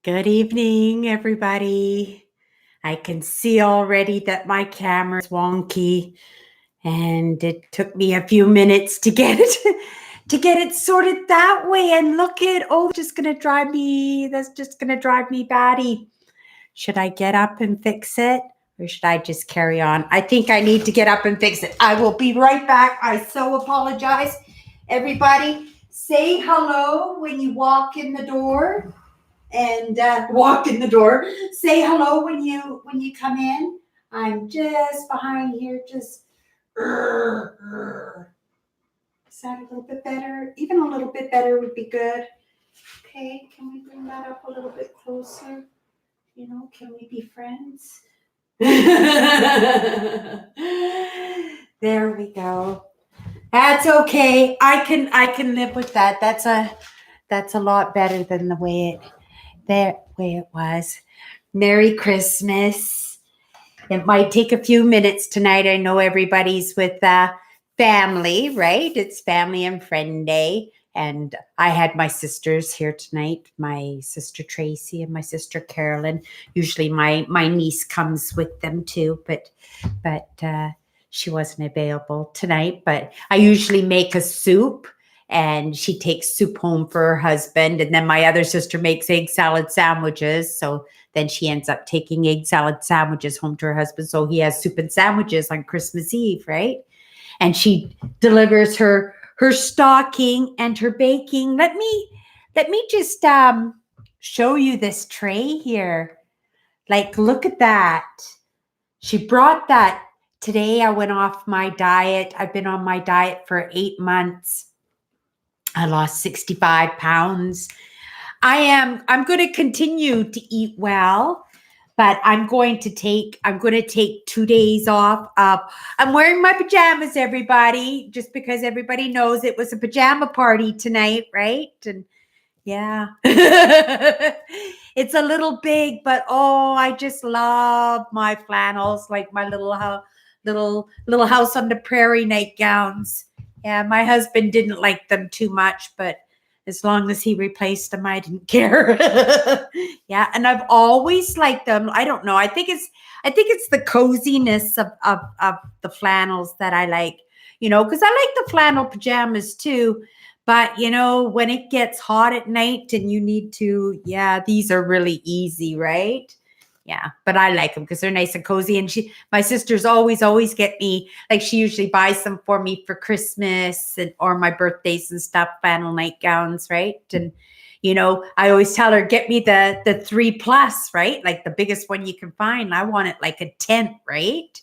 Good evening, everybody. I can see already that my camera is wonky, and it took me a few minutes to get it sorted that way. And look at that's just gonna drive me batty. Should I get up and fix it, or should I just carry on? I think I need to get up and fix it. I will be right back. I so apologize. Everybody, say hello when you walk in the door and walk in the door. Say hello when you come in. I'm just behind here. Just is that a little bit better? Even a little bit better would be good. Okay, can we bring that up a little bit closer? Can we be friends? There we go. That's okay. I can live with that. That's a lot better than the way it was. Merry Christmas. It might take a few minutes tonight. I know everybody's with family, right? It's family and friend day. And I had my sisters here tonight, my sister Tracy and my sister Carolyn. Usually my niece comes with them too, but she wasn't available tonight. But I usually make a soup, and she takes soup home for her husband. And then my other sister makes egg salad sandwiches. So then she ends up taking egg salad sandwiches home to her husband. So he has soup and sandwiches on Christmas Eve, right? And she delivers her stocking and her baking. Let me just show you this tray here. Like, look at that. She brought that today. I went off my diet. I've been on my diet for 8 months. I lost 65 pounds. I'm going to continue to eat well, but I'm going to take 2 days off. I'm wearing my pajamas, everybody, just because everybody knows it was a pajama party tonight, right? And yeah, it's a little big, but oh, I just love my flannels, like my little house on the prairie nightgowns. Yeah, my husband didn't like them too much, but as long as he replaced them, I didn't care. Yeah, and I've always liked them. I don't know. I think it's the coziness of the flannels that I like. Because I like the flannel pajamas too. But when it gets hot at night and you need to, yeah, these are really easy, right? Yeah, but I like them because they're nice and cozy. And my sisters always get me, like, she usually buys them for me for Christmas or my birthdays and stuff, flannel nightgowns, right? And I always tell her, get me the 3+, right? Like the biggest one you can find. I want it like a tent, right?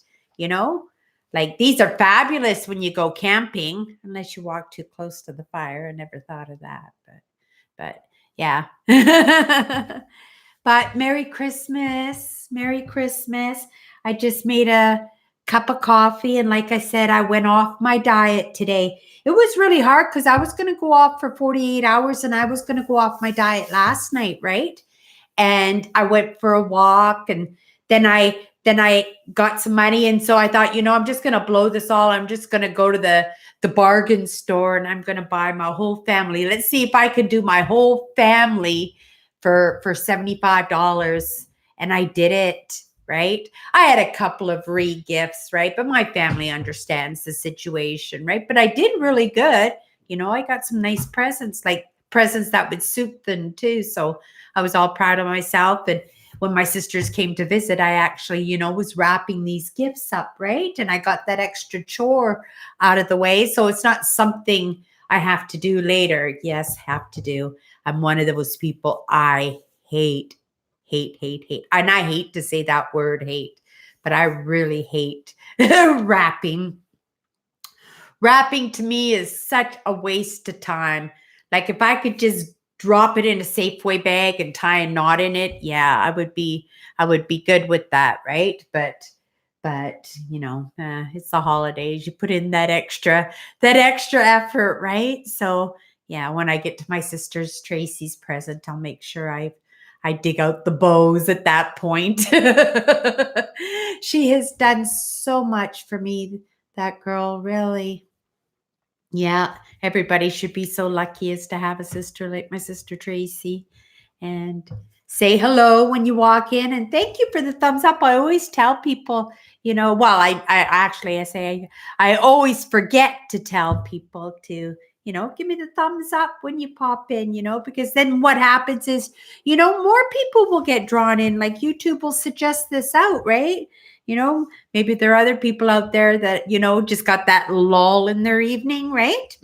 Like, these are fabulous when you go camping, unless you walk too close to the fire. I never thought of that, but yeah. But Merry Christmas. Merry Christmas. I just made a cup of coffee. And like I said, I went off my diet today. It was really hard because I was going to go off for 48 hours and I was going to go off my diet last night, right? And I went for a walk, and then I got some money. And so I thought, I'm just going to blow this all. I'm just going to go to the bargain store and I'm going to buy my whole family. Let's see if I can do my whole family for $75. And I did it, right? I had a couple of re-gifts, right? But my family understands the situation, right? But I did really good. I got some nice presents, like presents that would suit them too. So I was all proud of myself. And when my sisters came to visit, I actually, was wrapping these gifts up, right? And I got that extra chore out of the way. So it's not something I have to do later. Yes, have to do. I'm one of those people I hate. And I hate to say that word, hate, but I really hate wrapping. Wrapping to me is such a waste of time. Like, if I could just drop it in a Safeway bag and tie a knot in it, yeah, I would be good with that, right? But it's the holidays. You put in that extra effort, right? So yeah, when I get to my sister's Tracy's present, I'll make sure I dig out the bows at that point. She has done so much for me, that girl, really. Yeah, everybody should be so lucky as to have a sister like my sister Tracy. and say hello when you walk in. And thank you for the thumbs up. I always tell people, well, I always forget to tell people to, give me the thumbs up when you pop in, because then what happens is, more people will get drawn in. Like YouTube will suggest this out, right? Maybe there are other people out there that, just got that lull in their evening, right?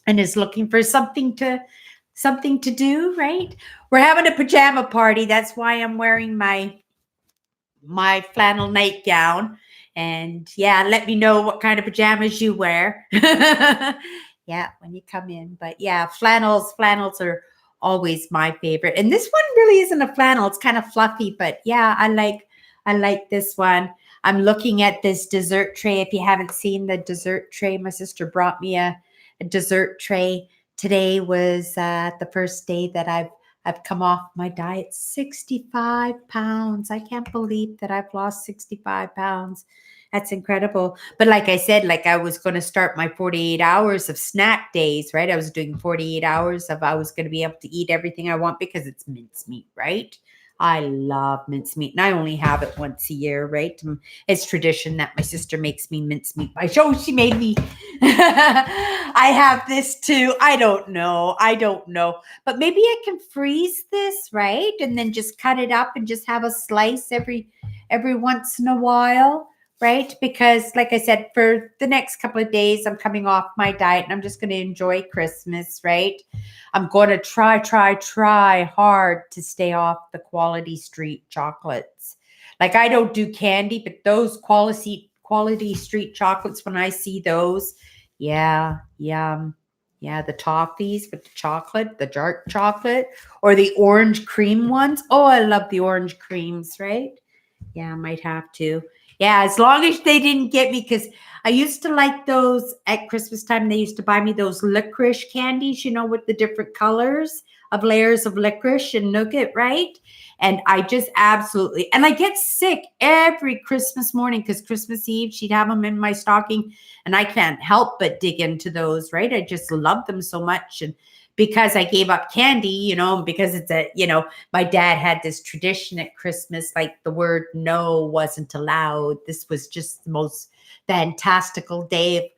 And is looking for something to do, right? We're having a pajama party. That's why I'm wearing my flannel nightgown. And yeah, let me know what kind of pajamas you wear. Yeah, when you come in. But yeah, flannels are always my favorite. And this one really isn't a flannel. It's kind of fluffy, but yeah, I like this one. I'm looking at this dessert tray. If you haven't seen the dessert tray, my sister brought me a dessert tray. Today was the first day that I've come off my diet. 65 pounds. I can't believe that I've lost 65 pounds. That's incredible. But like I said, like I was going to start my 48 hours of snack days, right? I was doing 48 hours of I was going to be able to eat everything I want because it's mincemeat, right? I love mincemeat, and I only have it once a year, right? It's tradition that my sister makes me mincemeat. She made me. I have this too. I don't know. But maybe I can freeze this, right? And then just cut it up and just have a slice every once in a while, right? Because like I said, for the next couple of days, I'm coming off my diet and I'm just going to enjoy Christmas, right? I'm going to try hard to stay off the Quality Street chocolates. Like I don't do candy, but those Quality Street chocolates, when I see those, yeah, yum. Yeah, the toffees with the chocolate, the dark chocolate, or the orange cream ones. Oh, I love the orange creams, right? Yeah, I might have to. Yeah, as long as they didn't get me, because I used to like those at Christmas time. They used to buy me those licorice candies, with the different colors of layers of licorice and nougat, right? And I just absolutely, and I get sick every Christmas morning because Christmas Eve, she'd have them in my stocking, and I can't help but dig into those, right? I just love them so much. And because I gave up candy, because it's my dad had this tradition at Christmas, like the word no wasn't allowed. This was just the most fantastical day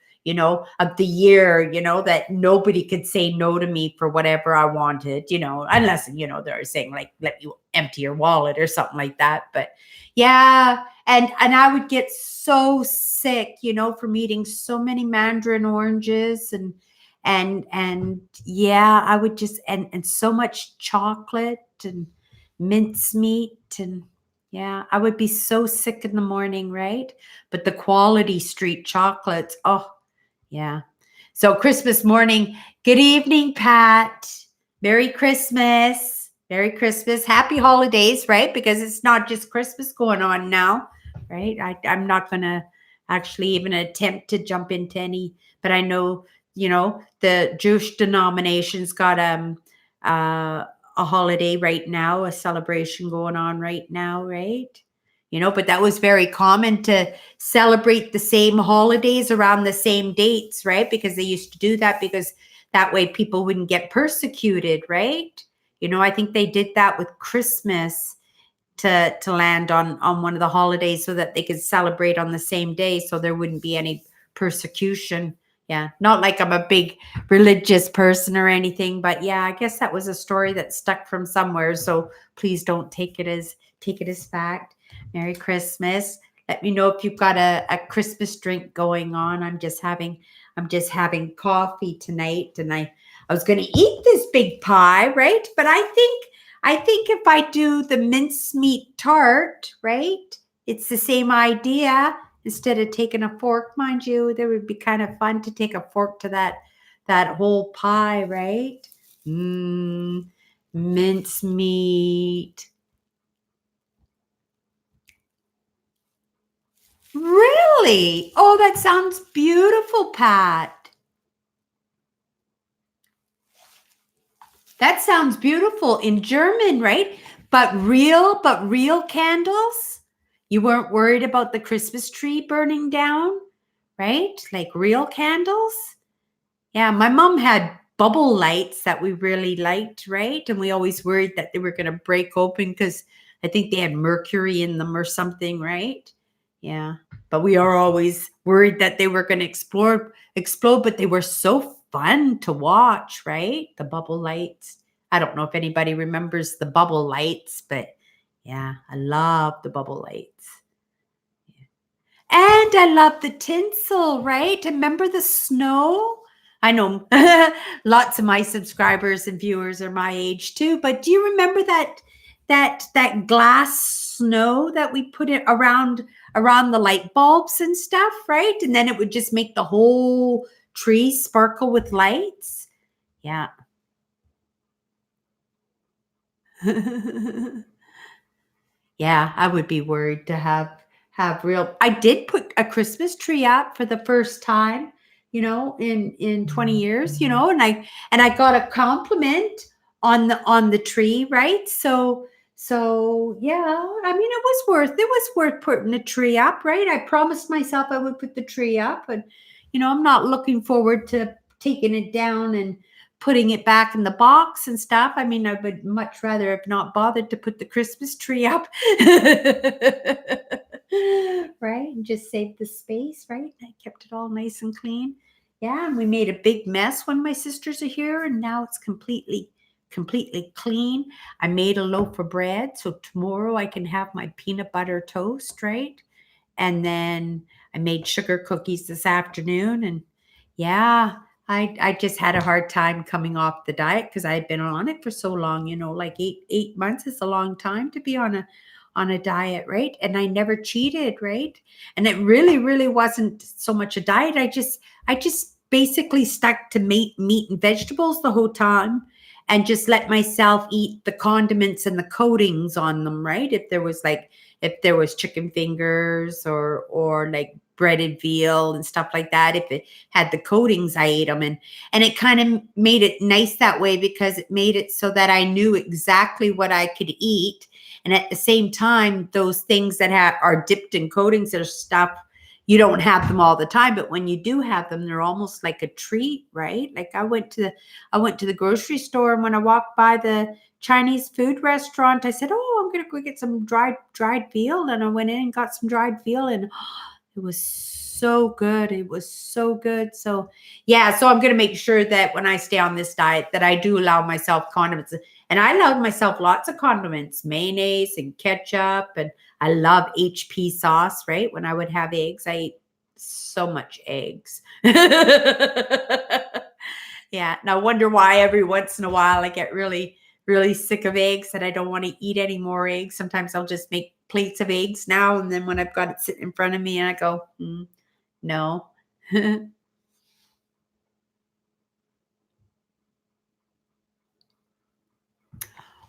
of the year, that nobody could say no to me for whatever I wanted, unless, they're saying like, let you empty your wallet or something like that. But yeah. And I would get so sick, from eating so many mandarin oranges and yeah, I would just and so much chocolate and mincemeat, and yeah, I would be so sick in the morning, right? But the Quality Street chocolates, oh yeah. So Christmas morning, good evening, Pat. Merry Christmas. Merry Christmas. Happy holidays, right? Because it's not just Christmas going on now, right? I'm not gonna actually even attempt to jump into any, but I know the Jewish denomination's got a holiday right now, a celebration going on right now, right? But that was very common to celebrate the same holidays around the same dates, right? Because they used to do that because that way people wouldn't get persecuted, right? I think they did that with Christmas to land on one of the holidays so that they could celebrate on the same day so there wouldn't be any persecution. Yeah, not like I'm a big religious person or anything, but yeah, I guess that was a story that stuck from somewhere. So please don't take it as fact. Merry Christmas. Let me know if you've got a Christmas drink going on. I'm just having coffee tonight, and I was going to eat this big pie, right? But I think if I do the mincemeat tart, right? It's the same idea. Instead of taking a fork, mind you, that would be kind of fun to take a fork to that whole pie, right? Mincemeat. Really? Oh, that sounds beautiful, Pat. That sounds beautiful in German, right? But real candles? You weren't worried about the Christmas tree burning down, right? Like real candles? Yeah, my mom had bubble lights that we really liked, right? And we always worried that they were going to break open because I think they had mercury in them or something, right? Yeah. But we are always worried that they were going to explode, but they were so fun to watch, right? The bubble lights. I don't know if anybody remembers the bubble lights, but yeah, I love the bubble lights. And I love the tinsel, right? Remember the snow? I know lots of my subscribers and viewers are my age too, but do you remember that glass snow that we put it around the light bulbs and stuff, right? And then it would just make the whole tree sparkle with lights. Yeah. Yeah, I would be worried to have real. I did put a Christmas tree up for the first time, in 20 years, and I got a compliment on the tree, right? So yeah, I mean it was worth putting the tree up, right? I promised myself I would put the tree up, and I'm not looking forward to taking it down and putting it back in the box and stuff. I mean, I would much rather have not bothered to put the Christmas tree up. Right? And just save the space, right? I kept it all nice and clean. Yeah, and we made a big mess when my sisters are here, and now it's completely clean. I made a loaf of bread, so tomorrow I can have my peanut butter toast, right? And then I made sugar cookies this afternoon, and yeah, I just had a hard time coming off the diet because I had been on it for so long, like eight months is a long time to be on a diet, right? And I never cheated, right? And it really wasn't so much a diet. I just basically stuck to meat and vegetables the whole time and just let myself eat the condiments and the coatings on them, right? If there was chicken fingers or like breaded veal and stuff like that, if it had the coatings, I ate them, and it kind of made it nice that way because it made it so that I knew exactly what I could eat. And at the same time, those things that are dipped in coatings or stuff, you don't have them all the time, but when you do have them, they're almost like a treat, right? Like I went to the grocery store, and when I walked by the Chinese food restaurant, I said, "Oh, I'm gonna go get some dried veal," and I went in and got some dried veal, and it was so good. It was so good. So yeah, so I'm gonna make sure that when I stay on this diet, that I do allow myself condiments, and I allowed myself lots of condiments, mayonnaise and ketchup, and I love HP sauce. Right, when I would have eggs, I ate so much eggs. Yeah, and I wonder why every once in a while I get really sick of eggs and I don't want to eat any more eggs. Sometimes I'll just make plates of eggs now, and then when I've got it sitting in front of me, and I go, no.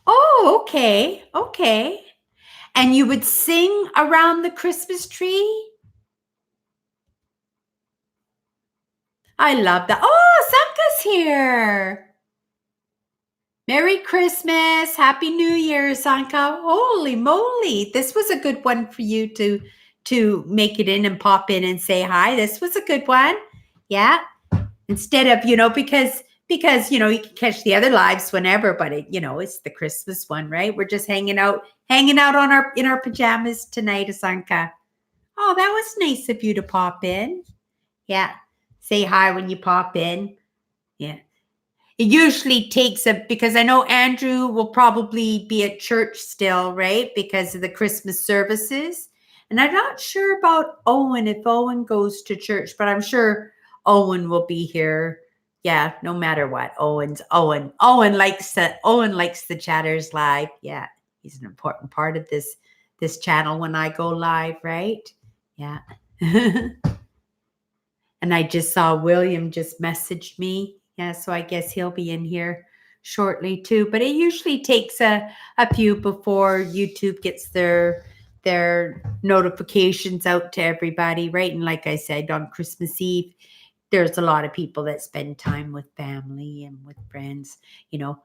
Oh, okay, okay. And you would sing around the Christmas tree? I love that. Oh, Sanka's here. Merry Christmas. Happy New Year, Sanka. Holy moly. This was a good one for you to make it in and pop in and say hi. This was a good one. Yeah. Instead of, because you can catch the other lives whenever, but it's the Christmas one, right? We're just hanging out in our pajamas tonight, Sanka. Oh, that was nice of you to pop in. Yeah. Say hi when you pop in. Yeah. It usually takes because I know Andrew will probably be at church still, right? Because of the Christmas services. And I'm not sure about Owen, if Owen goes to church, but I'm sure Owen will be here. Yeah, no matter what. Owen likes the chatters live. Yeah. He's an important part of this channel when I go live, right? Yeah. And I just saw William just messaged me. Yeah, so I guess he'll be in here shortly too. But it usually takes a few before YouTube gets their notifications out to everybody, right? And like I said, on Christmas Eve, there's a lot of people that spend time with family and with friends.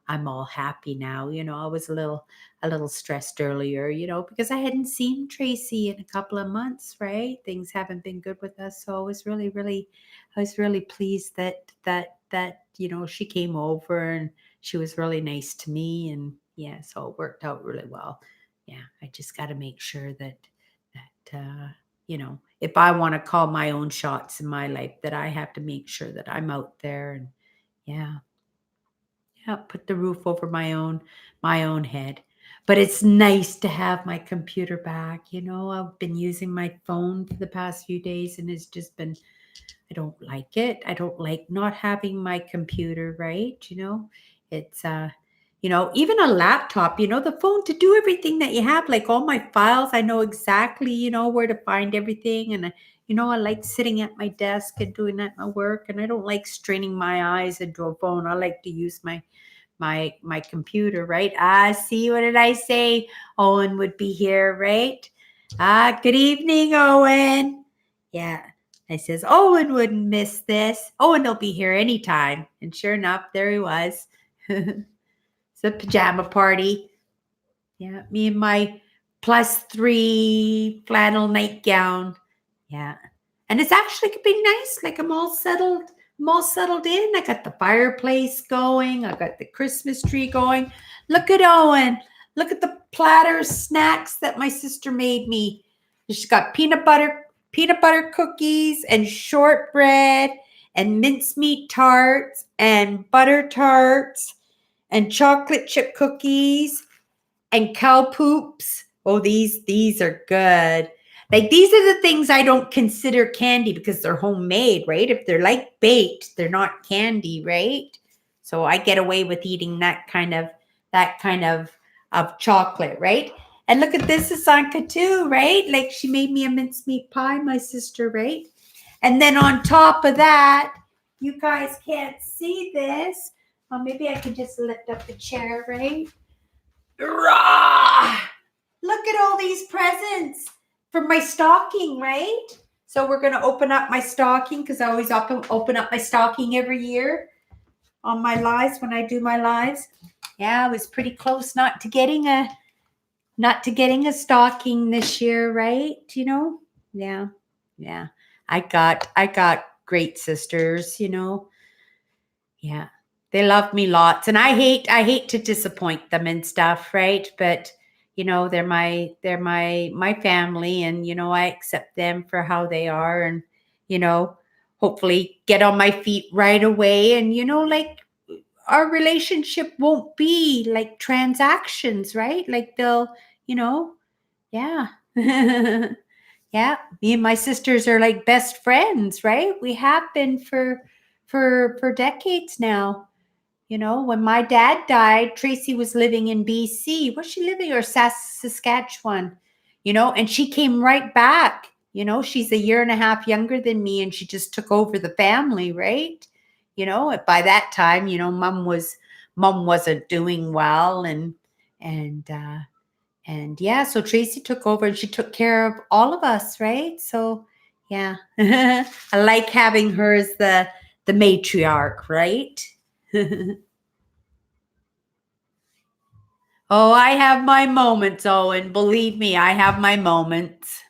I'm all happy now. I was a little stressed earlier, because I hadn't seen Tracy in a couple of months, right? Things haven't been good with us. So I was really pleased that that, she came over and she was really nice to me. And yeah, so it worked out really well. Yeah, I just got to make sure that if I want to call my own shots in my life, that I have to make sure that I'm out there and yeah, yeah, put the roof over my own head. But it's nice to have my computer back. I've been using my phone for the past few days and it's just been I don't like it. I don't like not having my computer, right? It's even a laptop, the phone to do everything that you have, like all my files, I know exactly, where to find everything. And I like sitting at my desk and doing that my work. And I don't like straining my eyes into a phone. I like to use my computer, right? See, what did I say? Owen would be here, right? Good evening, Owen. Yeah. I says, Owen wouldn't miss this. Owen will be here anytime. And sure enough, there he was. It's a pajama party. Yeah, me in my +3 flannel nightgown. Yeah. And it's actually could be nice. Like I'm all settled. I'm all settled in. I got the fireplace going. I got the Christmas tree going. Look at Owen. Look at the platter snacks that my sister made me. She's got peanut butter cookies and shortbread and mincemeat tarts and butter tarts and chocolate chip cookies and cow poops. Oh, these are good. Like these are the things I don't consider candy because they're homemade, right? If they're like baked, they're not candy, right? So I get away with eating that kind of chocolate, right? And look at this, Asanka too, right? Like she made me a mincemeat pie, my sister, right? And then on top of that, you guys can't see this. Well, maybe I could just lift up the chair, right? Rah! Look at all these presents for my stocking, right? So we're going to open up my stocking because I always open up my stocking every year on my lives when I do my lives. Yeah, I was pretty close not to getting a stocking this year, right? Yeah. Yeah. I got great sisters, Yeah. They love me lots. And I hate to disappoint them and stuff, right? But they're my family and I accept them for how they are and you know, hopefully get on my feet right away and like our relationship won't be like transactions, right? Like they'll, yeah. Yeah, me and my sisters are like best friends, right? We have been for decades now. When my dad died, Tracy was living in BC. Was she living or Saskatchewan? And she came right back. She's a year and a half younger than me, and she just took over the family, right? By that time, mom wasn't doing well, and yeah, so Tracy took over and she took care of all of us, right? So yeah, I like having her as the matriarch, right? Oh, I have my moments, Owen. Believe me, I have my moments.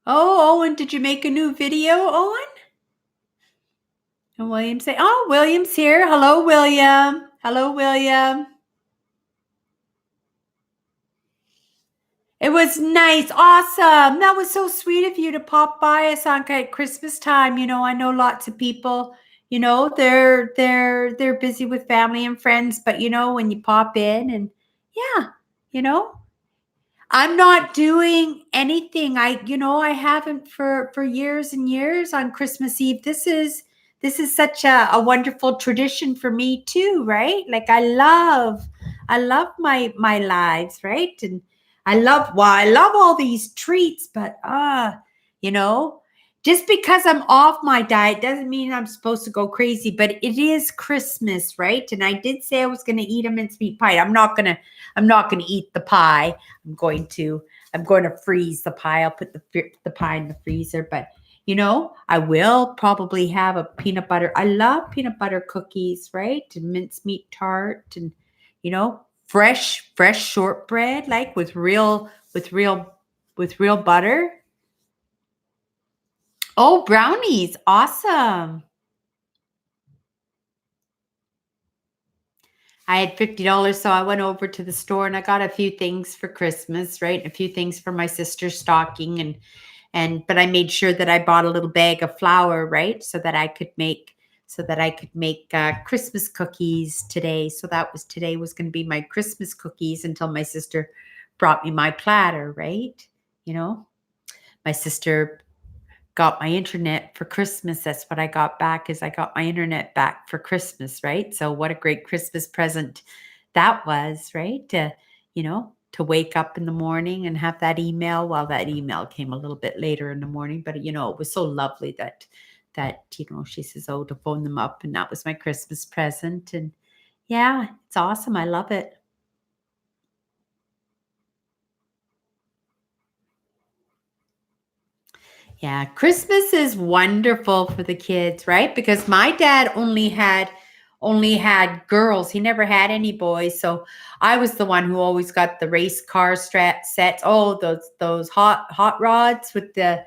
Oh, Owen, did you make a new video, Owen? And William say, oh, William's here. Hello, William. Hello, William. It was nice. Awesome. That was so sweet of you to pop by us on Christmas time. I know lots of people, they're busy with family and friends, but when you pop in and yeah, you know, I'm not doing anything. I haven't for years and years on Christmas Eve. This is such a wonderful tradition for me too, right? Like I love my lives, right? And I love all these treats, but you know, just because I'm off my diet doesn't mean I'm supposed to go crazy, but it is Christmas, right? And I did say I was going to eat a mincemeat pie. I'm not going to eat the pie. I'm going to freeze the pie. I'll put the pie in the freezer, but I will probably have a peanut butter. I love peanut butter cookies, right? And mincemeat tart and fresh shortbread, like with real with real butter. Oh, brownies. Awesome. I had $50, so I went over to the store and I got a few things for Christmas, right? A few things for my sister's stocking but I made sure that I bought a little bag of flour, right? So that I could make Christmas cookies today. So today was going to be my Christmas cookies until my sister brought me my platter, right? You know, my sister got my internet for Christmas. That's what I got back is I got my internet back for Christmas, right? So what a great Christmas present that was, right? To wake up in the morning and have that email. Well, that email came a little bit later in the morning, but it was so lovely that she says, "Oh, to phone them up," and that was my Christmas present. And yeah, it's awesome. I love it. Yeah, Christmas is wonderful for the kids, right? Because my dad only had girls. He never had any boys. So I was the one who always got the race car sets. Oh, those hot rods with the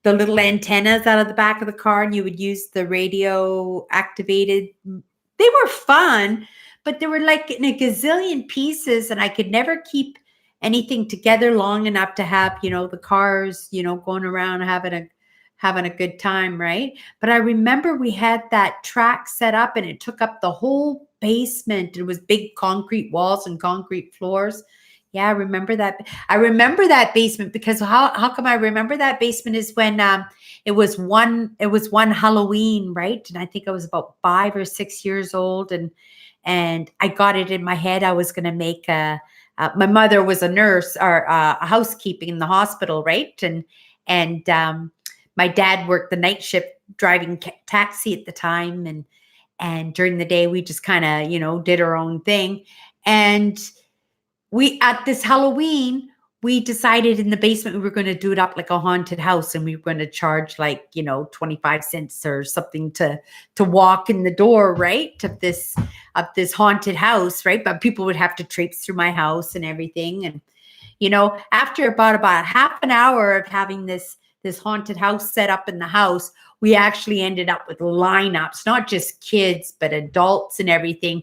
little antennas out of the back of the car, and you would use the radio activated. They were fun, but they were like in a gazillion pieces, and I could never keep anything together long enough to have the cars going around having a good time, right? But I remember we had that track set up and it took up the whole basement. It was big concrete walls and concrete floors. Yeah, I remember that basement because how come I remember that basement is when it was one Halloween, right? And I think I was about 5 or 6 years old, and I got it in my head I was going to make my mother was a nurse or a housekeeping in the hospital, right? And my dad worked the night shift driving taxi at the time, and during the day we just kind of did our own thing. And we at this Halloween, we decided in the basement we were going to do it up like a haunted house, and we were going to charge like 25 cents or something to walk in the door, right, of this haunted house, right? But people would have to traipse through my house and everything. And after about half an hour of having this haunted house set up in the house, we actually ended up with lineups, not just kids, but adults and everything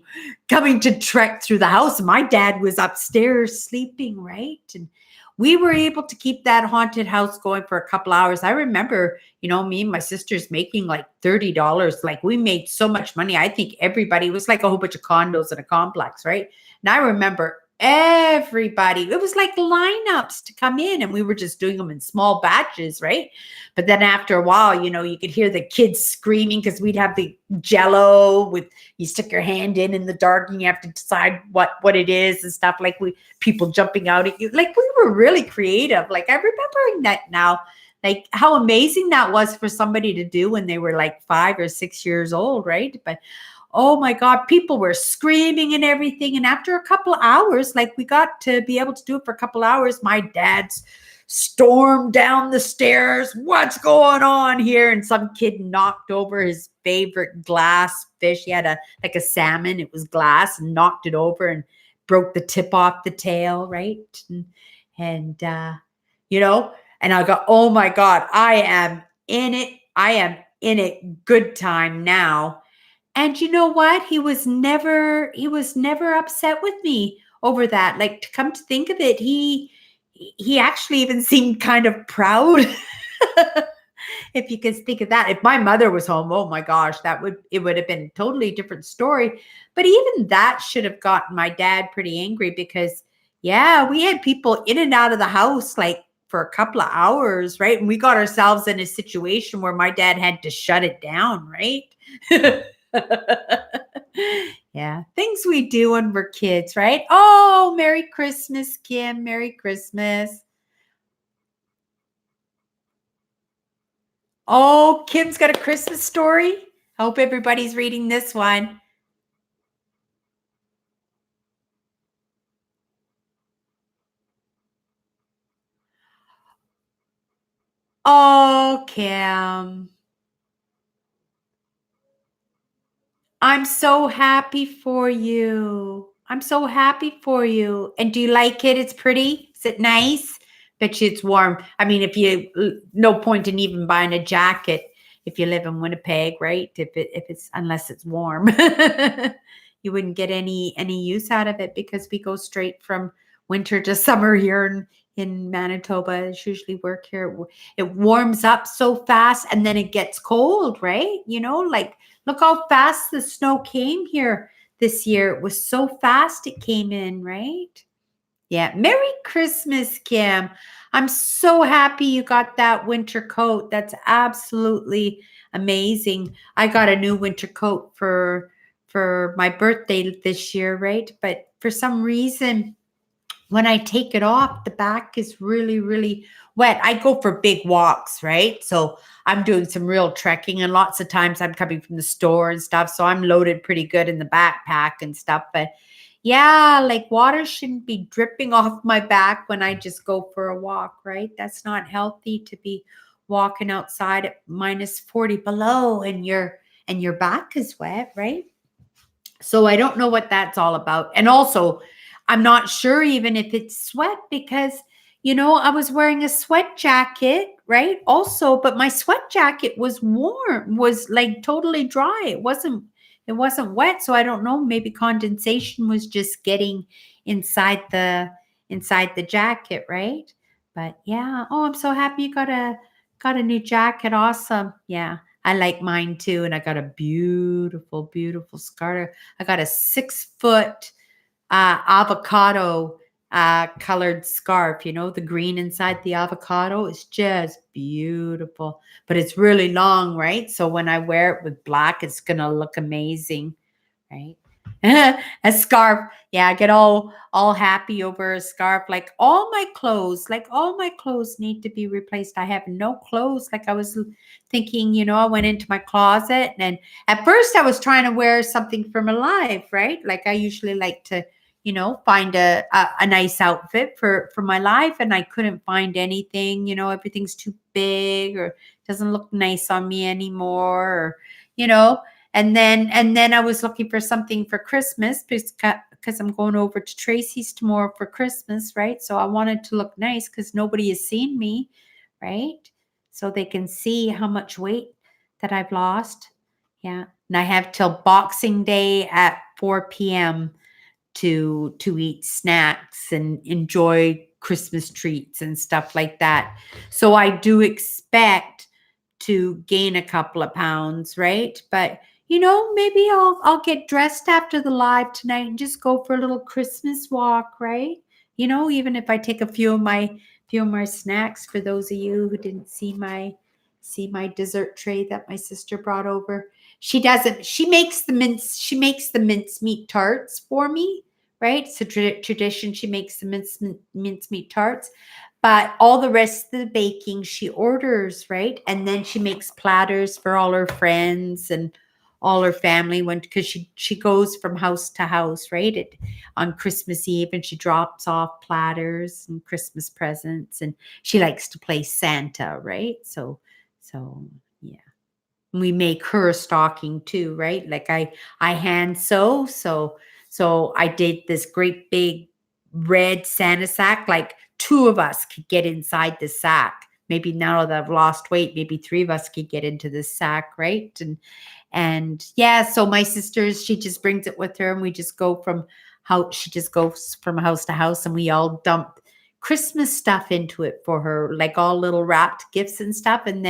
coming to trek through the house. My dad was upstairs sleeping, right? And we were able to keep that haunted house going for a couple hours. I remember, me and my sisters making like $30. Like we made so much money. I think everybody, it was like a whole bunch of condos in a complex, right? And I remember everybody, it was like lineups to come in, and we were just doing them in small batches, right? But then after a while, you could hear the kids screaming because we'd have the jello with you stick your hand in the dark and you have to decide what it is and stuff, like people jumping out at you. Like we were really creative. Like I'm remembering that now, like how amazing that was for somebody to do when they were like 5 or 6 years old, right? But oh my God, people were screaming and everything. And after a couple of hours, like we got to be able to do it for a couple of hours, my dad's stormed down the stairs. What's going on here? And some kid knocked over his favorite glass fish. He had a salmon. It was glass, and knocked it over and broke the tip off the tail, right? And you know, and I go, oh my God, I am in it. I am in it good time now. And you know what? He was never upset with me over that. Like, to come to think of it, he actually even seemed kind of proud. If you could think of that. If my mother was home, oh my gosh, it would have been a totally different story. But even that should have gotten my dad pretty angry because yeah, we had people in and out of the house like for a couple of hours, right? And we got ourselves in a situation where my dad had to shut it down, right? Yeah, things we do when we're kids, right? Oh, Merry Christmas, Kim. Merry Christmas. Oh, Kim's got a Christmas story. I hope everybody's reading this one. Oh, Kim. I'm so happy for you. I'm so happy for you. And do you like it? It's pretty. Is it nice? Bet you it's warm. I mean, no point in even buying a jacket if you live in Winnipeg, right? If it's unless it's warm, you wouldn't get any use out of it because we go straight from winter to summer here in Manitoba. It's usually work here. It warms up so fast and then it gets cold, right? Like look how fast the snow came here this year. It was so fast it came in, right? Yeah. Merry Christmas, Kim. I'm so happy you got that winter coat. That's absolutely amazing. I got a new winter coat for my birthday this year, right? But for some reason, when I take it off, the back is really, really wet. I go for big walks, right? So I'm doing some real trekking, and lots of times I'm coming from the store and stuff. So I'm loaded pretty good in the backpack and stuff. But yeah, like water shouldn't be dripping off my back when I just go for a walk, right? That's not healthy to be walking outside at minus 40 below and your back is wet, right? So I don't know what that's all about. And also, I'm not sure even if it's sweat because, I was wearing a sweat jacket, right? Also, but my sweat jacket was warm, was like totally dry. It wasn't wet. So I don't know. Maybe condensation was just getting inside the jacket, right? But yeah. Oh, I'm so happy you got a new jacket. Awesome. Yeah. I like mine too. And I got a beautiful, beautiful scarf. I got a 6 foot avocado colored scarf. The green inside the avocado is just beautiful, but it's really long, right? So when I wear it with black, it's going to look amazing, right? A scarf. Yeah, I get all happy over a scarf. Like all my clothes need to be replaced. I have no clothes. Like I was thinking, I went into my closet and at first I was trying to wear something from Alive, right? Like I usually like to, find a nice outfit for my life, and I couldn't find anything. Everything's too big or doesn't look nice on me anymore, or, you know, and then I was looking for something for Christmas because I'm going over to Tracy's tomorrow for Christmas, right? So I wanted to look nice because nobody has seen me, right? So they can see how much weight that I've lost. Yeah. And I have till Boxing Day at 4 p.m. to eat snacks and enjoy Christmas treats and stuff like that. So I do expect to gain a couple of pounds, right? But maybe I'll get dressed after the live tonight and just go for a little Christmas walk, right? Even if I take a few of my snacks for those of you who didn't see my dessert tray that my sister brought over. She doesn't. She makes the mincemeat tarts for me, right? It's a tradition. She makes the mincemeat tarts, but all the rest of the baking she orders, right? And then she makes platters for all her friends and all her family because she goes from house to house, right? On Christmas Eve, and she drops off platters and Christmas presents, and she likes to play Santa, right? So yeah. We make her a stocking too, right? Like I hand sew, so I did this great big red Santa sack. Like two of us could get inside the sack. Maybe now that I've lost weight, maybe three of us could get into this sack, right? And yeah, so my sisters, she just brings it with her, and we just go from she just goes from house to house, and we all dump Christmas stuff into it for her, like all little wrapped gifts and stuff. And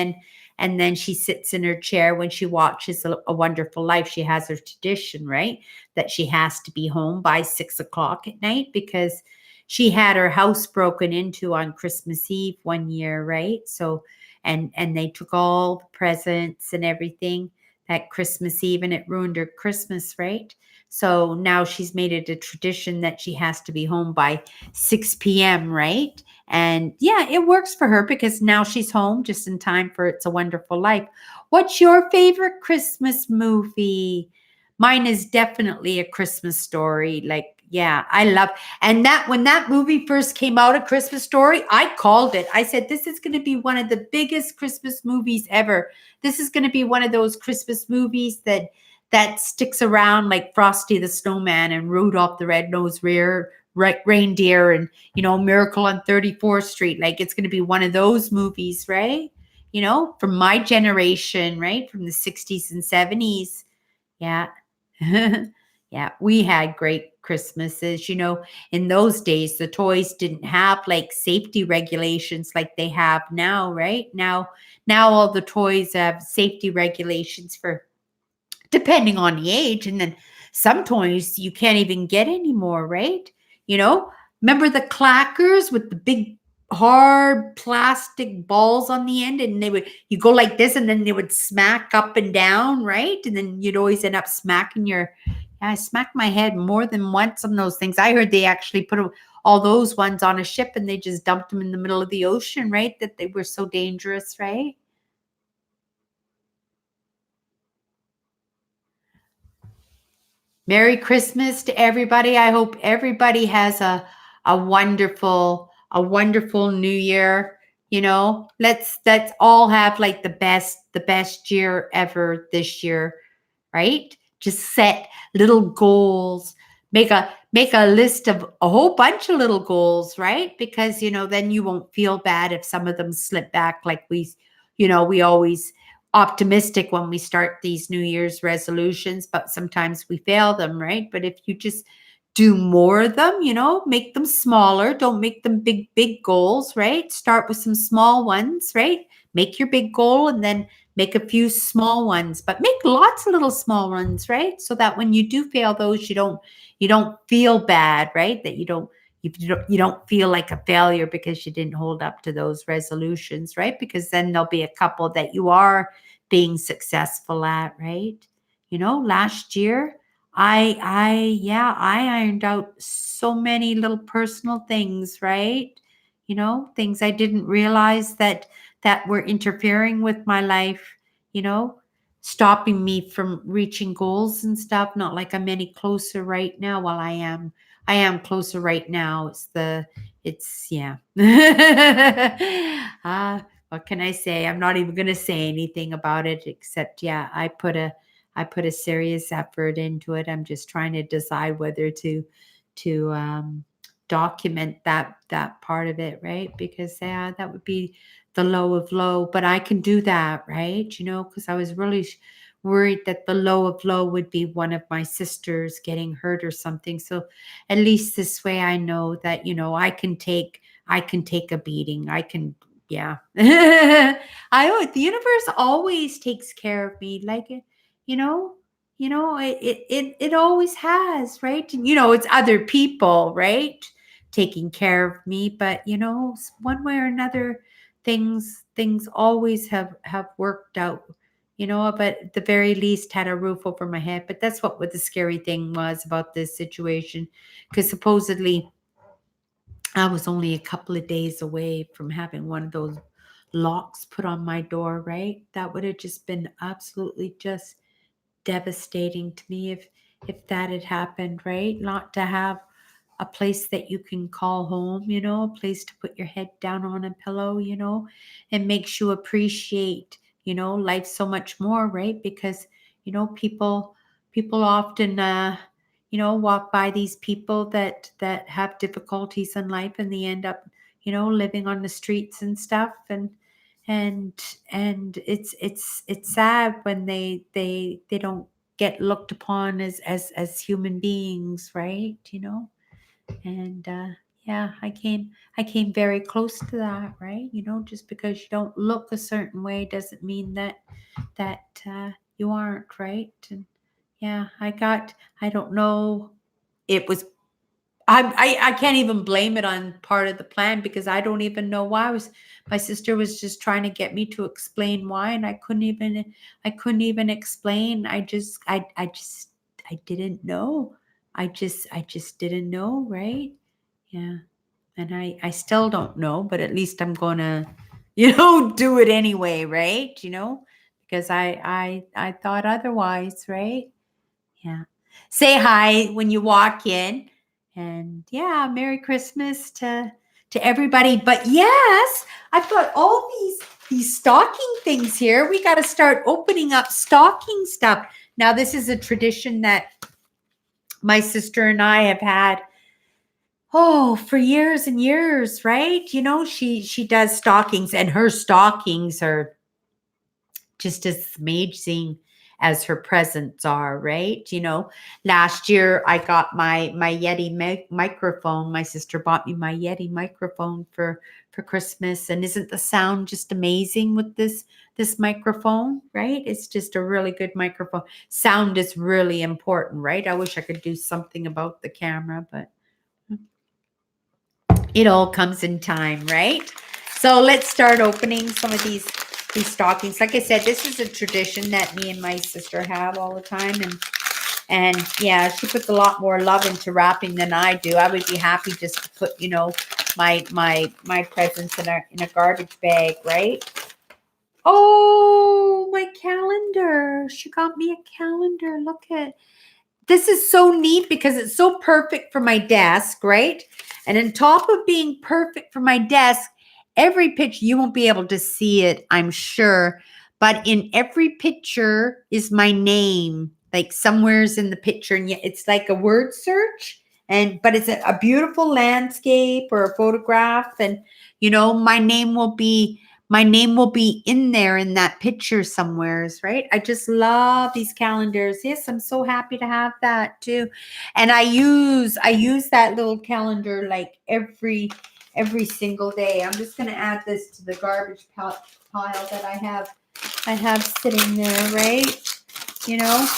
then she sits in her chair when she watches a Wonderful Life. She has her tradition, right? That she has to be home by 6 o'clock at night because she had her house broken into on Christmas Eve one year, right? So, and they took all the presents and everything that Christmas Eve, and it ruined her Christmas, right? So now she's made it a tradition that she has to be home by 6 p.m., right? And yeah, it works for her because now she's home just in time for It's a Wonderful Life. What's your favorite Christmas movie? Mine is definitely A Christmas Story. Like, yeah, I love. And that when that movie first came out, A Christmas Story, I called it. I said, this is going to be one of the biggest Christmas movies ever. This is going to be one of those Christmas movies that sticks around like Frosty the Snowman and Rudolph the Red-Nosed reindeer and, Miracle on 34th Street. Like it's going to be one of those movies, right? From my generation, right? From the 60s and 70s. Yeah. Yeah, we had great Christmases. In those days, the toys didn't have like safety regulations like they have now, right? Now all the toys have safety regulations for depending on the age. And then some toys you can't even get anymore, right? You know, remember the clackers with the big hard plastic balls on the end, and you go like this and then they would smack up and down, right? And then you'd always end up smacking I smacked my head more than once on those things. I heard they actually put all those ones on a ship and they just dumped them in the middle of the ocean, right? That they were so dangerous, right? Merry Christmas to everybody. I hope everybody has a wonderful new year. Let's all have like the best year ever this year, right? Just set little goals. Make a list of a whole bunch of little goals, right? Because then you won't feel bad if some of them slip back like we always optimistic when we start these New Year's resolutions, but sometimes we fail them, right? But if you just do more of them, make them smaller. Don't make them big goals, right? Start with some small ones, right? Make your big goal and then make a few small ones, but make lots of little small ones, right? So that when you do fail those, you don't feel bad, right? That you don't feel like a failure because you didn't hold up to those resolutions, right? Because then there'll be a couple that you are being successful at, right? Last year I ironed out so many little personal things, right? Things I didn't realize that were interfering with my life, you know, stopping me from reaching goals and stuff. Not like I'm any closer right now. Well, I am closer right now. Yeah. What can I say? I'm not even going to say anything about it except, yeah, I put a serious effort into it. I'm just trying to decide whether to document that part of it, right? Because that would be the low of low, but I can do that, right? Because I was really worried that the low of low would be one of my sisters getting hurt or something. So at least this way I know that I can take a beating. Yeah. The universe always takes care of me. Like you know it always has, right? And it's other people, right, taking care of me, but one way or another things always have worked out, but at the very least had a roof over my head. But that's what the scary thing was about this situation, because supposedly I was only a couple of days away from having one of those locks put on my door, right? That would have just been absolutely just devastating to me if that had happened, right? Not to have a place that you can call home, a place to put your head down on a pillow, and makes you appreciate, life so much more, right? Because, people often walk by these people that have difficulties in life, and they end up, living on the streets and stuff, and it's sad when they don't get looked upon as human beings, right? And yeah, I came very close to that, right? Just because you don't look a certain way doesn't mean that you aren't, right? And yeah, I don't know, it was I can't even blame it on part of the plan, because I don't even know why. My sister was just trying to get me to explain why, and I couldn't even explain. I didn't know. I just didn't know, right? Yeah. And I still don't know, but at least I'm gonna, do it anyway, right? Because I thought otherwise, right? Yeah. Say hi when you walk in. And yeah, Merry Christmas to everybody. But yes, I've got all these stocking things here. We got to start opening up stocking stuff. Now, this is a tradition that my sister and I have had Oh, for years and years, right? You know, she does stockings, and her stockings are just as amazing as her presents are, right? You know, last year I got my Yeti microphone. My sister bought me my Yeti microphone for Christmas, and isn't the sound just amazing with this microphone, right? It's just a really good microphone. Sound is really important, right? I wish I could do something about the camera, but it all comes in time, right? So let's start opening some of these stockings. Like I said, this is a tradition that me and my sister have all the time, and yeah, she puts a lot more love into wrapping than I do. I would be happy just to put, you know, my presents in a garbage bag, right? Oh, my calendar. She got me a calendar. Look at this is so neat because it's so perfect for my desk, right? And on top of being perfect for my desk, every picture, you won't be able to see it, I'm sure, but in every picture is my name, like somewhere's in the picture, and it's like a word search, but it's a beautiful landscape or a photograph, and you know, my name will be in there in that picture somewheres, right? I just love these calendars. Yes, I'm so happy to have that too. And I use that little calendar like every single day. I'm just going to add this to the garbage pile that I have sitting there, right? You know?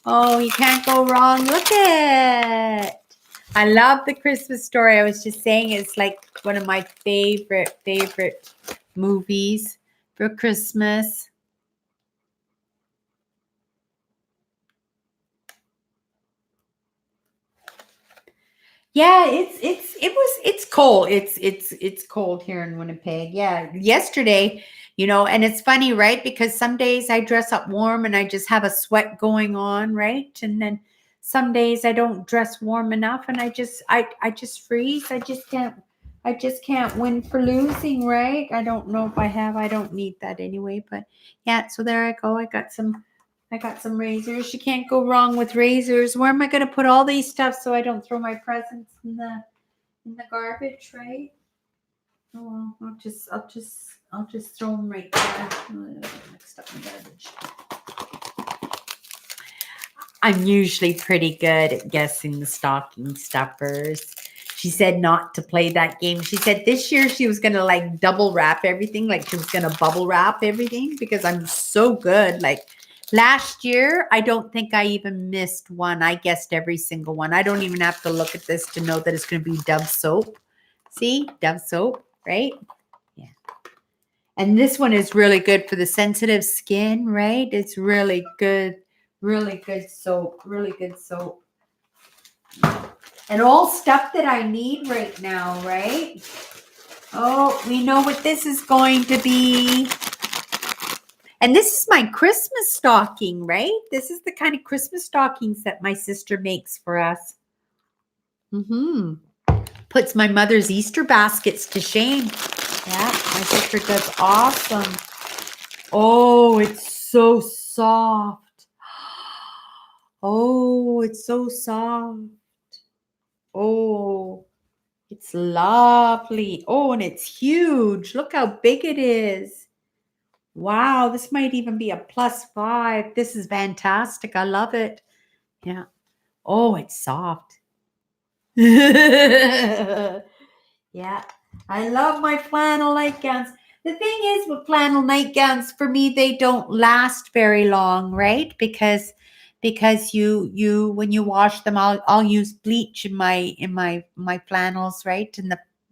Oh, you can't go wrong. Look at it. I love the Christmas Story. I was just saying it's like one of my favorite movies for Christmas. Yeah, it's cold. It's cold here in Winnipeg. Yeah, yesterday, you know, and it's funny, right? Because some days I dress up warm and I just have a sweat going on, right? And then some days I don't dress warm enough and I just freeze. I just can't win for losing, right? I don't know if I don't need that anyway, but yeah, so there I go. I got some razors. You can't go wrong with razors. Where am I going to put all these stuff so I don't throw my presents in the garbage, right? Oh, well, I'll just throw them right there. Mixed up my garbage. I'm usually pretty good at guessing the stocking stuffers. She said not to play that game. She said this year she was gonna like double wrap everything, like she was gonna bubble wrap everything because I'm so good. Like last year, I don't think I even missed one. I guessed every single one. I don't even have to look at this to know that it's gonna be Dove soap. See, Dove soap, right? Yeah. And this one is really good for the sensitive skin, right? It's really good soap, really good soap. And all stuff that I need right now, right? Oh, we know what this is going to be. And this is my Christmas stocking, right? This is the kind of Christmas stockings that my sister makes for us. Puts my mother's Easter baskets to shame. Yeah, my sister does awesome. Oh, it's so soft. Oh, it's so soft. Oh, it's lovely. Oh, and it's huge. Look how big it is. Wow, this might even be a +5. This is fantastic. I love it. Yeah. Oh, it's soft. Yeah. I love my flannel nightgowns. The thing is with flannel nightgowns, for me, they don't last very long, right? Because you when you wash them, I'll use bleach in my flannels, right?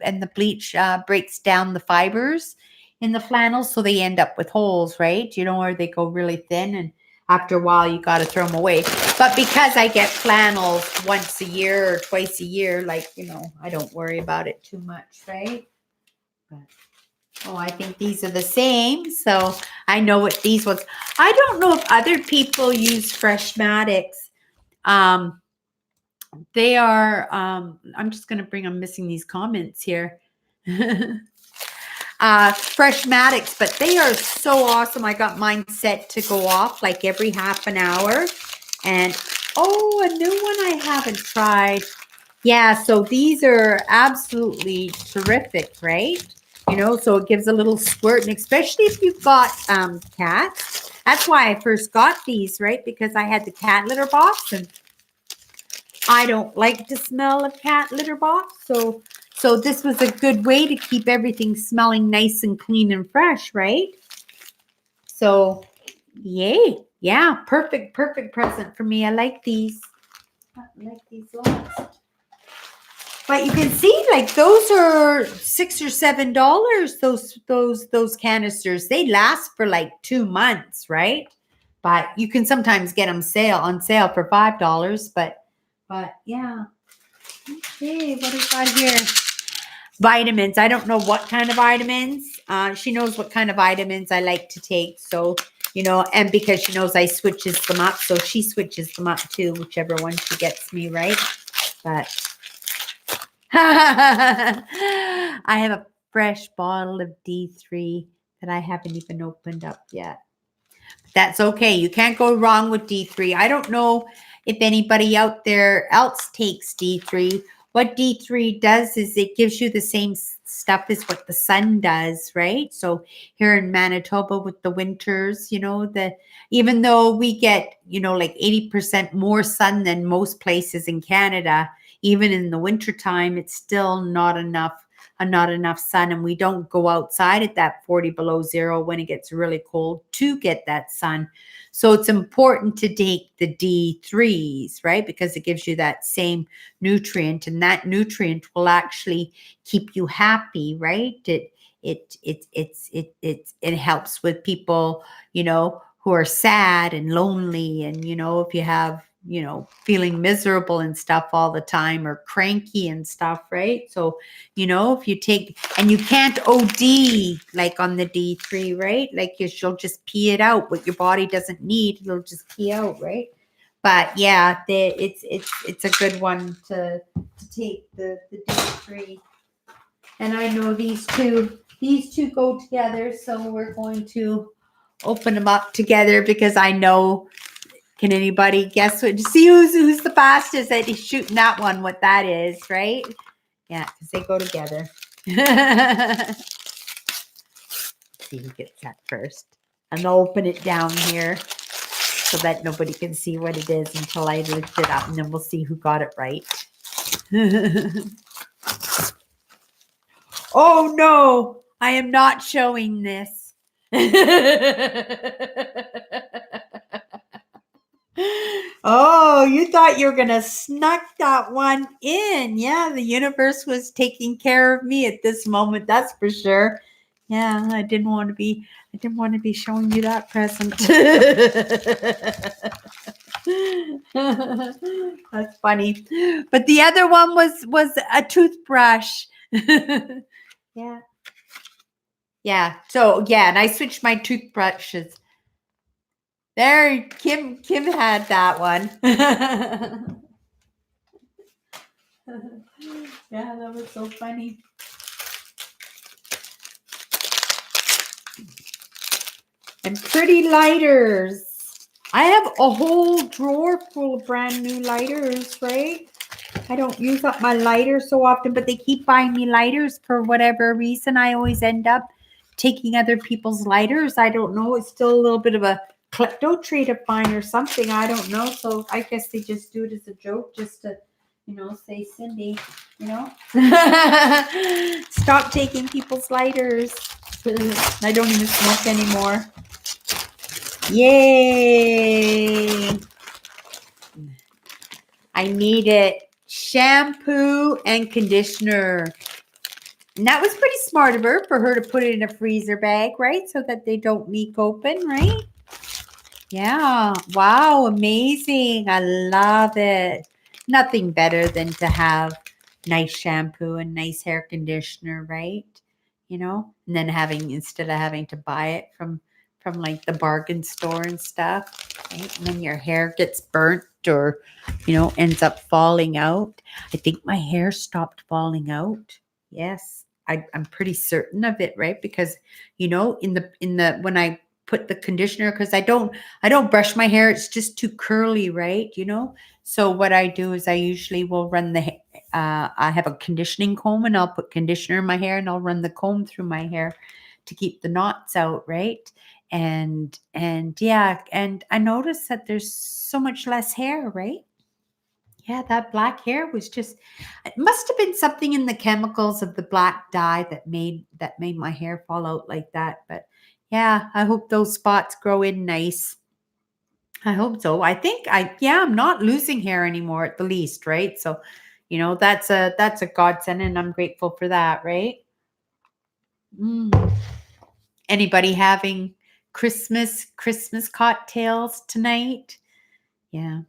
And the bleach breaks down the fibers in the flannels, so they end up with holes, right? You know, or they go really thin, and after a while you got to throw them away. But because I get flannels once a year or twice a year, like, you know, I don't worry about it too much, right? But, oh, I think these are the same. So I know what these ones. I don't know if other people use Freshmatics. They are, I'm just going to I'm missing these comments here. Freshmatics, but they are so awesome. I got mine set to go off like every half an hour. And oh, a new one I haven't tried. Yeah, so these are absolutely terrific, right? So it gives a little squirt, and especially if you've got cats. That's why I first got these, right? Because I had the cat litter box, and I don't like the smell of cat litter box. So this was a good way to keep everything smelling nice and clean and fresh, right? So yay. Yeah, perfect present for me. I like these. I like these lots. But you can see, like, those are $6 or $7. Those canisters, they last for like 2 months, right? But you can sometimes get them on sale for $5. But yeah. Okay, what is that here? Vitamins. I don't know what kind of vitamins. She knows what kind of vitamins I like to take. So, and because she knows I switches them up, so she switches them up too, whichever one she gets me, right? But I have a fresh bottle of D3 that I haven't even opened up yet. That's okay. You can't go wrong with D3. I don't know if anybody out there else takes D3. What D3 does is it gives you the same stuff as what the sun does, right? So here in Manitoba with the winters, even though we get, like 80% more sun than most places in Canada, even in the wintertime, it's still not enough sun, and we don't go outside at that 40 below zero when it gets really cold to get that sun. So it's important to take the D3s, right? Because it gives you that same nutrient, and that nutrient will actually keep you happy, right? It helps with people, who are sad and lonely, and if you have feeling miserable and stuff all the time, or cranky and stuff, right? So if you take, and you can't OD like on the D3, right? Like you'll just pee it out. What your body doesn't need, it'll just pee out, right? But yeah, it's a good one to take the D3. And I know these two go together, so we're going to open them up together because I know. Can anybody guess what? See who's the fastest at shooting that one? What that is, right? Yeah, because they go together. See who gets that first. And I'll open it down here so that nobody can see what it is until I lift it up, and then we'll see who got it right. Oh no, I am not showing this. Oh, you thought you were going to snuck that one in. Yeah, the universe was taking care of me at this moment. That's for sure. Yeah, I didn't want to be showing you that present. That's funny. But the other one was a toothbrush. Yeah. Yeah. So, yeah, and I switched my toothbrushes. There, Kim had that one. Yeah, that was so funny. And pretty lighters. I have a whole drawer full of brand new lighters, right? I don't use up my lighters so often, but they keep buying me lighters for whatever reason. I always end up taking other people's lighters. I don't know. It's still a little bit of a klepto trait of mine or something. I don't know. So I guess they just do it as a joke, just to, say, Cindy, stop taking people's lighters. I don't even smoke anymore. Yay! I need it. Shampoo and conditioner. And that was pretty smart of her for her to put it in a freezer bag, right? So that they don't leak open, right? Yeah. Wow. Amazing. I love it. Nothing better than to have nice shampoo and nice hair conditioner, right? And then instead of having to buy it from like the bargain store and stuff, right? And then your hair gets burnt or, ends up falling out. I think my hair stopped falling out. Yes. I'm pretty certain of it, right? Because, in the when I put the conditioner, because I don't brush my hair. It's just too curly, right? So what I do is I usually will run the I have a conditioning comb, and I'll put conditioner in my hair, and I'll run the comb through my hair to keep the knots out, right? And yeah, and I noticed that there's so much less hair, right? Yeah, that black hair was just, it must have been something in the chemicals of the black dye that made my hair fall out like that. But yeah, I hope those spots grow in nice. I hope so. I think I'm not losing hair anymore at the least, right? So, that's a godsend, and I'm grateful for that, right? Mm. Anybody having Christmas cocktails tonight? Yeah.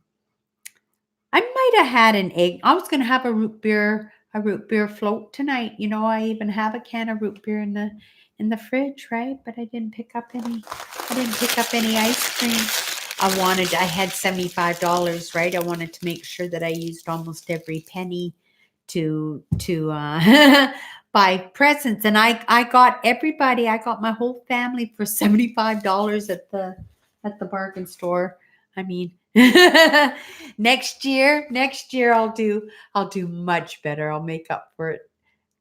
I might have had an egg. I was gonna have a root beer float tonight. I even have a can of root beer in the fridge, right? But I didn't pick up any ice cream. I had $75, right? I wanted to make sure that I used almost every penny to buy presents. And I got my whole family for $75 at the bargain store. I mean, next year I'll do much better. I'll make up for it.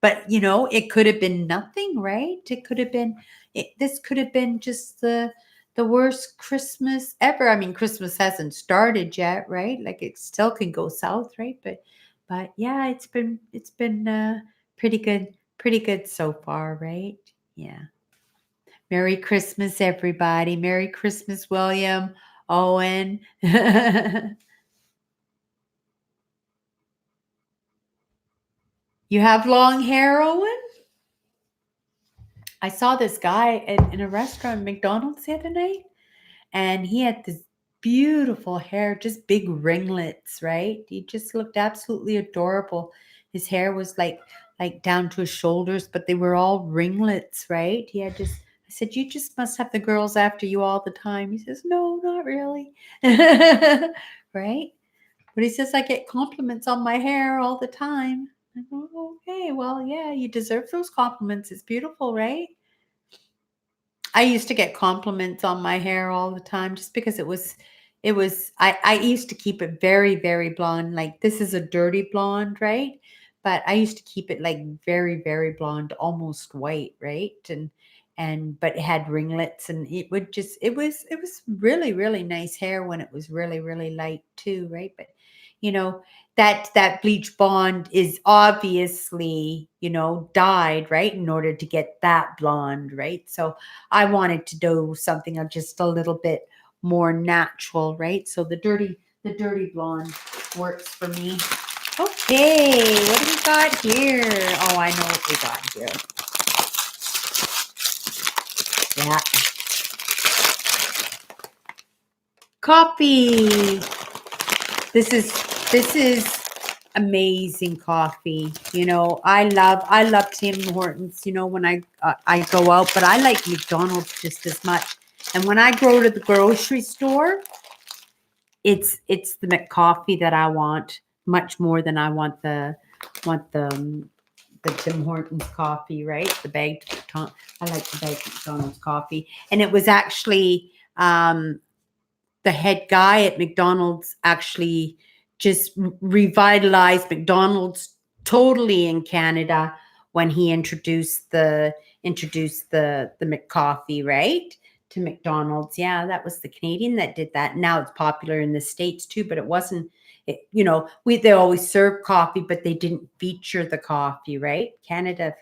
But it could have been nothing, right? This could have been just the worst Christmas ever. I mean, Christmas hasn't started yet, right? Like, it still can go south, right? But yeah, it's been pretty good so far, right? Yeah. Merry Christmas, everybody. Merry Christmas, William, Owen. You have long hair, Owen? I saw this guy in a restaurant, McDonald's, the other night, and he had this beautiful hair, just big ringlets, right? He just looked absolutely adorable. His hair was like down to his shoulders, but they were all ringlets, right? I said, "You just must have the girls after you all the time." He says, "No, not really." Right? But he says, "I get compliments on my hair all the time." I go, "Okay, well, yeah, you deserve those compliments. It's beautiful, right?" I used to get compliments on my hair all the time just because I used to keep it very, very blonde. Like, this is a dirty blonde, right? But I used to keep it like very, very blonde, almost white, right? But it had ringlets, and it was really, really nice hair when it was really, really light too, right? But you know, that bleach blonde is obviously, dyed, right, in order to get that blonde, right? So I wanted to do something just a little bit more natural, right? So the dirty blonde works for me. Okay, what do we got here? Oh, I know what we got here. Yeah. Coffee. This is amazing coffee. I love Tim Hortons, when I go out, but I like McDonald's just as much. And when I go to the grocery store, it's the McCoffee that I want much more than I want the Tim Hortons coffee, right? I like the bagged McDonald's coffee. And it was actually the head guy at McDonald's actually just revitalized McDonald's totally in Canada when he introduced the McCoffee, right? To McDonald's. Yeah, that was the Canadian that did that. Now it's popular in the States too, but it wasn't. They always serve coffee, but they didn't feature the coffee, right? Canada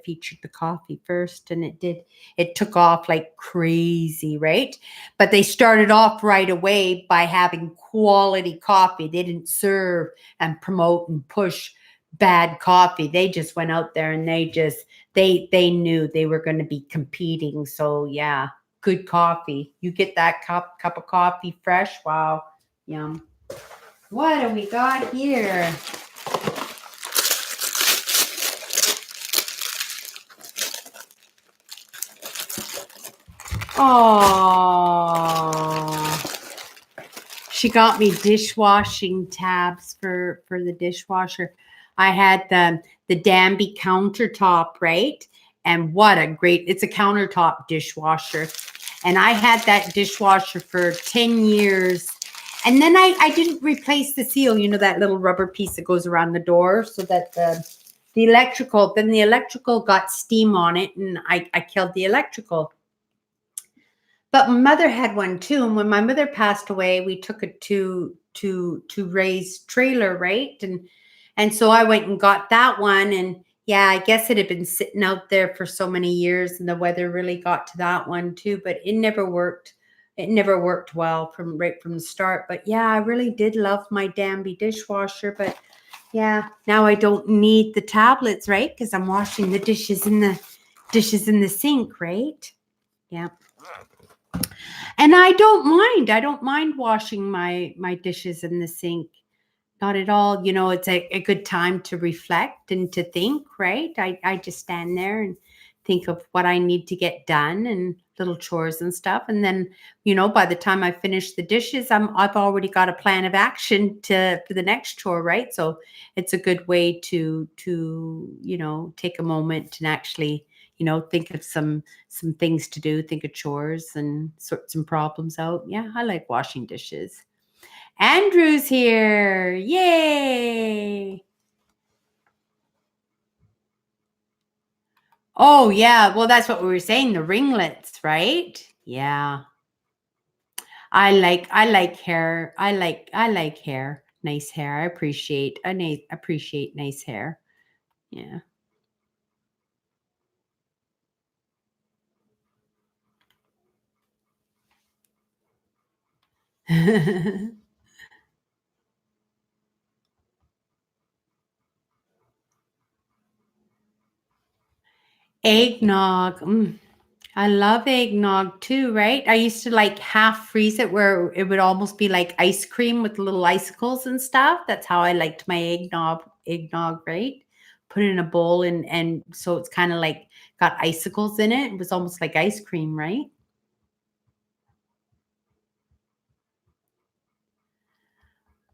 featured the coffee first, and it took off like crazy, right? But they started off right away by having quality coffee. They didn't serve and promote and push bad coffee. They just went out there, and they knew they were going to be competing. So yeah, good coffee. You get that cup of coffee fresh. Wow. Yum. What do we got here? Oh, she got me dishwashing tabs for the dishwasher. I had the Danby countertop, right? And it's a countertop dishwasher. And I had that dishwasher for 10 years. And then I didn't replace the seal, that little rubber piece that goes around the door so that the electrical got steam on it and I killed the electrical. But my mother had one too. And when my mother passed away, we took it to Ray's trailer, right? And so I went and got that one. And yeah, I guess it had been sitting out there for so many years and the weather really got to that one too, but it never worked. It never worked well right from the start. But yeah, I really did love my Danby dishwasher. But yeah, now I don't need the tablets, right? Because I'm washing the dishes in the sink, right? Yeah. And I don't mind. I don't mind washing my dishes in the sink. Not at all. It's a good time to reflect and to think, right? I just stand there and think of what I need to get done and little chores and stuff. And then, by the time I finish the dishes, I've already got a plan of action for the next chore, right? So it's a good way to take a moment and actually, think of some things to do, think of chores and sort some problems out. Yeah, I like washing dishes. Andrew's here. Yay. Oh, yeah. Well, that's what we were saying, the ringlets, right? Yeah. I like hair. I like hair. Nice hair. I appreciate nice hair. Yeah. Eggnog. I love eggnog too, right? I used to like half freeze it where it would almost be like ice cream with little icicles and stuff. That's how I liked my eggnog, right? Put it in a bowl and so it's kind of like got icicles in it. It was almost like ice cream, right?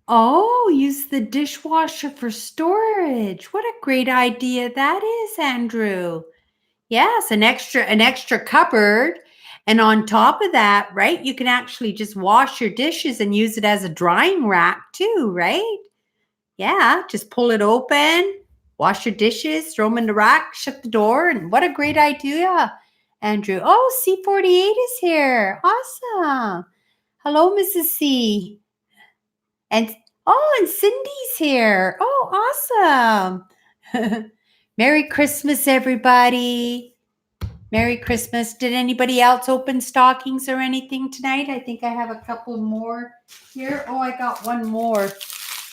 Oh, use the dishwasher for storage. What a great idea that is, Andrew. Yes, an extra cupboard. And on top of that, right, you can actually just wash your dishes and use it as a drying rack too, right? Yeah, just pull it open, wash your dishes, throw them in the rack, shut the door, and what a great idea, Andrew. Oh, C48 is here. Awesome. Hello, Mrs. C. And and Cindy's here. Oh, awesome. Merry Christmas, everybody. Merry Christmas. Did anybody else open stockings or anything tonight? I think I have a couple more here. Oh, I got one more.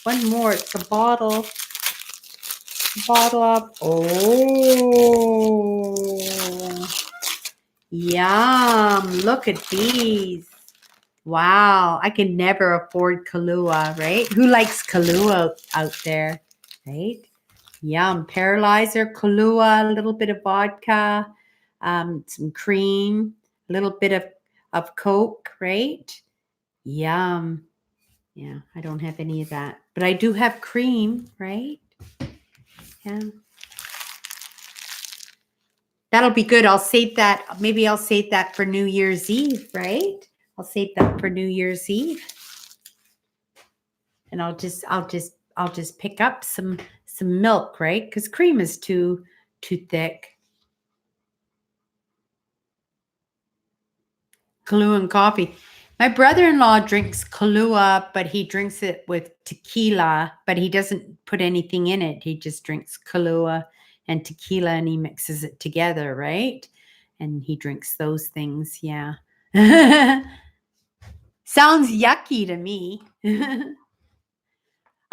One more. It's a bottle. Bottle of. Oh. Yum. Look at these. Wow. I can never afford Kahlua, right? Who likes Kahlua out there, right? Yum. Paralyzer, Kahlua, a little bit of vodka, some cream, a little bit of Coke, right? Yum. Yeah, I don't have any of that, but I do have cream, right? Yeah. That'll be good. I'll save that. Maybe I'll save that for New Year's Eve, right? I'll save that for New Year's Eve. And I'll just pick up some milk, right? Because cream is too thick. Kahlua and coffee. My brother-in-law drinks Kahlua, but he drinks it with tequila, but he doesn't put anything in it. He just drinks Kahlua and tequila and he mixes it together, right? And he drinks those things, yeah. Sounds yucky to me.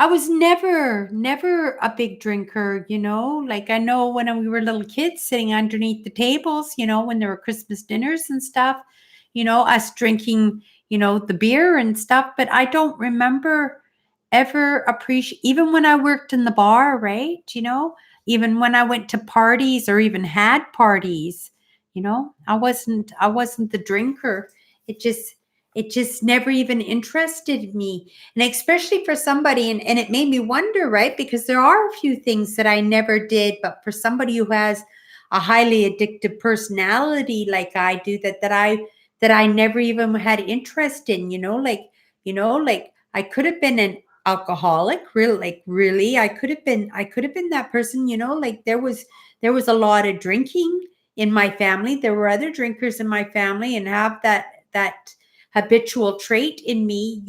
I was never a big drinker, Like I know when we were little kids sitting underneath the tables, when there were Christmas dinners and stuff, us drinking, the beer and stuff. But I don't remember ever appreciate, even when I worked in the bar, right? Even when I went to parties or even had parties, I wasn't the drinker. It just never even interested me. And especially for somebody, and it made me wonder, right? Because there are a few things that I never did, but for somebody who has a highly addictive personality like I do, that I never even had interest in, like, like I could have been an alcoholic, really, like really, I could have been that person, like there was a lot of drinking in my family. There were other drinkers in my family, and have that habitual trait in me,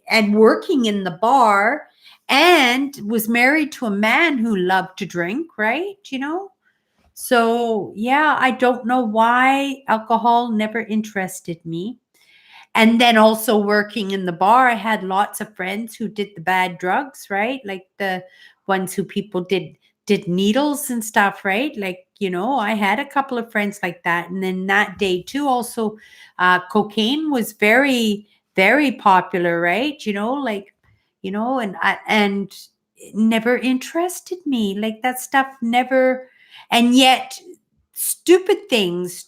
and working in the bar, and was married to a man who loved to drink, right? So, yeah, I don't know why alcohol never interested me. And then also working in the bar, I had lots of friends who did the bad drugs, right? Like the ones who people did needles and stuff, right? Like, I had a couple of friends like that. And then that day too, also cocaine was very, very popular, right? Like, and it never interested me. Like that stuff never, and yet stupid things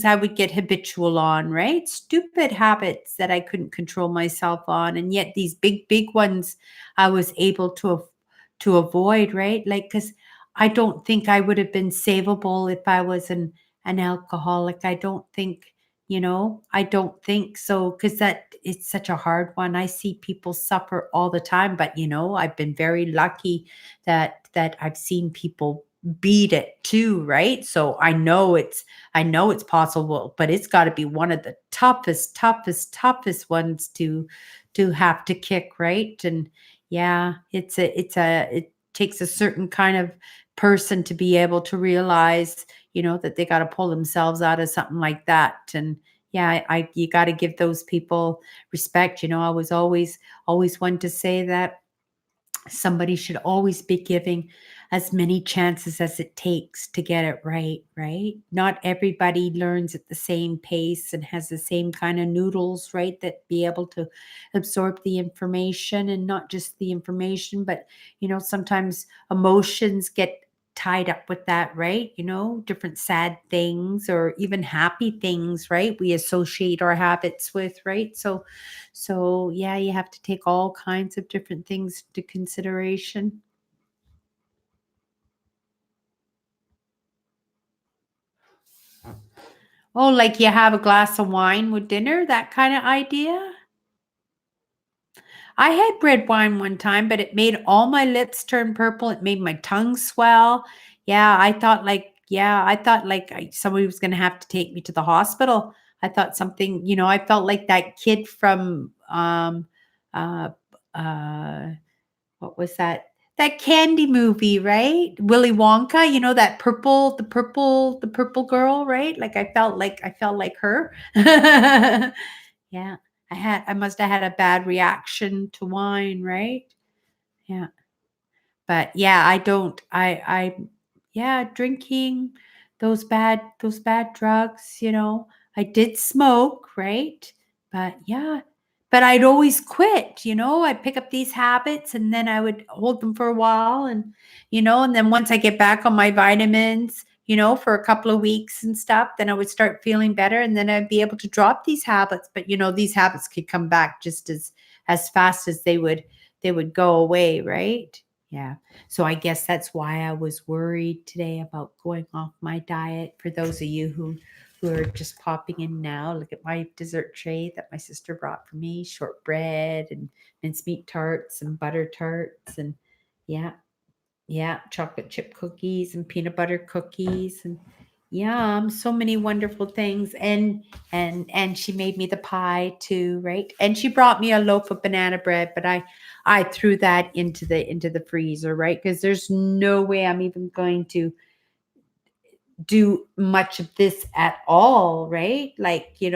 I would get habitual on, right? Stupid habits that I couldn't control myself on, and yet these big ones I was able to avoid, right? Like, because I don't think I would have been savable if I was an alcoholic. I don't think so, because that it's such a hard one. I see people suffer all the time, but I've been very lucky that I've seen people beat it too, right? So I know it's possible, but it's got to be one of the toughest ones to have to kick, right? And yeah, it takes a certain kind of person to be able to realize, that they got to pull themselves out of something like that. And yeah, I you got to give those people respect. I was always one to say that somebody should always be giving as many chances as it takes to get it right, right? Not everybody learns at the same pace and has the same kind of noodles, right? That be able to absorb the information, and not just the information, but sometimes emotions get tied up with that, right? Different sad things or even happy things, right? We associate our habits with, right? So, yeah, you have to take all kinds of different things into consideration. Oh, like you have a glass of wine with dinner, that kind of idea? I had red wine one time, but it made all my lips turn purple. It made my tongue swell. Yeah, I thought like somebody was going to have to take me to the hospital. I thought something, I felt like that kid from uh uh what was that? That candy movie, right? Willy Wonka, that the purple girl, right? Like I felt like her. Yeah. I must have had a bad reaction to wine, right? Yeah. But yeah, I don't I yeah, drinking, those bad drugs, I did smoke, right? But yeah, but I'd always quit, I'd pick up these habits, and then I would hold them for a while, and then once I get back on my vitamins, for a couple of weeks and stuff, then I would start feeling better, and then I'd be able to drop these habits. But these habits could come back just as fast as they would go away, right? Yeah. So I guess that's why I was worried today about going off my diet. For those of you who are just popping in now, look at my dessert tray that my sister brought for me: shortbread and mincemeat tarts and butter tarts, and yeah, yeah, chocolate chip cookies and peanut butter cookies, and yum, so many wonderful things. And she made me the pie too, right? And she brought me a loaf of banana bread, but I threw that into the freezer, right? Because there's no way I'm even going to do much of this at all, right? Like it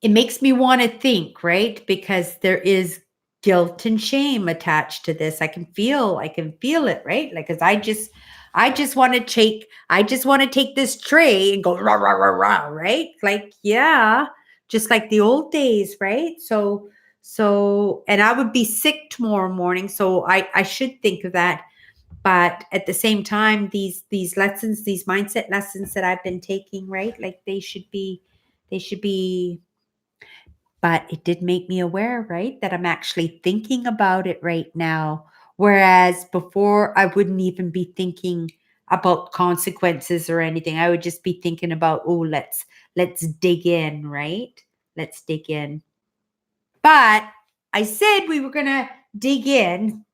makes me want to think, right? Because there is guilt and shame attached to this. I can feel it, right? Like, cuz I just want to take this tray and go rah rah rah rah, right? Like, yeah, just like the old days, right? So and I would be sick tomorrow morning, so I should think of that. But at the same time, these lessons, these mindset lessons that I've been taking, right? Like they should be, but it did make me aware, right, that I'm actually thinking about it right now. Whereas before, I wouldn't even be thinking about consequences or anything. I would just be thinking about, oh, let's dig in, right? let's dig in. But I said we were going to dig in.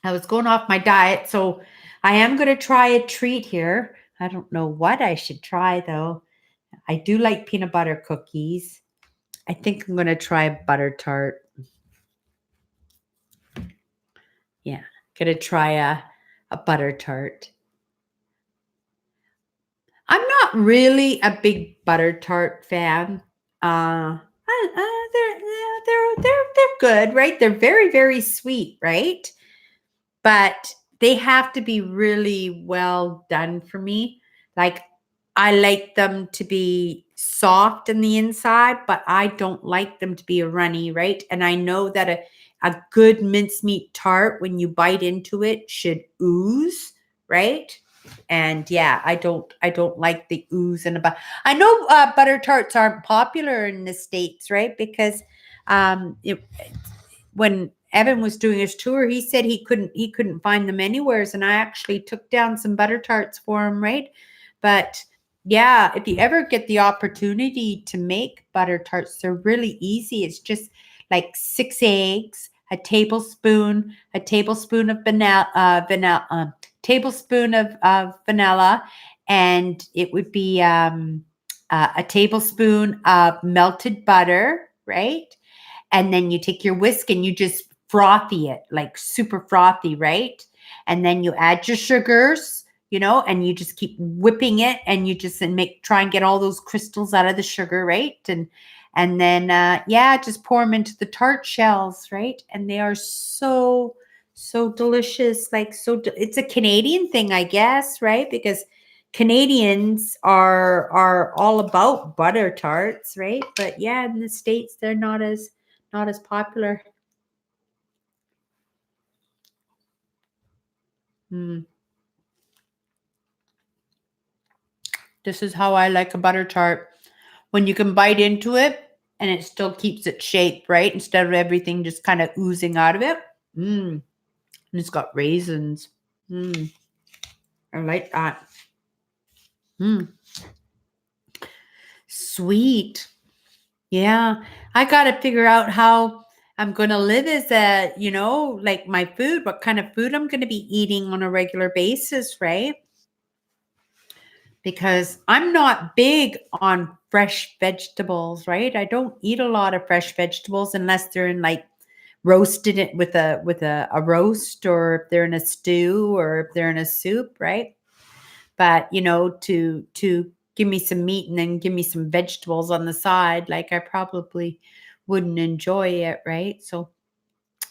I was going off my diet, so I am going to try a treat here. I don't know what I should try, though. I do like peanut butter cookies. I think I'm going to try a butter tart. Yeah, going to try a butter tart. I'm not really a big butter tart fan. They're good, right? They're very, very sweet, right? But they have to be really well done for me. Like, I like them to be soft in the inside, but I don't like them to be runny, right? And I know that a good mincemeat tart, when you bite into it, should ooze, right? And yeah, I don't like the ooze and the I know butter tarts aren't popular in the States, right? Because it, when Evan was doing his tour, he said he couldn't find them anywheres, and I actually took down some butter tarts for him, right? But yeah, if you ever get the opportunity to make butter tarts, they're really easy. It's just like 6 eggs, a tablespoon of tablespoon of vanilla, and it would be a tablespoon of melted butter, right? And then you take your whisk and you just frothy it, like super frothy, right? And then you add your sugars, and you just keep whipping it, and you just try and get all those crystals out of the sugar, right? And then yeah, just pour them into the tart shells, right? And they are so delicious. Like, it's a Canadian thing, I guess, right? Because Canadians are all about butter tarts, right? But yeah, in the States, they're not as popular. Mm. This is how I like a butter tart. When you can bite into it and it still keeps its shape, right? Instead of everything just kind of oozing out of it. And it's got raisins. Mm. I like that. Mm. Sweet. Yeah. I got to figure out how I'm going to live as like my food, what kind of food I'm going to be eating on a regular basis, right? Because I'm not big on fresh vegetables, right? I don't eat a lot of fresh vegetables unless they're in like roasted it with a roast, or if they're in a stew, or if they're in a soup, right? But to give me some meat and then give me some vegetables on the side, like, I probably wouldn't enjoy it, right? So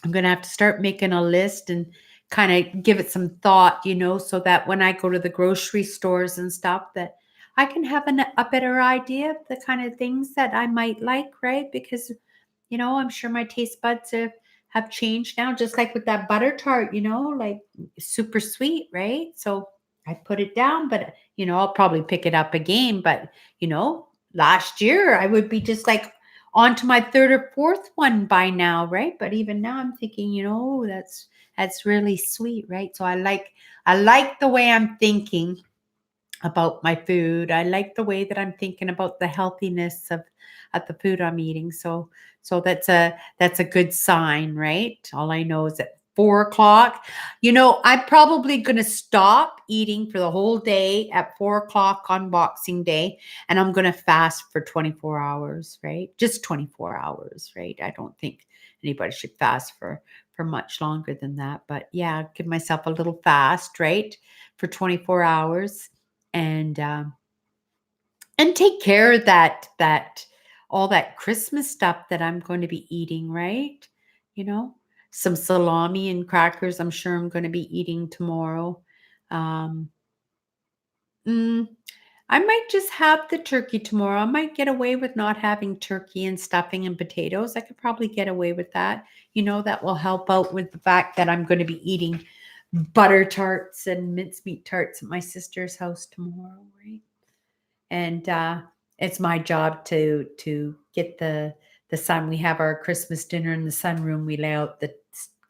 I'm going to have to start making a list and kind of give it some thought, so that when I go to the grocery stores and stuff, that I can have a better idea of the kind of things that I might like, right? Because, I'm sure my taste buds have changed now, just like with that butter tart, like, super sweet, right? So I put it down, but, I'll probably pick it up again. But, last year I would be just like on to my third or fourth one by now, right? But even now I'm thinking, that's really sweet, right? So I like the way I'm thinking about my food. I like the way that I'm thinking about the healthiness of the food I'm eating. So that's a good sign, right? All I know is at 4 o'clock, I'm probably gonna stop eating for the whole day at 4 o'clock on Boxing Day, and I'm gonna fast for 24 hours, right? Just 24 hours, right? I don't think anybody should fast for much longer than that. But yeah, give myself a little fast, right? For 24 hours, and take care of that all that Christmas stuff that I'm going to be eating, right? You know, some salami and crackers. I'm sure I'm going to be eating tomorrow. Um, mm, I might just have the turkey tomorrow. I might get away with not having turkey and stuffing and potatoes. I could probably get away with that. That will help out with the fact that I'm going to be eating butter tarts and mincemeat tarts at my sister's house tomorrow, right? And it's my job to get the sun. We have our Christmas dinner in the sunroom. We lay out the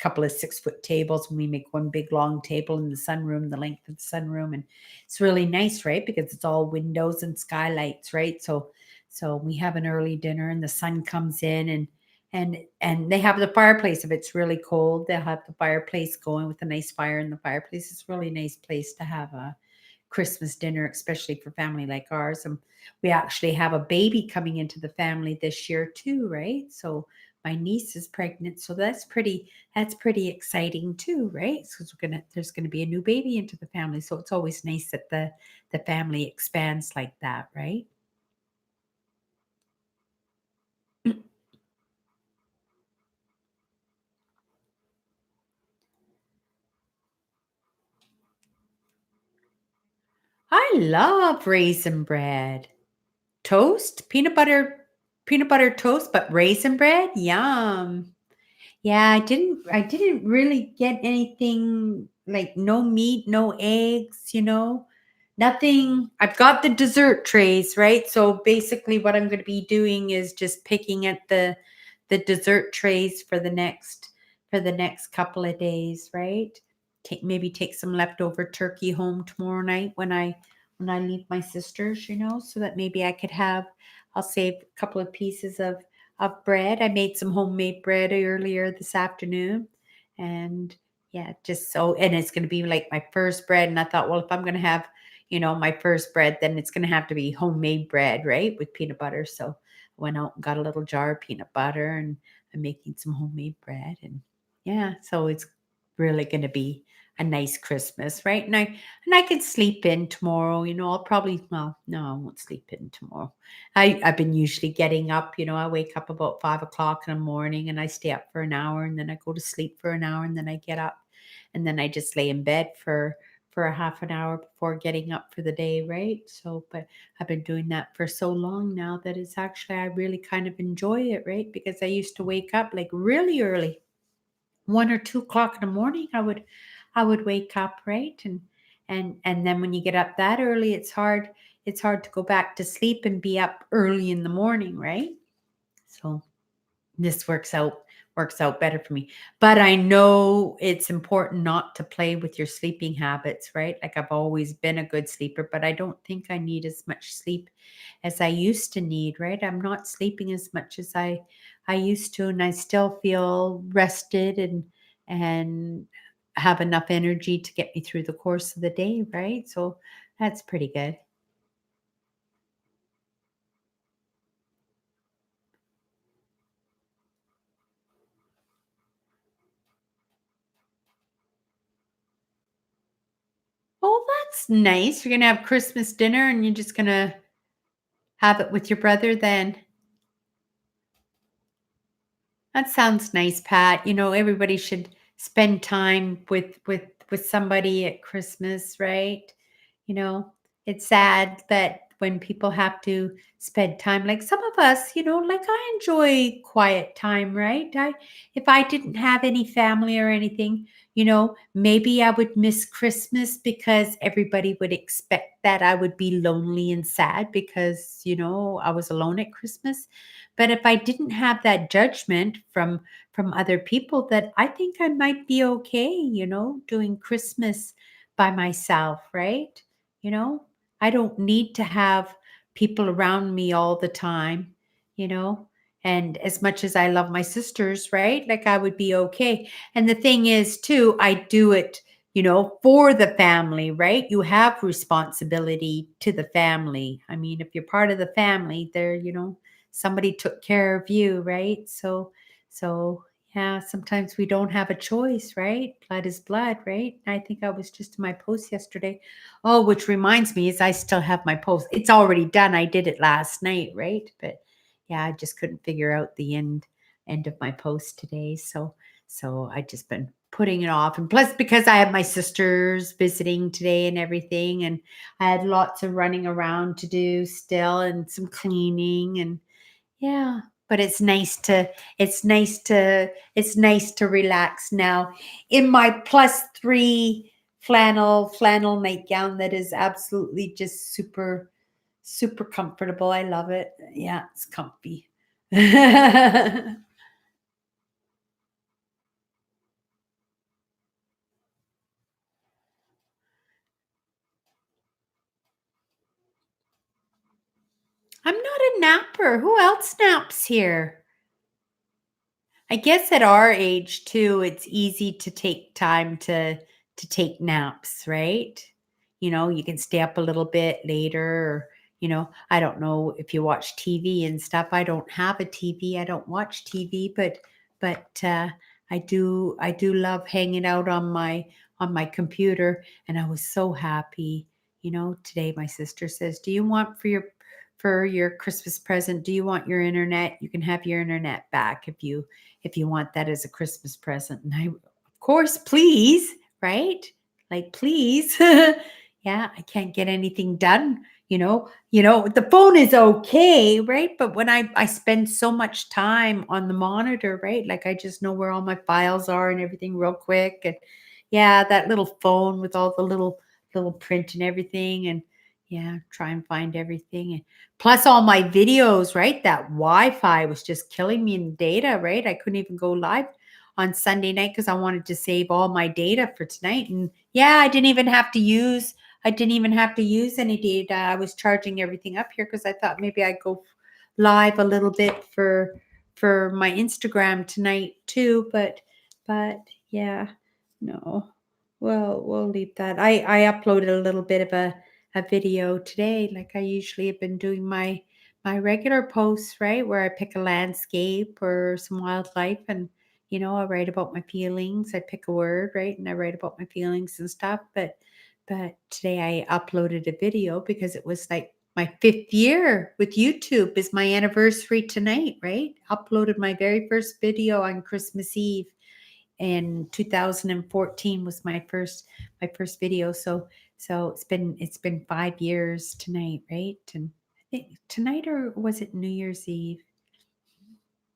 couple of 6-foot tables, and we make one big long table in the sunroom, the length of the sunroom, and it's really nice, right? Because it's all windows and skylights, right? So we have an early dinner, and the sun comes in, and they have the fireplace. If it's really cold, they'll have the fireplace going with a nice fire in the fireplace. It's a really nice place to have a Christmas dinner, especially for family like ours. And we actually have a baby coming into the family this year too, right? So my niece is pregnant, so that's pretty exciting too, right? So there's gonna be a new baby into the family. So it's always nice that the family expands like that, right? I love raisin bread. Toast, peanut butter toast, but raisin bread, yum. Yeah, I didn't really get anything like no meat, no eggs, nothing. I've got the dessert trays, right? So basically what I'm going to be doing is just picking at the dessert trays for the next couple of days, right? Maybe take some leftover turkey home tomorrow night when I leave my sisters, so that maybe I'll save a couple of pieces of bread. I made some homemade bread earlier this afternoon. And yeah, just so, and it's going to be like my first bread. And I thought, well, if I'm going to have, my first bread, then it's going to have to be homemade bread, right? With peanut butter. So I went out and got a little jar of peanut butter, and I'm making some homemade bread. And yeah, so it's really going to be a nice Christmas, right? And I can sleep in tomorrow. I'll probably, well, no, I won't sleep in tomorrow. I've been usually getting up, I wake up about 5 o'clock in the morning, and I stay up for an hour, and then I go to sleep for an hour, and then I get up, and then I just lay in bed for a half an hour before getting up for the day, right? So, but I've been doing that for so long now that it's actually, I really kind of enjoy it, right? Because I used to wake up like really early, 1 or 2 o'clock in the morning. I would wake up, right? And then when you get up that early, it's hard to go back to sleep and be up early in the morning, right? So this works out better for me. But I know it's important not to play with your sleeping habits, right? Like, I've always been a good sleeper, but I don't think I need as much sleep as I used to need, right? I'm not sleeping as much as I used to, and I still feel rested and have enough energy to get me through the course of the day, right? So that's pretty good. Oh, that's nice. You're gonna have Christmas dinner, and you're just gonna have it with your brother then. That sounds nice, Pat. Everybody should spend time with somebody at Christmas, right? You know, it's sad that when people have to spend time, like some of us, like I enjoy quiet time, right? If I didn't have any family or anything, maybe I would miss Christmas because everybody would expect that I would be lonely and sad because, I was alone at Christmas. But if I didn't have that judgment from other people, that I think I might be okay, doing Christmas by myself, right? You know, I don't need to have people around me all the time, you know. And as much as I love my sisters, right? Like, I would be okay. And the thing is, too, I do it, for the family, right? You have responsibility to the family. I mean, if you're part of the family, somebody took care of you, right? So yeah, sometimes we don't have a choice, right? Blood is blood, right? I think I was just in my post yesterday. Oh, which reminds me, is I still have my post. It's already done. I did it last night, right? But yeah, I just couldn't figure out the end of my post today. So I just been putting it off. And plus, because I have my sisters visiting today and everything, and I had lots of running around to do still, and some cleaning, and yeah, but it's nice to relax now in my +3 flannel nightgown that is absolutely just super super comfortable. I love it. Yeah, it's comfy. napper. Who else naps here? I guess at our age too, it's easy to take time to take naps, right? You can stay up a little bit later or, I don't know if you watch TV and stuff. I don't have a TV. I don't watch TV, but I do love hanging out on my computer and I was so happy. Today my sister says, "Do you want for your Christmas present, do you want your internet? You can have your internet back if you want that as a Christmas present." And I, of course, please, right? Like, please. Yeah, I can't get anything done. The phone is okay, right? But when I spend so much time on the monitor, right? Like I just know where all my files are and everything real quick. And yeah, that little phone with all the little print and everything. And yeah, try and find everything. And plus all my videos, right? That Wi-Fi was just killing me in data, right? I couldn't even go live on Sunday night because I wanted to save all my data for tonight. And yeah, I didn't even have to use any data. I was charging everything up here because I thought maybe I'd go live a little bit for my Instagram tonight too. But yeah, no. Well, we'll leave that. I uploaded a little bit of a video today, like I usually have been doing my regular posts, right? Where I pick a landscape or some wildlife and I write about my feelings. I pick a word, right? And I write about my feelings and stuff. But today I uploaded a video because it was like my 5th year with YouTube is my anniversary tonight, right? Uploaded my very first video on Christmas Eve and 2014 was my first video. So it's been 5 years tonight, right? And I think tonight, or was it New Year's Eve?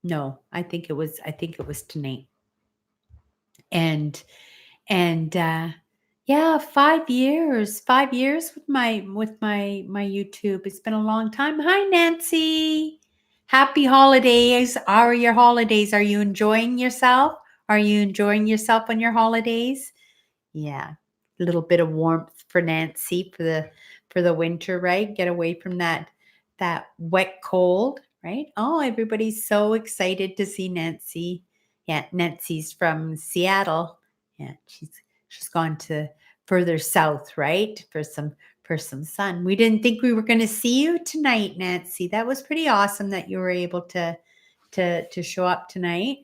No, I think it was tonight. And yeah, 5 years. 5 years with my YouTube. It's been a long time. Hi, Nancy. Happy holidays. How are your holidays? Are you enjoying yourself? Are you enjoying yourself on your holidays? Yeah, a little bit of warmth for Nancy for the winter, right? Get away from that wet cold, right? Oh, everybody's so excited to see Nancy. Yeah, Nancy's from Seattle. Yeah, she's gone to further south, right? For some sun. We didn't think we were going to see you tonight, Nancy. That was pretty awesome that you were able to show up tonight.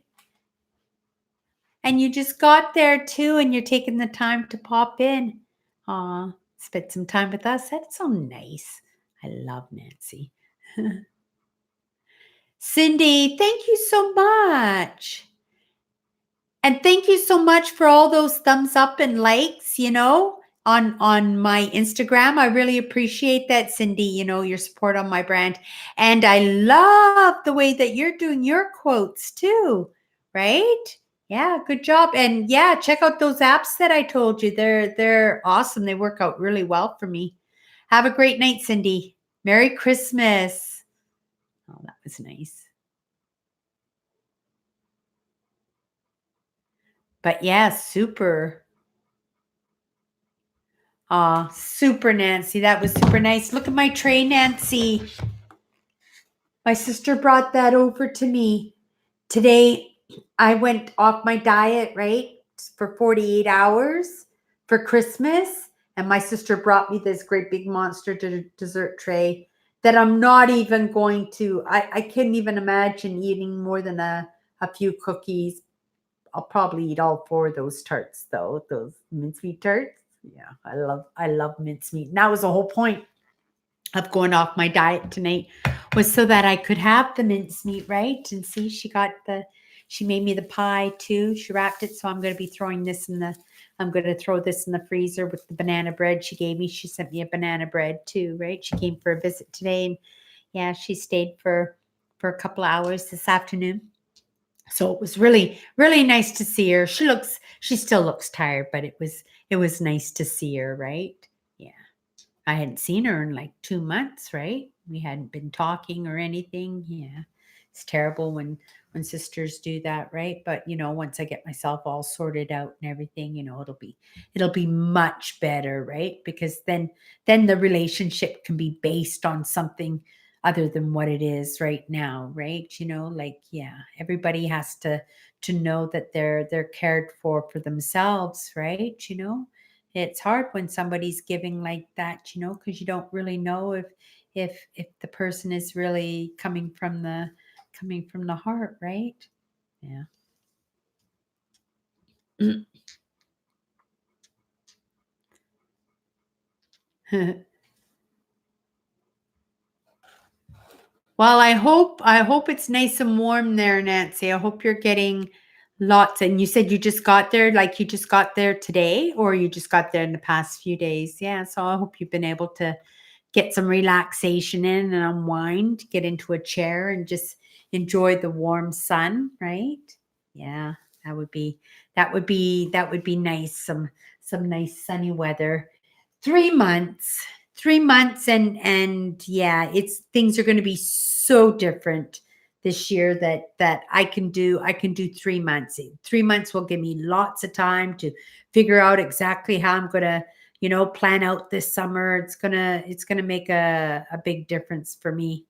And you just got there too, and you're taking the time to pop in. Aw, spend some time with us. That's so nice. I love Nancy. Cindy, thank you so much. And thank you so much for all those thumbs up and likes, on my Instagram. I really appreciate that, Cindy, your support on my brand. And I love the way that you're doing your quotes too, right? Yeah, good job. And yeah, check out those apps that I told you. They're awesome. They work out really well for me. Have a great night, Cindy. Merry Christmas. Oh, that was nice. But yeah, super. Aw, super, Nancy. That was super nice. Look at my tray, Nancy. My sister brought that over to me. Today, I went off my diet, right, for 48 hours for Christmas. And my sister brought me this great big monster dessert tray that I'm not even going to, I couldn't even imagine eating more than a few cookies. I'll probably eat all 4 of those tarts, though, those mincemeat tarts. Yeah, I love mincemeat. And that was the whole point of going off my diet tonight, was so that I could have the mincemeat, right? And see, she made me the pie too. She wrapped it, so I'm going to throw this in the freezer with the banana bread she gave me. She sent me a banana bread too, right? She came for a visit today, and yeah, she stayed for a couple of hours this afternoon. So it was really, really nice to see her. She still looks tired, but it was nice to see her, right? Yeah. I hadn't seen her in like 2 months, right? We hadn't been talking or anything. Yeah. It's terrible when sisters do that, right? But once I get myself all sorted out and everything, it'll be much better, right? Because then the relationship can be based on something other than what it is right now, right? Like, yeah, everybody has to know that they're cared for themselves, right? It's hard when somebody's giving like that, because you don't really know if the person is really coming from the heart, right? Yeah. Well, I hope it's nice and warm there, Nancy. I hope you're getting lots. And you said you just got there, like you just got there today, or you just got there in the past few days. Yeah, so I hope you've been able to get some relaxation in and unwind, get into a chair and just enjoy the warm sun, right? Yeah, that would be nice. Some nice sunny weather. 3 months. 3 months, and yeah, it's things are going to be so different this year that I can do 3 months. 3 months will give me lots of time to figure out exactly how I'm gonna plan out this summer. It's gonna make a big difference for me.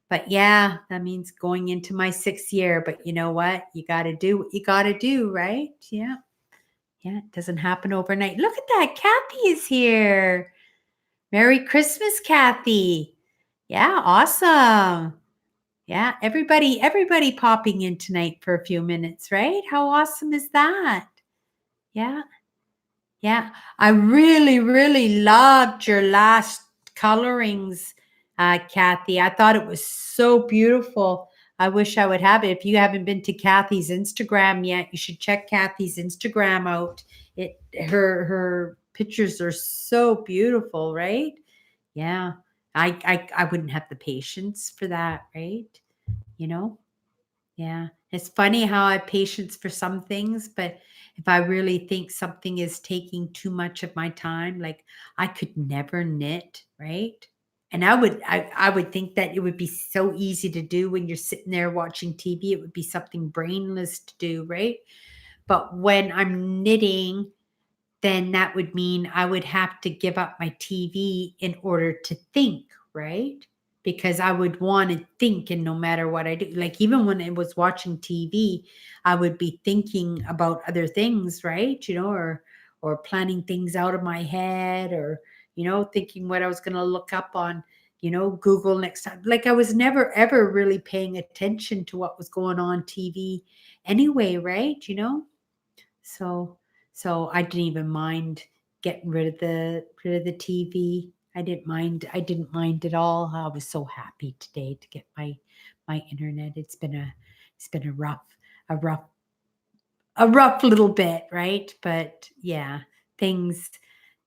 But yeah, that means going into my 6th year. But you know what? You gotta do what you gotta do, right? Yeah. Yeah, it doesn't happen overnight. Look at that. Kathy is here. Merry Christmas, Kathy. Yeah, awesome. Yeah, everybody popping in tonight for a few minutes, right? How awesome is that? Yeah. Yeah, I really, really loved your last colorings, Kathy. I thought it was so beautiful. I wish I would have it. If you haven't been to Kathy's Instagram yet, you should check Kathy's Instagram out. Her pictures are so beautiful, right? Yeah, I wouldn't have the patience for that, right? You know. Yeah. It's funny how I have patience for some things, but if I really think something is taking too much of my time, like I could never knit, right? And I would think that it would be so easy to do when you're sitting there watching TV. It would be something brainless to do, right? But when I'm knitting, then that would mean I would have to give up my TV in order to think, right? Because I would want to think, and no matter what I do, like even when I was watching TV, I would be thinking about other things, right? Or planning things out of my head, or thinking what I was going to look up on Google next time. Like I was never ever really paying attention to what was going on TV anyway, right? So I didn't even mind getting rid of the TV. I didn't mind at all. I was so happy today to get my internet. It's been a rough a rough little bit, right? But yeah, things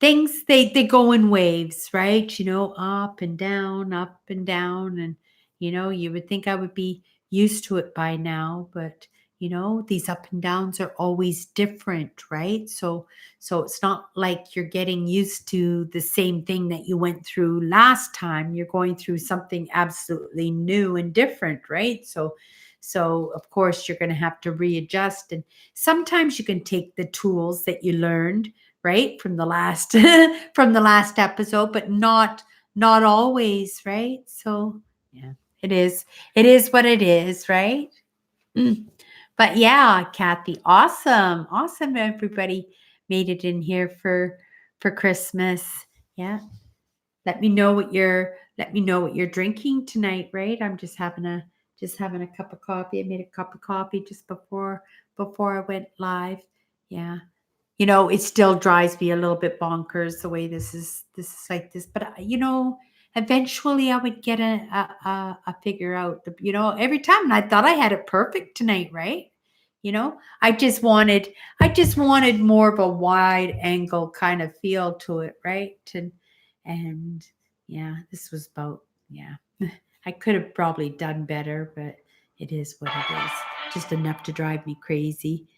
they go in waves, right? Up and down, and you would think I would be used to it by now, but these up and downs are always different, right? So it's not like you're getting used to the same thing that you went through last time. You're going through something absolutely new and different, right? So of course you're going to have to readjust, and sometimes you can take the tools that you learned right from the last from the last episode, but not always, right? So yeah, it is what it is, right? Mm. But yeah, Kathy, awesome everybody made it in here for Christmas. Yeah, let me know what you're drinking tonight, right? I'm just having a cup of coffee. I made a cup of coffee just before I went live. Yeah. It still drives me a little bit bonkers the way this is like this, but eventually I would get a figure out. Every time, and I thought I had it perfect tonight, right? I just wanted more of a wide angle kind of feel to it, right? And yeah, this was about yeah. I could have probably done better, but it is what it is. Just enough to drive me crazy.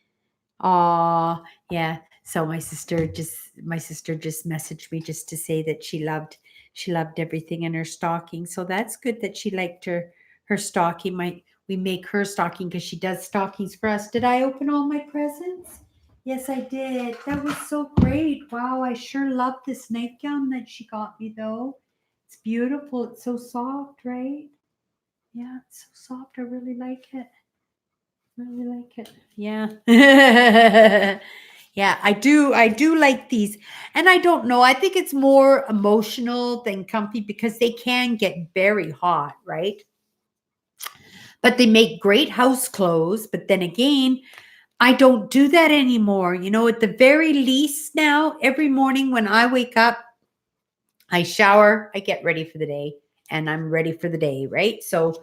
Oh, yeah. So my sister just messaged me just to say that she loved everything in her stocking. So that's good that she liked her stocking. We make her stocking because she does stockings for us. Did I open all my presents? Yes, I did. That was so great. Wow, I sure love this nightgown that she got me though. It's beautiful. It's so soft, right? Yeah, it's so soft. I really like it. Really like it. Yeah. Yeah, I do like these. And I don't know. I think it's more emotional than comfy because they can get very hot, right? But they make great house clothes. But then again, I don't do that anymore. At the very least now, every morning when I wake up, I shower, I get ready for the day, and I'm ready for the day, right? So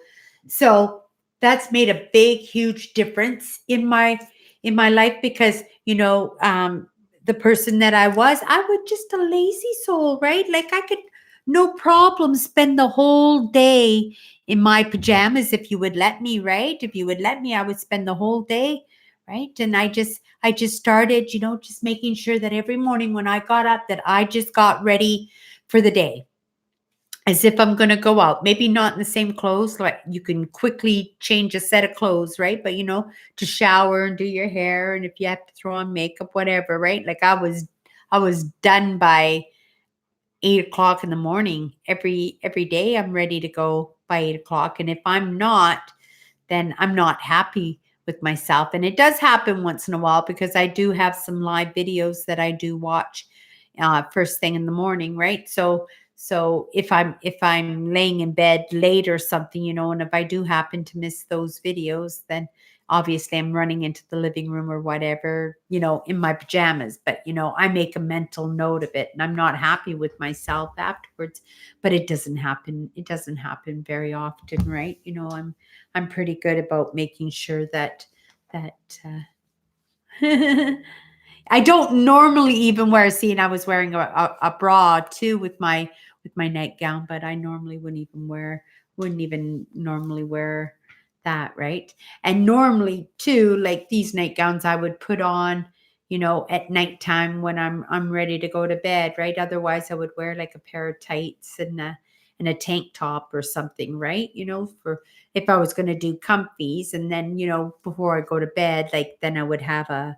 that's made a big huge difference in my life because, the person that I was just a lazy soul, right? Like I could no problem spend the whole day in my pajamas if you would let me, right? If you would let me, I would spend the whole day, right? And I just started, just making sure that every morning when I got up that I just got ready for the day as if I'm going to go out. Maybe not in the same clothes, like you can quickly change a set of clothes, right? But to shower and do your hair, and if you have to throw on makeup, whatever, right? Like I was done by 8 o'clock in the morning every day. I'm ready to go by 8 o'clock, and if I'm not, then I'm not happy with myself. And it does happen once in a while because I do have some live videos that I do watch first thing in the morning, right? So if I'm laying in bed late or something, and if I do happen to miss those videos, then obviously I'm running into the living room or whatever, in my pajamas. But I make a mental note of it, and I'm not happy with myself afterwards. But it doesn't happen. It doesn't happen very often, right? I'm pretty good about making sure that I don't normally even wear. See, and I was wearing a bra too with my nightgown, but I normally wouldn't even normally wear that, right? And normally too, like these nightgowns I would put on, at nighttime when I'm ready to go to bed, right? Otherwise I would wear like a pair of tights and a tank top or something, right? For if I was going to do comfies, and then, before I go to bed, like then I would have a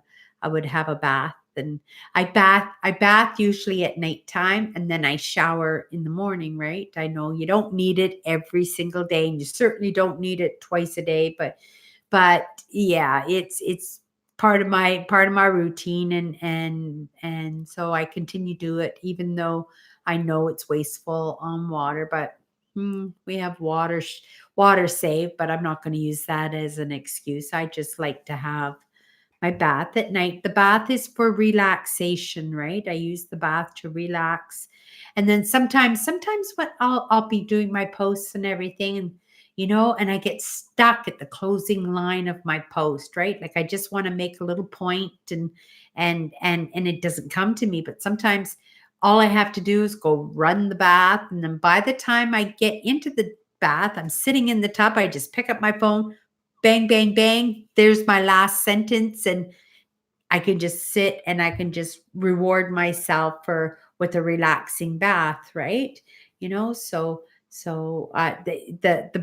bath, and I bath usually at nighttime, and then I shower in the morning, right? I know you don't need it every single day, and you certainly don't need it twice a day, but yeah, it's part of my routine, and so I continue to do it even though I know it's wasteful on water. But we have water saved, but I'm not going to use that as an excuse. I just like to have my bath at night. The bath is for relaxation, right? I use the bath to relax. And then sometimes what I'll be doing my posts and everything, and I get stuck at the closing line of my post, right? Like I just want to make a little point, and it doesn't come to me. But sometimes all I have to do is go run the bath, and then by the time I get into the bath, I'm sitting in the tub, I just pick up my phone, bang, bang, bang. There's my last sentence. And I can just sit and I can just reward myself for with a relaxing bath, right? The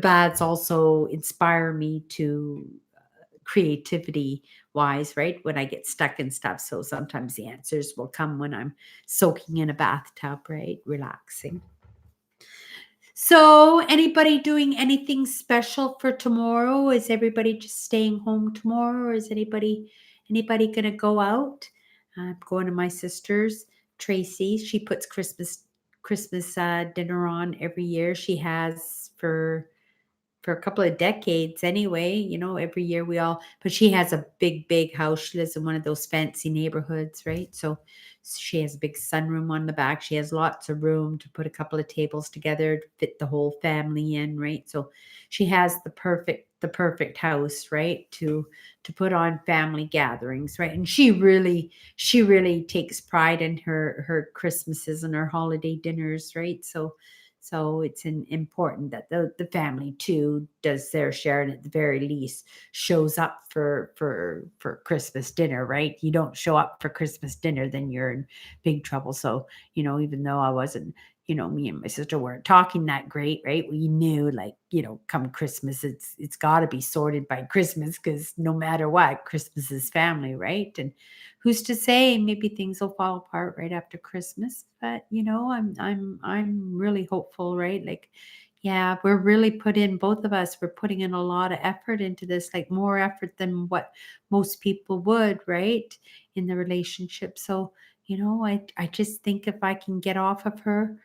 baths also inspire me to creativity wise, right? When I get stuck and stuff. So sometimes the answers will come when I'm soaking in a bathtub, right? Relaxing. So, anybody doing anything special for tomorrow? Is everybody just staying home tomorrow, or is anybody gonna go out? I'm going to my sister's, Tracy. She puts Christmas dinner on every year. She has for a couple of decades anyway. Every year but she has a big house. She lives in one of those fancy neighborhoods, right? So she has a big sunroom on the back. She has lots of room to put a couple of tables together to fit the whole family in, right? So she has the perfect house, right? To put on family gatherings, right? And she really takes pride in her Christmases and her holiday dinners, right? So it's important that the family too does their share, and at the very least shows up for Christmas dinner, right? You don't show up for Christmas dinner, then you're in big trouble. So even though I wasn't me and my sister weren't talking that great, right? We knew, like, come Christmas, it's got to be sorted by Christmas, because no matter what, Christmas is family, right? And who's to say, maybe things will fall apart right after Christmas? But I'm really hopeful, right? Like, yeah, we're really put in, both of us, we're putting in a lot of effort into this, like more effort than what most people would, right? In the relationship. So, I just think if I can get off of her,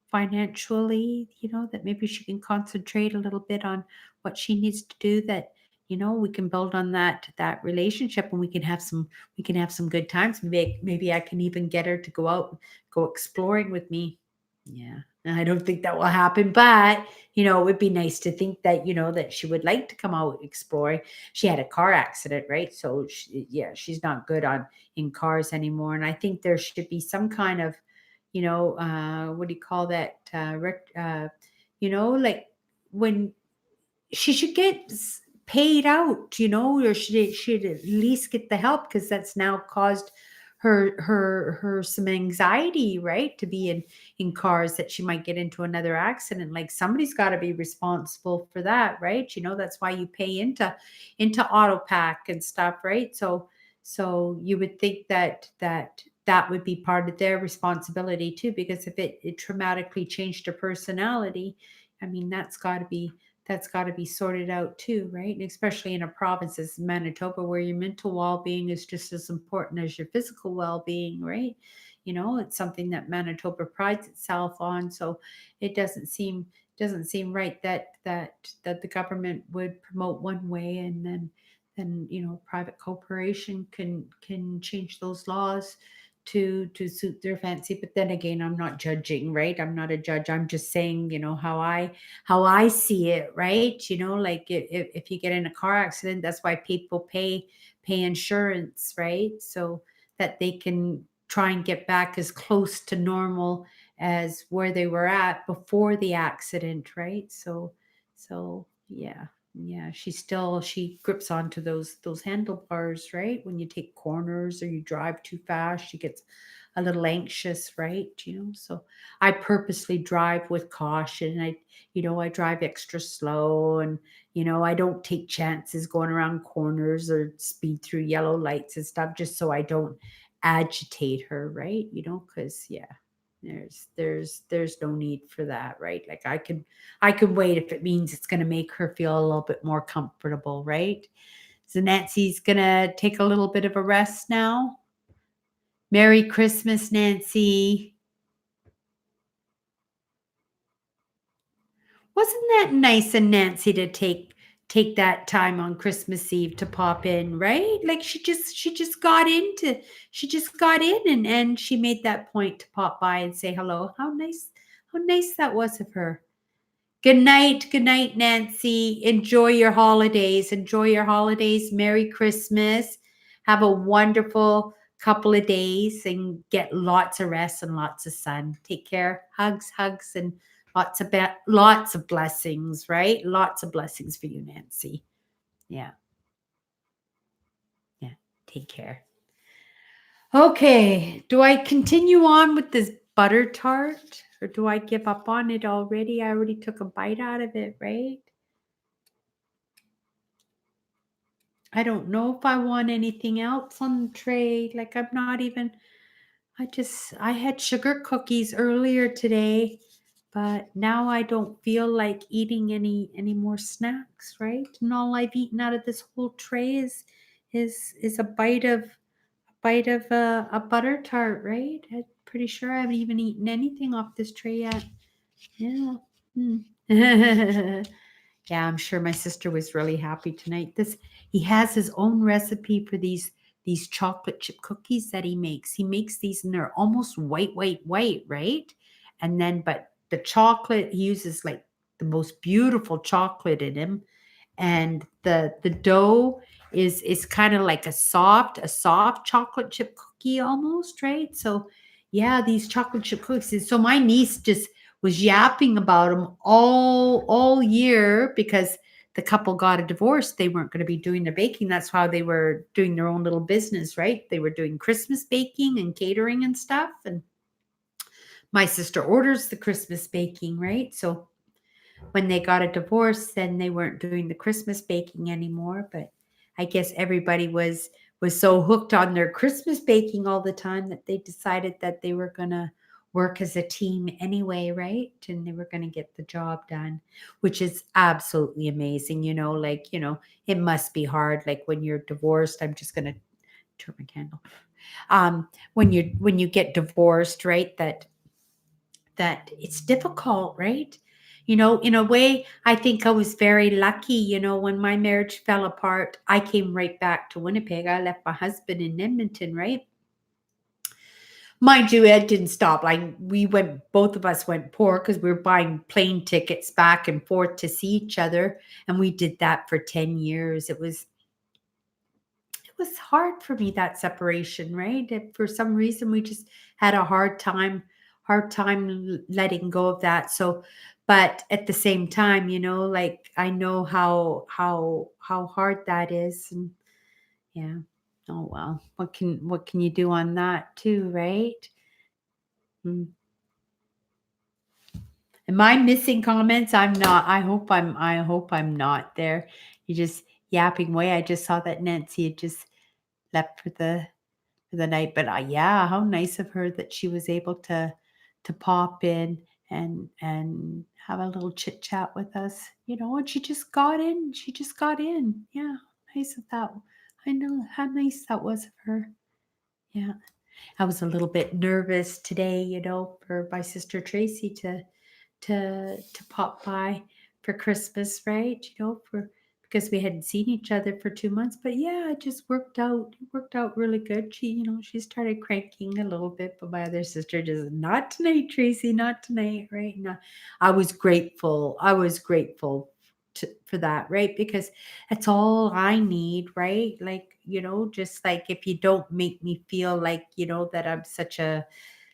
financially, that maybe she can concentrate a little bit on what she needs to do, that, we can build on that relationship, and we can have some good times. Maybe I can even get her to go exploring with me. Yeah. And I don't think that will happen, but it would be nice to think that, that she would like to come out exploring. She had a car accident, right? So yeah, she's not good on in cars anymore. And I think there should be some kind of, what do you call that? Like, when she should get paid out, or should at least get the help, because that's now caused her some anxiety, right? To be in cars, that she might get into another accident. Like, somebody's got to be responsible for that, right? That's why you pay into auto pack and stuff, right? So you would think that would be part of their responsibility too, because if it traumatically changed her personality, I mean, that's got to be sorted out too, right? And especially in a province as Manitoba, where your mental well-being is just as important as your physical well-being, right? It's something that Manitoba prides itself on. So it doesn't seem right that the government would promote one way, and then private corporation can change those laws to suit their fancy. But then again, I'm not judging, right? I'm not a judge. I'm just saying, how I see it, right? Like, if you get in a car accident, that's why people pay insurance, right? So that they can try and get back as close to normal as where they were at before the accident, right? So yeah. Yeah, she grips onto those handlebars, right? When you take corners or you drive too fast, she gets a little anxious, right? So I purposely drive with caution. I drive extra slow, and I don't take chances going around corners or speed through yellow lights and stuff, just so I don't agitate her, right? Because yeah, there's no need for that, right? Like, I could wait if it means it's going to make her feel a little bit more comfortable, right? So Nancy's going to take a little bit of a rest now. Merry Christmas, Nancy. Wasn't that nice of Nancy to take that time on Christmas Eve to pop in, right? Like, she just got in, and she made that point to pop by and say hello. How nice that was of her. Good night, Nancy. Enjoy your holidays. Enjoy your holidays. Merry Christmas. Have a wonderful couple of days, and get lots of rest and lots of sun. Take care. Hugs, and lots of blessings, right? Lots of blessings for you, Nancy. Yeah. Yeah. Take care. Okay. Do I continue on with this butter tart, or do I give up on it already? I already took a bite out of it, right? I don't know if I want anything else on the tray. Like, I'm not even, I had sugar cookies earlier today, but now I don't feel like eating any more snacks, right? And all I've eaten out of this whole tray is a bite of a butter tart, right? I'm pretty sure I haven't even eaten anything off this tray yet. Yeah. Hmm. Yeah, I'm sure my sister was really happy tonight. He has his own recipe for these chocolate chip cookies that he makes. He makes these, and they're almost white, right? And then, but the chocolate, he uses like the most beautiful chocolate in him, and the dough is kind of like a soft chocolate chip cookie almost, right? So yeah, these chocolate chip cookies. So my niece just was yapping about them all year, because the couple got a divorce. They weren't going to be doing the baking. That's how they were doing their own little business, right? They were doing Christmas baking and catering and stuff. And my sister orders the Christmas baking, right? So when they got a divorce, then they weren't doing the Christmas baking anymore. But I guess everybody was so hooked on their Christmas baking all the time that they decided that they were gonna work as a team anyway, right? And they were gonna get the job done, which is absolutely amazing. It must be hard. Like when you're divorced, I'm just gonna turn my candle. When you get divorced, right? That it's difficult, right? In a way, I think I was very lucky. When my marriage fell apart, I came right back to Winnipeg. I left my husband in Edmonton, right? Mind you, it didn't stop. Like both of us went poor because we were buying plane tickets back and forth to see each other. And we did that for 10 years. It was hard for me, that separation, right? For some reason we just had a hard time letting go of that. So, but at the same time, like I know how hard that is. And yeah. Oh well, what can you do on that too, right? Mm. Am I missing comments? I'm not. I hope I'm not there. You're just yapping away. I just saw that Nancy had just left for the night. But yeah, how nice of her that she was able to pop in and have a little chit chat with us. And she just got in. She just got in. Yeah, nice of that. I know how nice that was of her. Yeah, I was a little bit nervous today, for my sister Tracy to pop by for Christmas, right? For because we hadn't seen each other for 2 months. But yeah, it just worked out. It worked out really good. She started cranking a little bit, but my other sister just not tonight, Tracy, not tonight, right? No, I was grateful. I was grateful for that, right? Because that's all I need, right? Like, just like if you don't make me feel like, that I'm such a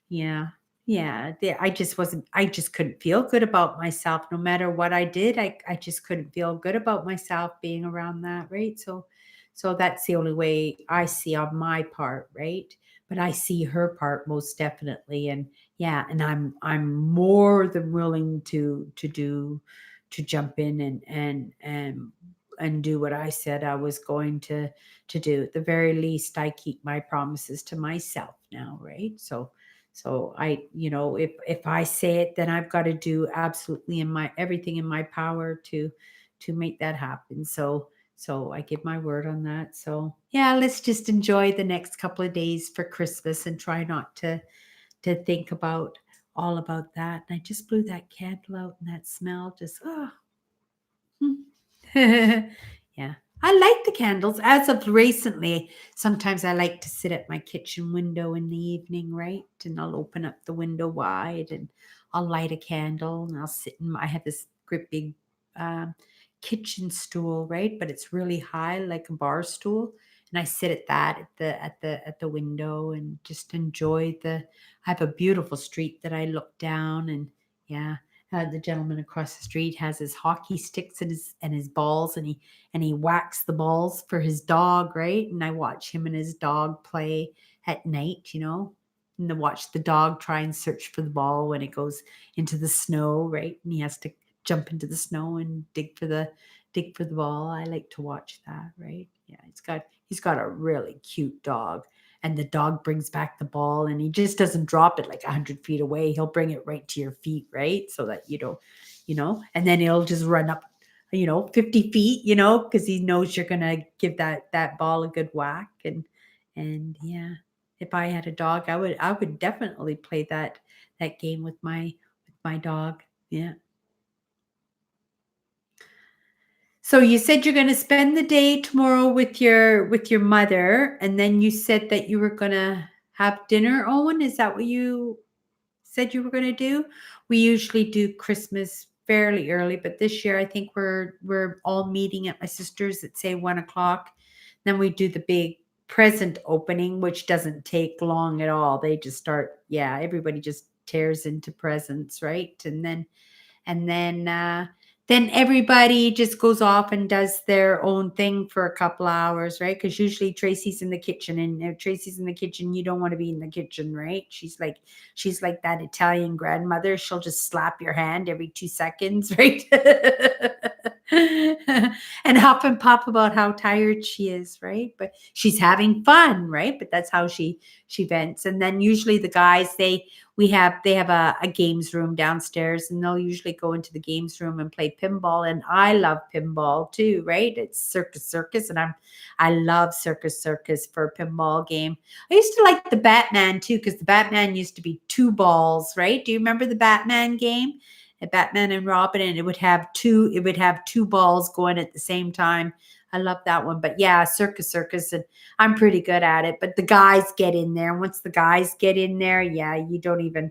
yeah. Yeah, I just couldn't feel good about myself no matter what I did. I just couldn't feel good about myself being around that, right? So that's the only way I see on my part, right? But I see her part most definitely. And yeah, and I'm more than willing to jump in and do what I said I was going to do. At the very least, I keep my promises to myself now, right? So if I say it, then I've got to do absolutely in my everything in my power to make that happen. So I give my word on that. So yeah, let's just enjoy the next couple of days for Christmas and try not to think about all about that. And I just blew that candle out and that smell just yeah. I like the candles. As of recently, sometimes I like to sit at my kitchen window in the evening, right? And I'll open up the window wide and I'll light a candle and I'll sit I have this great big um, kitchen stool, right? But it's really high, like a bar stool. And I sit at that at the window and just enjoy I have a beautiful street that I look down and yeah, the gentleman across the street has his hockey sticks and his balls, and he whacks the balls for his dog, right? And I watch him and his dog play at night, and to watch the dog try and search for the ball when it goes into the snow, right? And he has to jump into the snow and dig for the ball. I like to watch that, right? Yeah, he's got a really cute dog, and the dog brings back the ball and he just doesn't drop it like 100 feet away. He'll bring it right to your feet, right? So that and then he'll just run up 50 feet, because he knows you're gonna give that ball a good whack. And yeah, if I had a dog, I would definitely play that game with my dog. Yeah. So you said you're going to spend the day tomorrow with your mother, and then you said that you were going to have dinner. Owen, is that what you said you were going to do? We usually do Christmas fairly early, but this year I think we're all meeting at my sister's at say 1 o'clock. Then we do the big present opening, which doesn't take long at all. They just start, yeah, everybody just tears into presents, right? And then then everybody just goes off and does their own thing for a couple hours, right? Because usually Tracy's in the kitchen, and if Tracy's in the kitchen, you don't want to be in the kitchen, right? She's like that Italian grandmother. She'll just slap your hand every 2 seconds, right? And huff and puff about how tired she is, right? But she's having fun, right? But that's how she vents. And then usually the guys, they have a games room downstairs, and they'll usually go into the games room and play pinball. And I love pinball too, right? It's Circus, and I love Circus for a pinball game. I used to like the Batman too, because the Batman used to be two balls, right? Do you remember the Batman game? Batman and Robin, and it would have two balls going at the same time. I love that one. But yeah, Circus, and I'm pretty good at it. But the guys get in there. Once the guys get in there, yeah, you don't even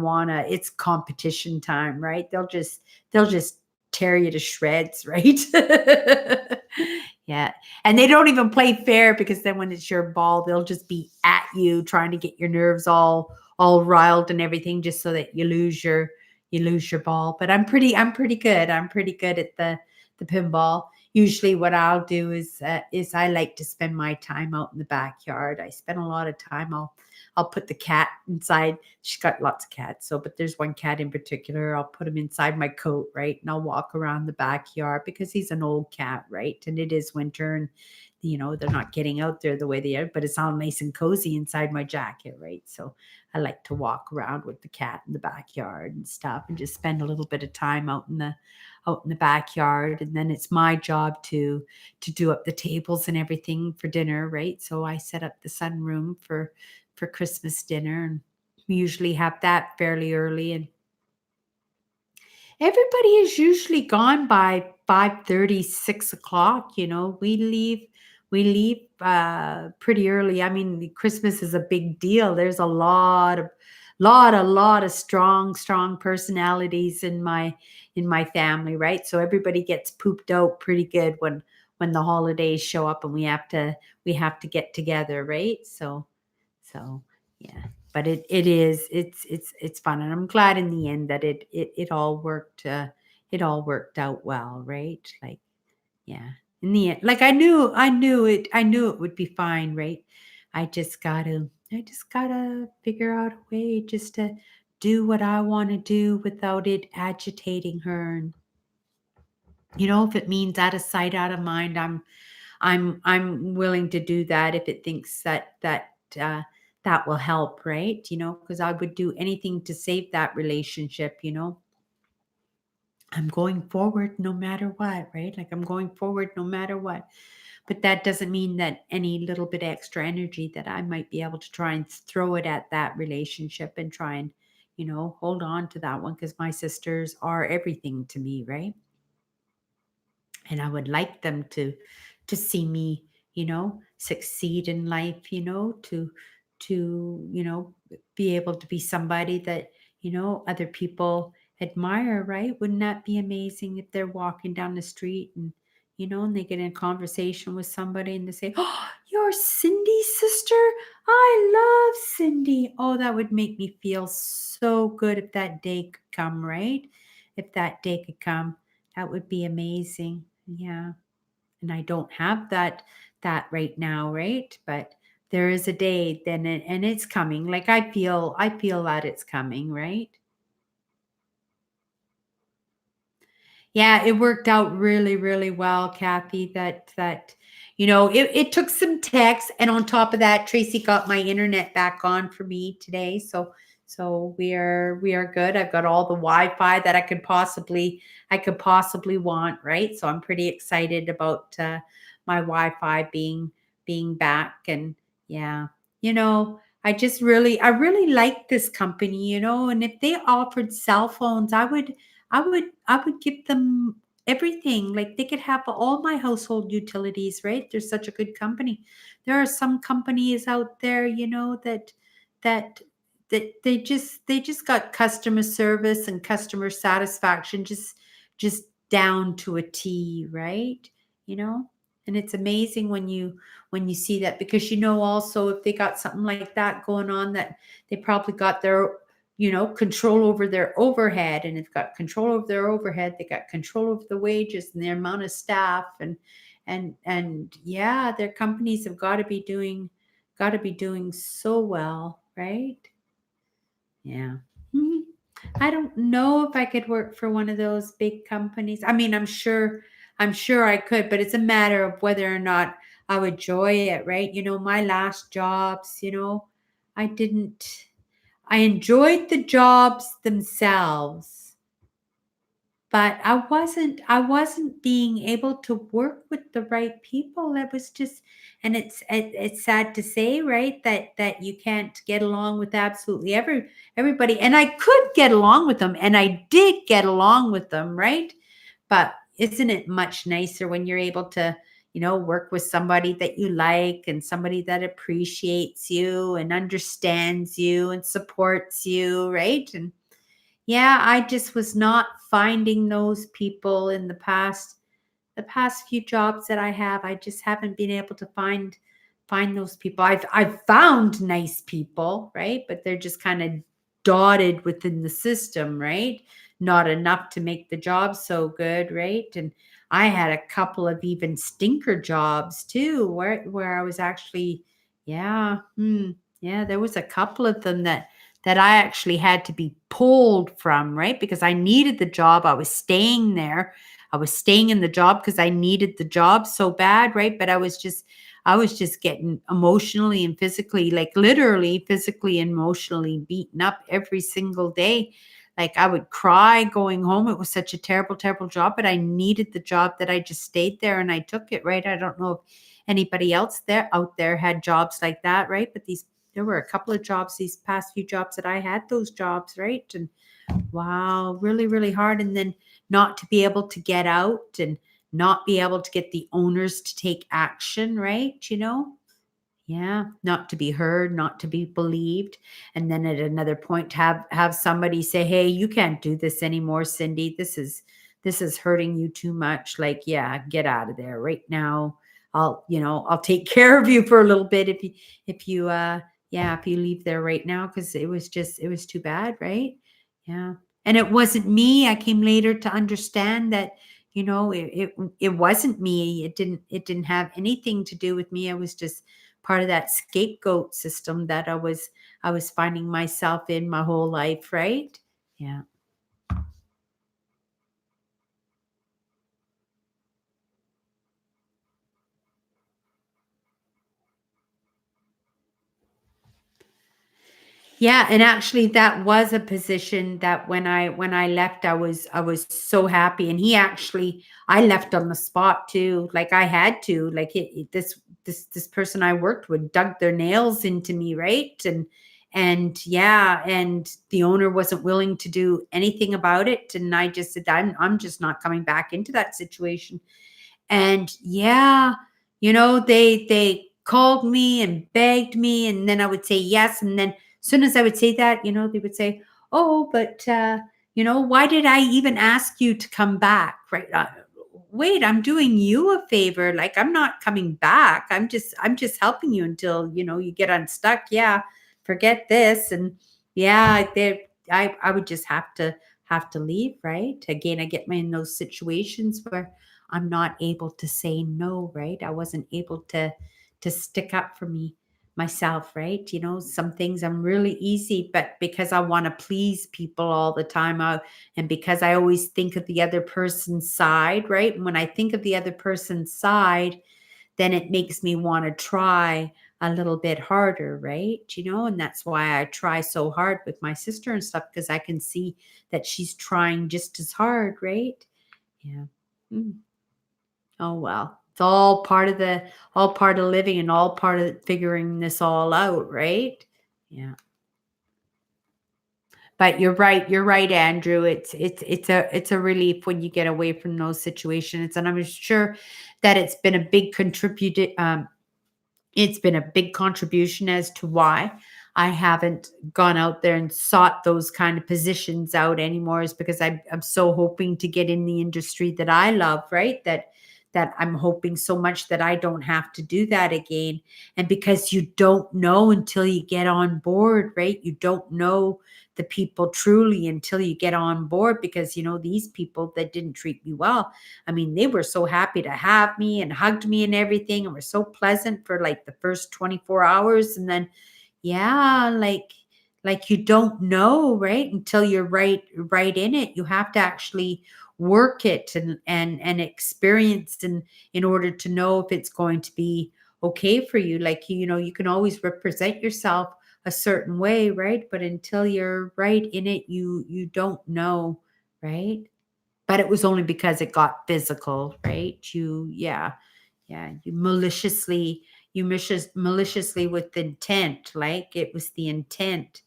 wanna. It's competition time, right? They'll just tear you to shreds, right? Yeah. And they don't even play fair, because then when it's your ball, they'll just be at you trying to get your nerves all riled and everything, just so that you lose your ball. But I'm pretty good. I'm pretty good at the pinball. Usually what I'll do is I like to spend my time out in the backyard. I spend a lot of time. I'll put the cat inside. She's got lots of cats. But there's one cat in particular. I'll put him inside my coat, right? And I'll walk around the backyard, because he's an old cat, right? And it is winter, and they're not getting out there the way they are, but it's all nice and cozy inside my jacket, right? So I like to walk around with the cat in the backyard and stuff, and just spend a little bit of time out in the backyard. And then it's my job to do up the tables and everything for dinner, right? So I set up the sunroom for Christmas dinner, and we usually have that fairly early, and everybody is usually gone by 5:30, 6 o'clock. We leave pretty early. I mean, Christmas is a big deal. There's a lot of strong personalities in my family, right? So everybody gets pooped out pretty good when the holidays show up, and we have to get together, right? So yeah, but it's fun, and I'm glad in the end that it all worked out well, right? Like, yeah, in the end, like, I knew it would be fine, right? I just gotta figure out a way just to do what I want to do without it agitating her. And if it means out of sight, out of mind, I'm willing to do that, if it thinks uh, that will help, right? Because I would do anything to save that relationship. I'm going forward no matter what, right? Like, I'm going forward no matter what. But that doesn't mean that any little bit extra energy that I might be able to try and throw it at that relationship, and try and hold on to that one, because my sisters are everything to me, right? And I would like them to see me, succeed in life, to be able to be somebody that, other people admire, right? Wouldn't that be amazing if they're walking down the street, and they get in a conversation with somebody, and they say, "Oh, you're Cindy's sister? I love Cindy." Oh, that would make me feel so good if that day could come, right? If that day could come, that would be amazing. Yeah. And I don't have that right now, right? But there is a day, and it's coming. Like, I feel that it's coming, right? Yeah, it worked out really, really well, Kathy. It took some text, and on top of that, Tracy got my internet back on for me today. So we are good. I've got all the Wi-Fi that I could possibly want, right? So I'm pretty excited about my Wi-Fi being back. And yeah, I really like this company, and if they offered cell phones, I would give them everything. Like, they could have all my household utilities, right? They're such a good company. There are some companies out there, that they just got customer service and customer satisfaction just down to a T, right? You know? And it's amazing when you see that, because also, if they got something like that going on, that they probably got control over their overhead. And they've got control over their overhead. They got control over the wages and the amount of staff. And yeah, their companies have got to be doing so well, right? Yeah. Mhm. I don't know if I could work for one of those big companies. I mean, I'm sure I could, but it's a matter of whether or not I would enjoy it, right? My last jobs, I didn't I enjoyed the jobs themselves, but I wasn't being able to work with the right people. That was just, and it's sad to say, right, that you can't get along with absolutely everybody. And I could get along with them, and I did get along with them, right? But isn't it much nicer when you're able to, work with somebody that you like, and somebody that appreciates you and understands you and supports you, right? And yeah, I just was not finding those people in the past few jobs that I have. I just haven't been able to find those people. I've found nice people, right? But they're just kind of dotted within the system, right? Not enough to make the job so good, right? And I had a couple of even stinker jobs too, where I was actually, yeah, yeah, there was a couple of them that I actually had to be pulled from, right? Because I needed the job. I was staying there. I was staying in the job because I needed the job so bad, right? But I was just getting emotionally and physically, like literally physically and emotionally beaten up every single day. Like I would cry going home. It was such a terrible, terrible job, but I needed the job that I just stayed there and I took it, right? I don't know if anybody else there out there had jobs like that, right? But there were a couple of jobs, these past few jobs that I had those jobs, right? And wow, really, really hard. And then not to be able to get out and not be able to get the owners to take action, right? Yeah, not to be heard, not to be believed. And then at another point have somebody say, "Hey, you can't do this anymore, Cindy. This is hurting you too much. Like, yeah, get out of there right now. I'll take care of you for a little bit if you leave there right now because it was too bad, right? Yeah. And it wasn't me. I came later to understand that it wasn't me. It didn't have anything to do with me. I was just part of that scapegoat system that I was finding myself in my whole life, right? Yeah. Yeah, and actually that was a position that when I left I was so happy, and he actually I left on the spot too. Like I had to, like this person I worked with dug their nails into me, right? And yeah, and the owner wasn't willing to do anything about it, and I just said I'm just not coming back into that situation. And yeah, they called me and begged me, and then I would say yes. And then as soon as I would say that, they would say, "Oh, but why did I even ask you to come back?" Right? Wait, I'm doing you a favor. Like I'm not coming back. I'm just helping you until you get unstuck. Yeah, forget this. And yeah, I would just have to leave. Right? Again, I get me in those situations where I'm not able to say no, right? I wasn't able to stick up for myself, right? Some things I'm really easy, but because I want to please people all the time, and because I always think of the other person's side, right? And when I think of the other person's side, then it makes me want to try a little bit harder, right? And that's why I try so hard with my sister and stuff because I can see that she's trying just as hard, right? Yeah. Mm. Oh, well. It's all part of living and all part of figuring this all out, right? Yeah. But you're right, Andrew. It's a relief when you get away from those situations. And I'm sure that it's been a big contribution as to why I haven't gone out there and sought those kind of positions out anymore, is because I'm so hoping to get in the industry that I love, right? that I'm hoping so much that I don't have to do that again. And because you don't know until you get on board, right? You don't know the people truly until you get on board, because these people that didn't treat me well, I mean, they were so happy to have me and hugged me and everything, and were so pleasant for like the first 24 hours. And then, yeah, like you don't know, right? Until you're right in it. You have to actually work it and experience, and in order to know if it's going to be okay for you. Like, you can always represent yourself a certain way, right? But until you're right in it, you don't know, right? But it was only because it got physical, right? You maliciously with intent, like it was the intent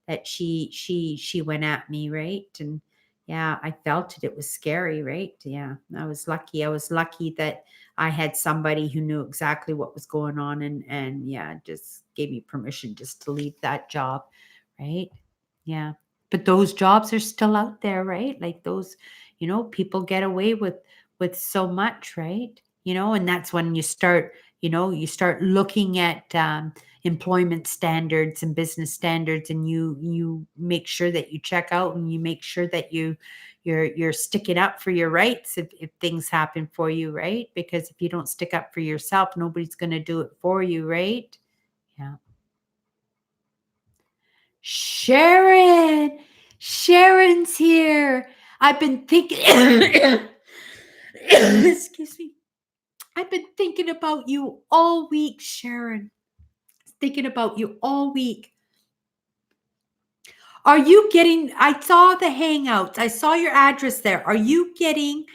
that she went at me, right? And yeah, I felt it. It was scary, right? Yeah, I was lucky that I had somebody who knew exactly what was going on, and yeah, just gave me permission just to leave that job, right? Yeah. But those jobs are still out there, right? Like those, people get away with so much, right? And that's when you start looking at employment standards and business standards, and you make sure that you check out, and you make sure that you're sticking up for your rights if things happen for you, right? Because if you don't stick up for yourself, nobody's going to do it for you, right? Yeah. Sharon, Sharon's here. I've been thinking, excuse me. I've been thinking about you all week, Sharon. Thinking about you all week. I saw the hangouts. I saw your address there. Are you getting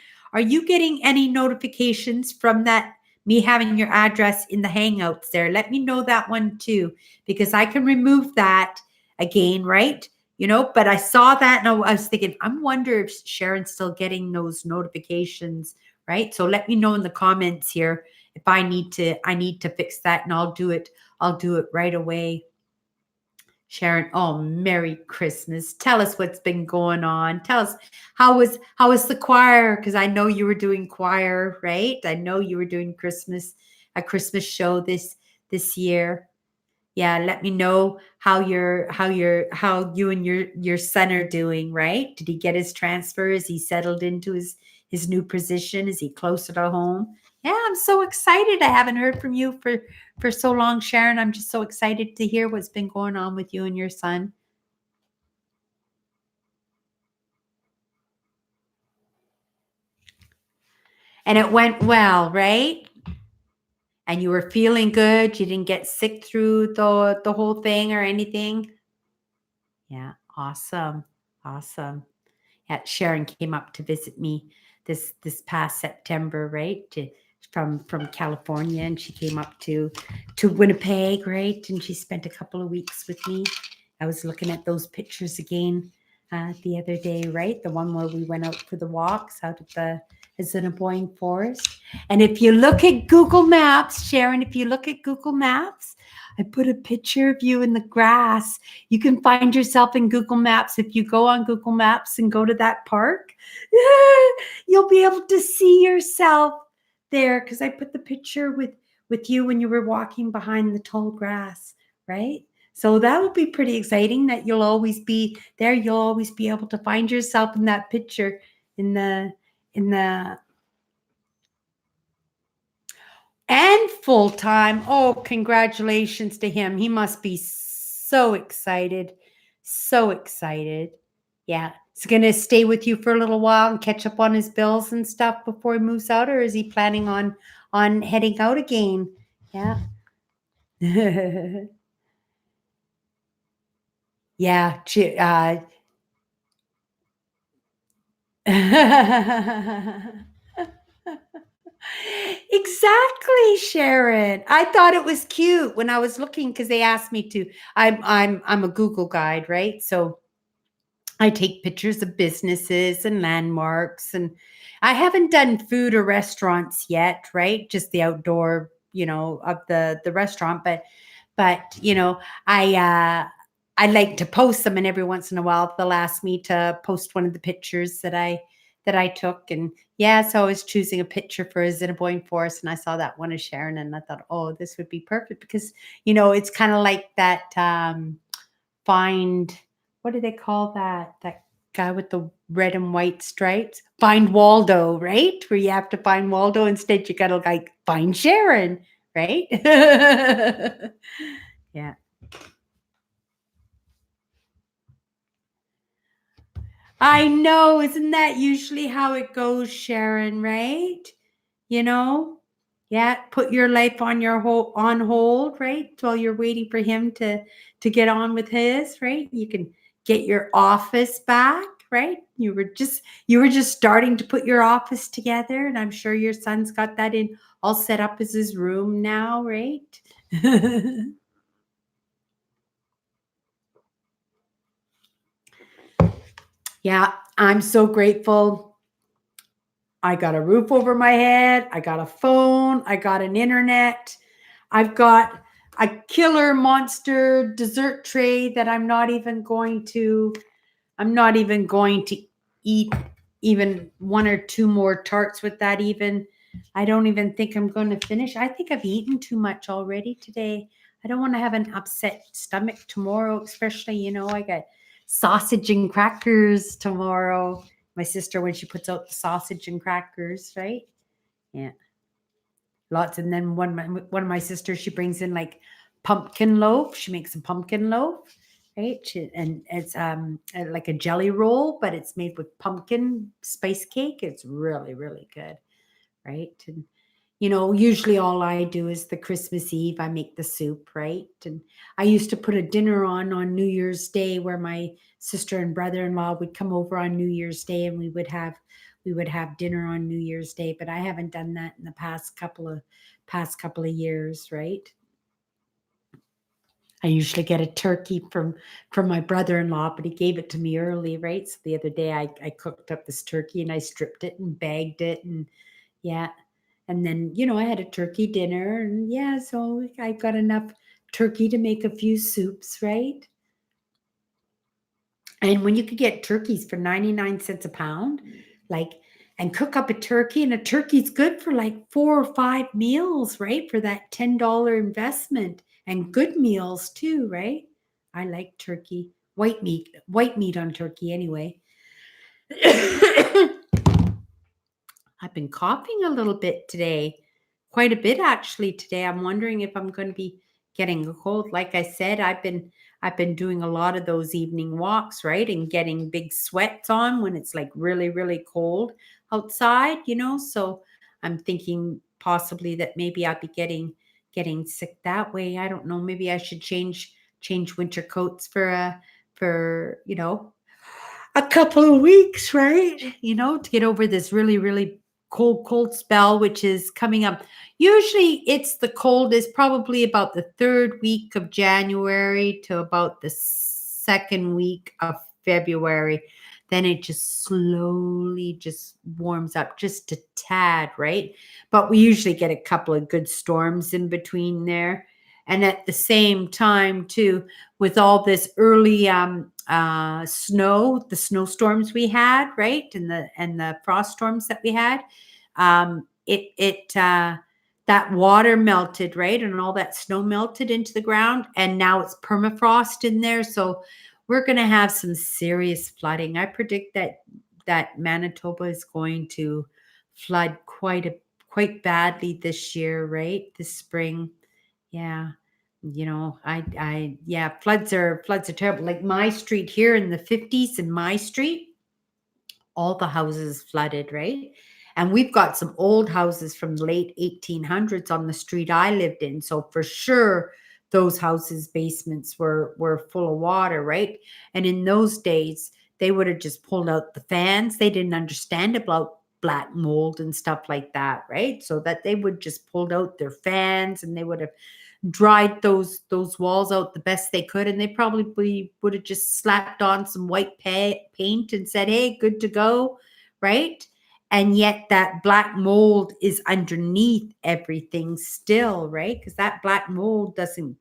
any notifications from that, me having your address in the hangouts there? Let me know that one too, because I can remove that again, right? But I saw that, and I was thinking, I'm wonder if Sharon's still getting those notifications, right? So let me know in the comments here if I need to fix that, and I'll do it right away. Sharon, oh, Merry Christmas. Tell us what's been going on. Tell us how was the choir? Because I know you were doing choir, right? I know you were doing a Christmas show this year. Yeah, let me know how you and your son are doing, right? Did he get his transfer? Is he settled into his new position? Is he closer to home? Yeah, I'm so excited. I haven't heard from you for so long, Sharon. I'm just so excited to hear what's been going on with you and your son. And it went well, right? And you were feeling good. You didn't get sick through the whole thing or anything. Yeah, awesome. Awesome. Yeah, Sharon came up to visit me this past September, right? From California, and she came up to Winnipeg, right? And she spent a couple of weeks with me. I was looking at those pictures again the other day, right? The one where we went out for the walks out of the Assiniboine Forest. And if you look at Google Maps, Sharon, if you look at Google Maps, I put a picture of you in the grass. You can find yourself in Google Maps. If you go on Google Maps and go to that park, you'll be able to see yourself there, because I put the picture with you when you were walking behind the tall grass, right? So that will be pretty exciting that you'll always be there. You'll always be able to find yourself in that picture in the and full time. Oh, congratulations to him. He must be so excited. So excited. Yeah. He's going to stay with you for a little while and catch up on his bills and stuff before he moves out, or is he planning on heading out again? Yeah. Yeah. Exactly, Sharon. I thought it was cute when I was looking, because they asked me to. I'm a Google guide, right? So I take pictures of businesses and landmarks, and I haven't done food or restaurants yet, right? Just the outdoor, of the restaurant, but I like to post them, and every once in a while they'll ask me to post one of the pictures that that I took. And yeah, so I was choosing a picture for a Assiniboine forest, and I saw that one of Sharon, and I thought, oh, this would be perfect because it's kind of like that find, what do they call that guy with the red and white stripes? Find Waldo, right? Where you have to find Waldo. Instead, you gotta like find Sharon, right? Yeah. I know. Isn't that usually how it goes, Sharon, right? You know? Yeah, put your life on on hold, right? While you're waiting for him to get on with his, right? You can get your office back, right? You were just starting to put your office together, and I'm sure your son's got that in all set up as his room now, right? Yeah, I'm so grateful. I got a roof over my head. I got a phone. I got an internet. I've got a killer monster dessert tray that I'm not even going to eat even one or two more tarts with that even. I don't even think I'm going to finish. I think I've eaten too much already today. I don't want to have an upset stomach tomorrow, especially, I got sausage and crackers tomorrow. My sister, when she puts out the sausage and crackers, right? Yeah, lots. And then one of my sisters, she brings in like pumpkin loaf. She makes a pumpkin loaf, right? And it's like a jelly roll, but it's made with pumpkin spice cake. It's really really good, right? And usually all I do is the Christmas Eve, I make the soup, right? And I used to put a dinner on New Year's Day where my sister and brother-in-law would come over on New Year's Day, and we would have dinner on New Year's Day, but I haven't done that in the past couple of years, right? I usually get a turkey from my brother-in-law, but he gave it to me early, right? So the other day I cooked up this turkey and I stripped it and bagged it, and yeah. And then, I had a turkey dinner, and yeah, so I got enough turkey to make a few soups, right? And when you could get turkeys for 99 cents a pound, like, and cook up a turkey, and a turkey's good for like 4 or 5 meals, right? For that $10 investment, and good meals too, right? I like turkey, white meat on turkey anyway. I've been coughing a little bit today, quite a bit actually today. I'm wondering if I'm going to be getting a cold. Like I said, I've been doing a lot of those evening walks, right? And getting big sweats on when it's like really really cold outside, So I'm thinking possibly that maybe I'll be getting sick that way. I don't know. Maybe I should change winter coats for a couple of weeks, right? To get over this really, really cold spell, which is coming up. Usually it's the coldest, probably about the third week of January to about the second week of February. Then it just slowly just warms up just a tad, right? But we usually get a couple of good storms in between there. And at the same time, too, with all this early the snowstorms we had, right, and the frost storms that we had, it that water melted, right, and all that snow melted into the ground, and now it's permafrost in there, so we're going to have some serious flooding. I predict that Manitoba is going to flood quite badly this year, right, this spring. Yeah. Yeah, floods are terrible. Like my street here in the 50s, in my street, all the houses flooded, right? And we've got some old houses from the late 1800s on the street I lived in. So for sure, those houses' basements were full of water, right? And in those days, they would have just pulled out the fans. They didn't understand about black mold and stuff like that, right? So that they would just pulled out their fans, and they would have dried those walls out the best they could, and they probably would have just slapped on some white paint and said, hey, good to go, right? And yet that black mold is underneath everything still, right? Because that black mold doesn't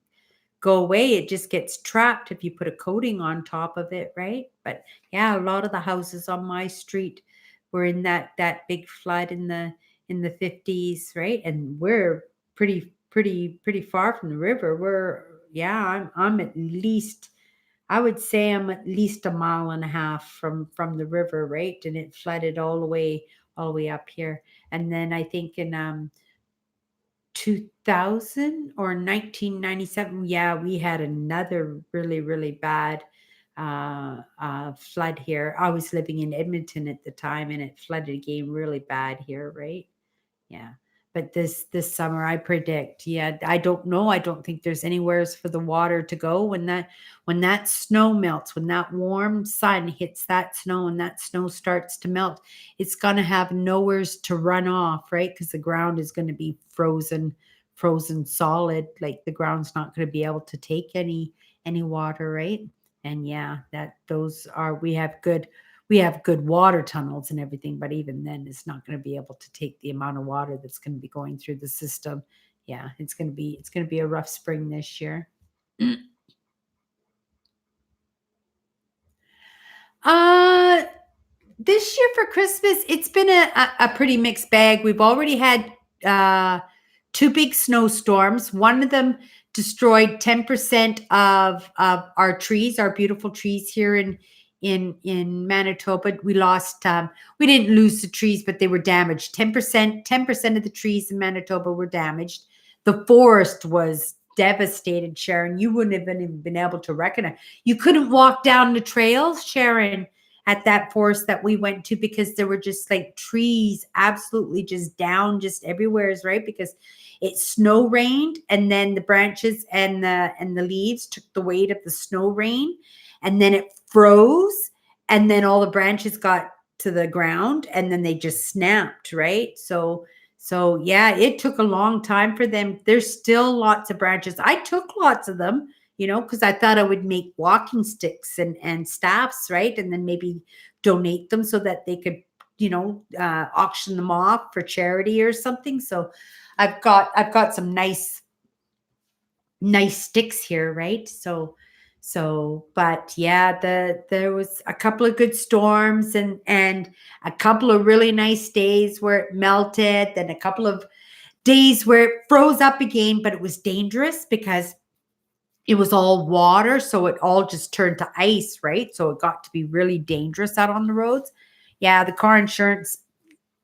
go away. It just gets trapped if you put a coating on top of it, right? But yeah, a lot of the houses on my street were in that big flood in the 50s, right? And we're pretty far from the river. We're yeah, I'm at least I would say I'm at least a mile and a half from the river, right? And it flooded all the way up here. And then I think in 2000 or 1997, yeah, we had another really bad flood here. I was living in Edmonton at the time, and it flooded again really bad here, right? Yeah. But this summer I predict, yeah, I don't know. I don't think there's anywheres for the water to go when that snow melts, when that warm sun hits that snow and that snow starts to melt, it's gonna have nowheres to run off, right? Because the ground is gonna be frozen solid. Like the ground's not gonna be able to take any water, right? And yeah, that those are we have good water tunnels and everything, but even then, it's not going to be able to take the amount of water that's going to be going through the system. Yeah, it's going to be a rough spring this year. Uh, this year for Christmas, it's been a pretty mixed bag. We've already had uh, two big snowstorms. One of them destroyed 10% of our trees, our beautiful trees here in Manitoba. We didn't lose the trees, but they were damaged. 10% of the trees in Manitoba were damaged. The forest was devastated, Sharon. You wouldn't have even been able to recognize. You couldn't walk down the trails, Sharon, at that forest that we went to because there were just like trees absolutely just down just everywhere, right? Because it snow rained and then the branches and the leaves took the weight of the snow rain and then it froze and then all the branches got to the ground and then they just snapped, right? So yeah, it took a long time for them. There's still lots of branches. I took lots of them, because I thought I would make walking sticks and staffs, right? And then maybe donate them so that they could, auction them off for charity or something. So I've got some nice sticks here, right? But yeah, there was a couple of good storms and a couple of really nice days where it melted, then a couple of days where it froze up again, but it was dangerous because it was all water, so it all just turned to ice, right? So it got to be really dangerous out on the roads. Yeah, the car insurance,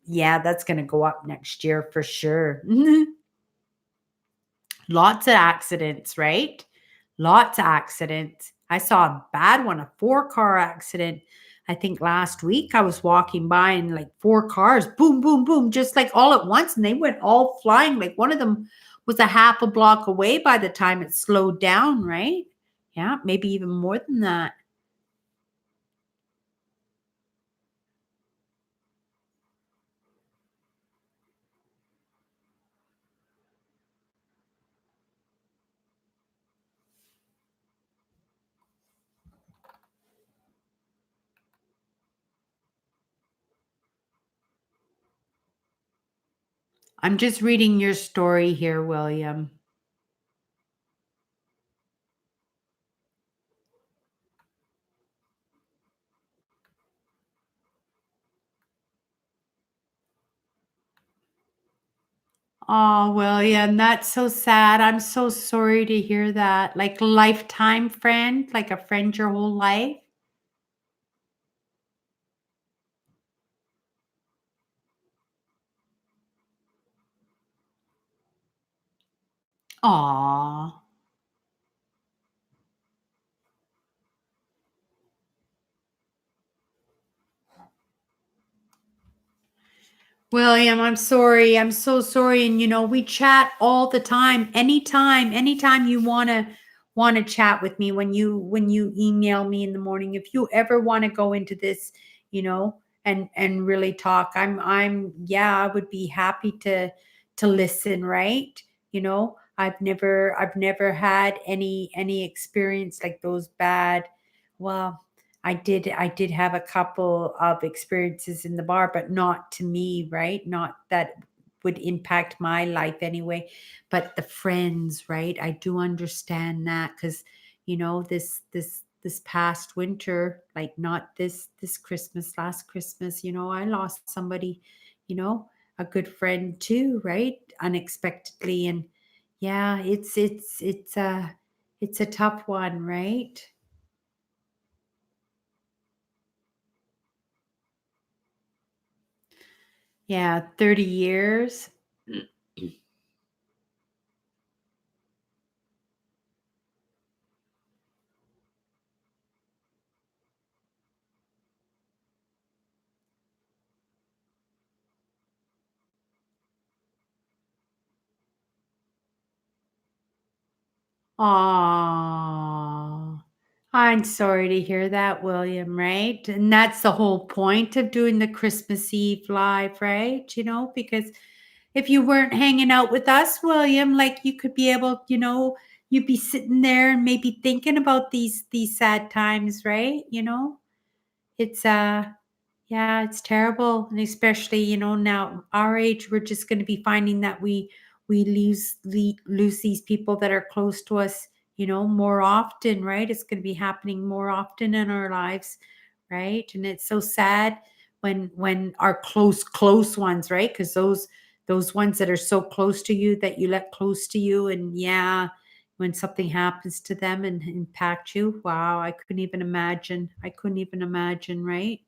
yeah, that's going to go up next year for sure. Lots of accidents, right? Lots of accidents. I saw a bad one, a four-car accident. I think last week I was walking by and like four cars, boom, boom, boom, just like all at once. And they went all flying. Like one of them was a half a block away by the time it slowed down, right? Yeah, maybe even more than that. I'm just reading your story here, William. Oh, William, that's so sad. I'm so sorry to hear that. Like lifetime friend, like a friend your whole life. Aw. William, I'm sorry. I'm so sorry. And we chat all the time. Anytime you wanna chat with me when you email me in the morning. If you ever want to go into this, and really talk, yeah, I would be happy to listen, right? I've never had any experience like those bad. Well, I did have a couple of experiences in the bar, but not to me, right? Not that would impact my life anyway, but the friends, right? I do understand that because this this past winter, like not this Christmas, last Christmas, I lost somebody, you know, a good friend too, right? Unexpectedly. And yeah, it's a tough one, right? Yeah, 30 years. Aw. I'm sorry to hear that, William, right? And that's the whole point of doing the Christmas Eve live, right? Because if you weren't hanging out with us, William, like you could be able, you'd be sitting there and maybe thinking about these sad times, right? It's yeah, it's terrible, and especially, now our age, we're just going to be finding that we lose these people that are close to us, more often, right? It's going to be happening more often in our lives, right? And it's so sad when our close ones, right? Because those ones that are so close to you that you let close to you, and yeah, when something happens to them and impact you, wow, I couldn't even imagine, right?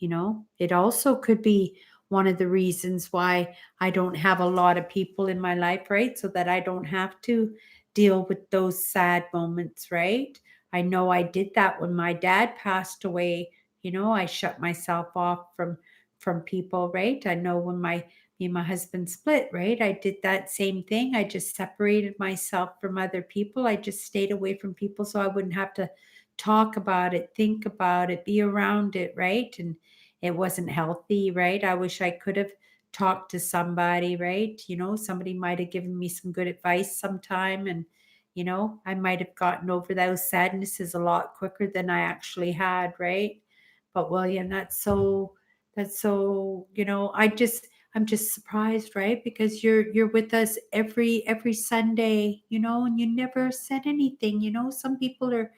It also could be one of the reasons why I don't have a lot of people in my life, right? So that I don't have to deal with those sad moments, right? I know I did that when my dad passed away. I shut myself off from people, right? I know when me and my husband split, right? I did that same thing. I just separated myself from other people. I just stayed away from people so I wouldn't have to talk about it, think about it, be around it, right? And it wasn't healthy, right? I wish I could have talked to somebody, right? Somebody might have given me some good advice sometime, and I might have gotten over those sadnesses a lot quicker than I actually had, right? But William, that's so, I'm just surprised, right? Because you're with us every Sunday, and you never said anything. Some people are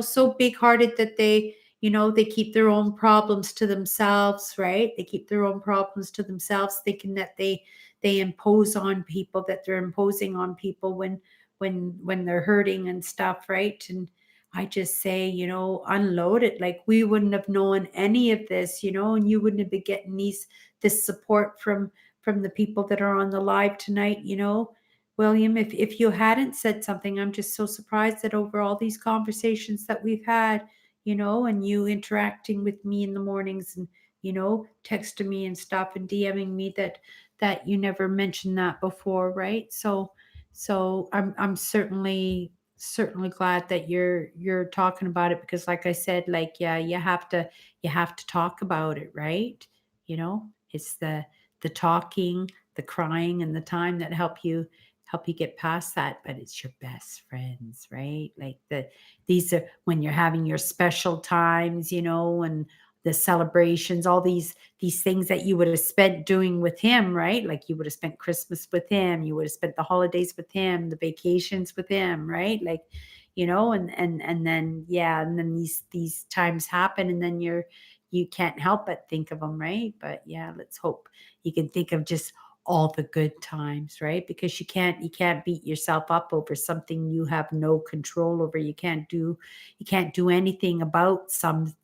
so big hearted that they keep their own problems to themselves, right? They keep their own problems to themselves, thinking that they impose on people, that they're imposing on people when they're hurting and stuff, right? And I just say, unload it. Like we wouldn't have known any of this, and you wouldn't have been getting this support from the people that are on the live tonight, William, if you hadn't said something, I'm just so surprised that over all these conversations that we've had, and you interacting with me in the mornings and, texting me and stuff and DMing me that you never mentioned that before, right? So I'm certainly glad that you're talking about it because like I said, like yeah, you have to talk about it, right? It's the talking, the crying and the time that help you get past that, but it's your best friends, right? Like these are when you're having your special times, and the celebrations, all these things that you would have spent doing with him, right? Like you would have spent Christmas with him, you would have spent the holidays with him, the vacations with him, right? Like, and then yeah, and then these times happen and then you can't help but think of them, right? But yeah, let's hope you can think of just all the good times, right? Because you can't beat yourself up over something you have no control over. You can't do anything about some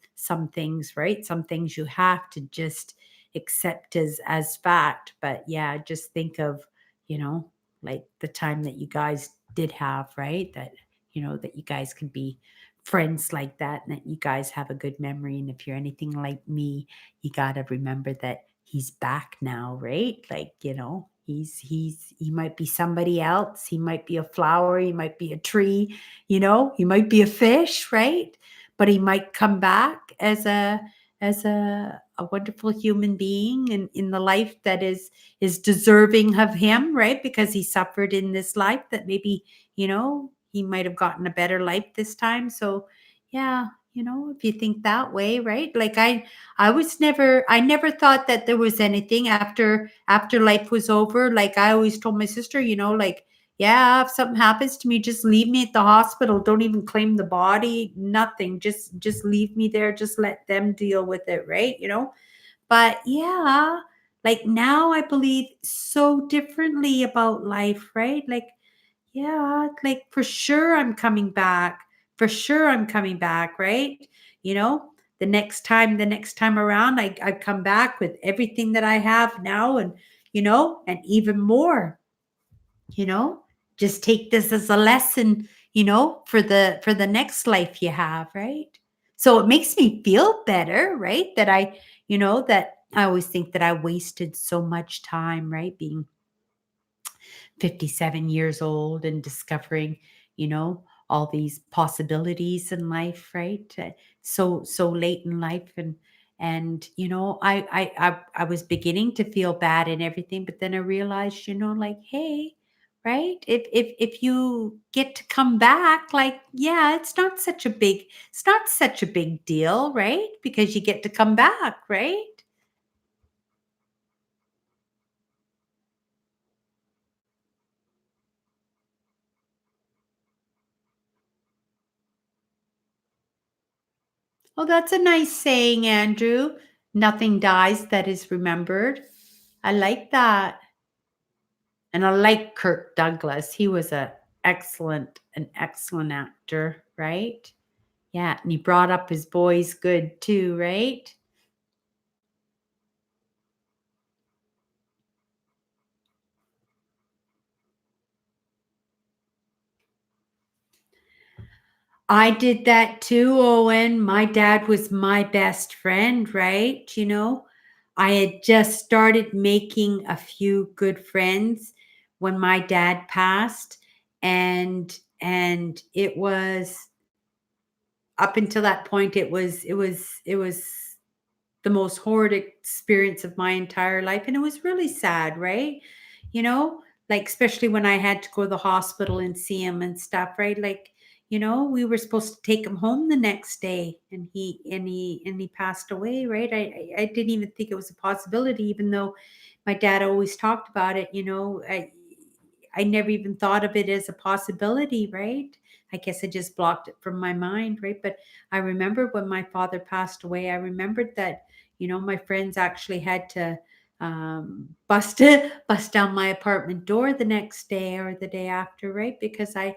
things, right? Some things you have to just accept as fact. But yeah, just think of, you know, like the time that you guys did have, right? That you guys can be friends like that and that you guys have a good memory. And if you're anything like me, you got to remember that he's back now, right? Like, he might be somebody else. He might be a flower, he might be a tree, he might be a fish, right? But he might come back as a wonderful human being in the life that is deserving of him, right? Because he suffered in this life that maybe, he might have gotten a better life this time. So yeah, if you think that way, right? Like I never thought that there was anything after life was over. Like I always told my sister, like Yeah, if something happens to me, just leave me at the hospital. Don't even claim the body, nothing. Just leave me there. Just let them deal with it, right? But yeah, like now I believe so differently about life, right? Like, yeah, like for sure I'm coming back. For sure I'm coming back, right? You know, the next time around, I come back with everything that I have now and and even more, you know, just take this as a lesson, for the next life you have, right? So it makes me feel better, right? That I always think that I wasted so much time, right? Being 57 years old and discovering, all these possibilities in life, right? So late in life and I was beginning to feel bad and everything, but then I realized, like, hey, right? If you get to come back, like, yeah, it's not such a big deal, right? Because you get to come back, right? Oh, that's a nice saying, Andrew. Nothing dies that is remembered. I like that. And I like Kirk Douglas. He was an excellent actor, right? Yeah, and he brought up his boys good too, right? I did that too, Owen. My dad was my best friend, right? I had just started making a few good friends when my dad passed and it was up until that point it was the most horrid experience of my entire life and it was really sad, right? You know, like especially when I had to go to the hospital and see him and stuff, right? Like, we were supposed to take him home the next day and he passed away, right? I didn't even think it was a possibility even though my dad always talked about it, I never even thought of it as a possibility, right? I guess I just blocked it from my mind, right? But I remember when my father passed away, I remembered that, my friends actually had to bust down my apartment door the next day or the day after, right? Because I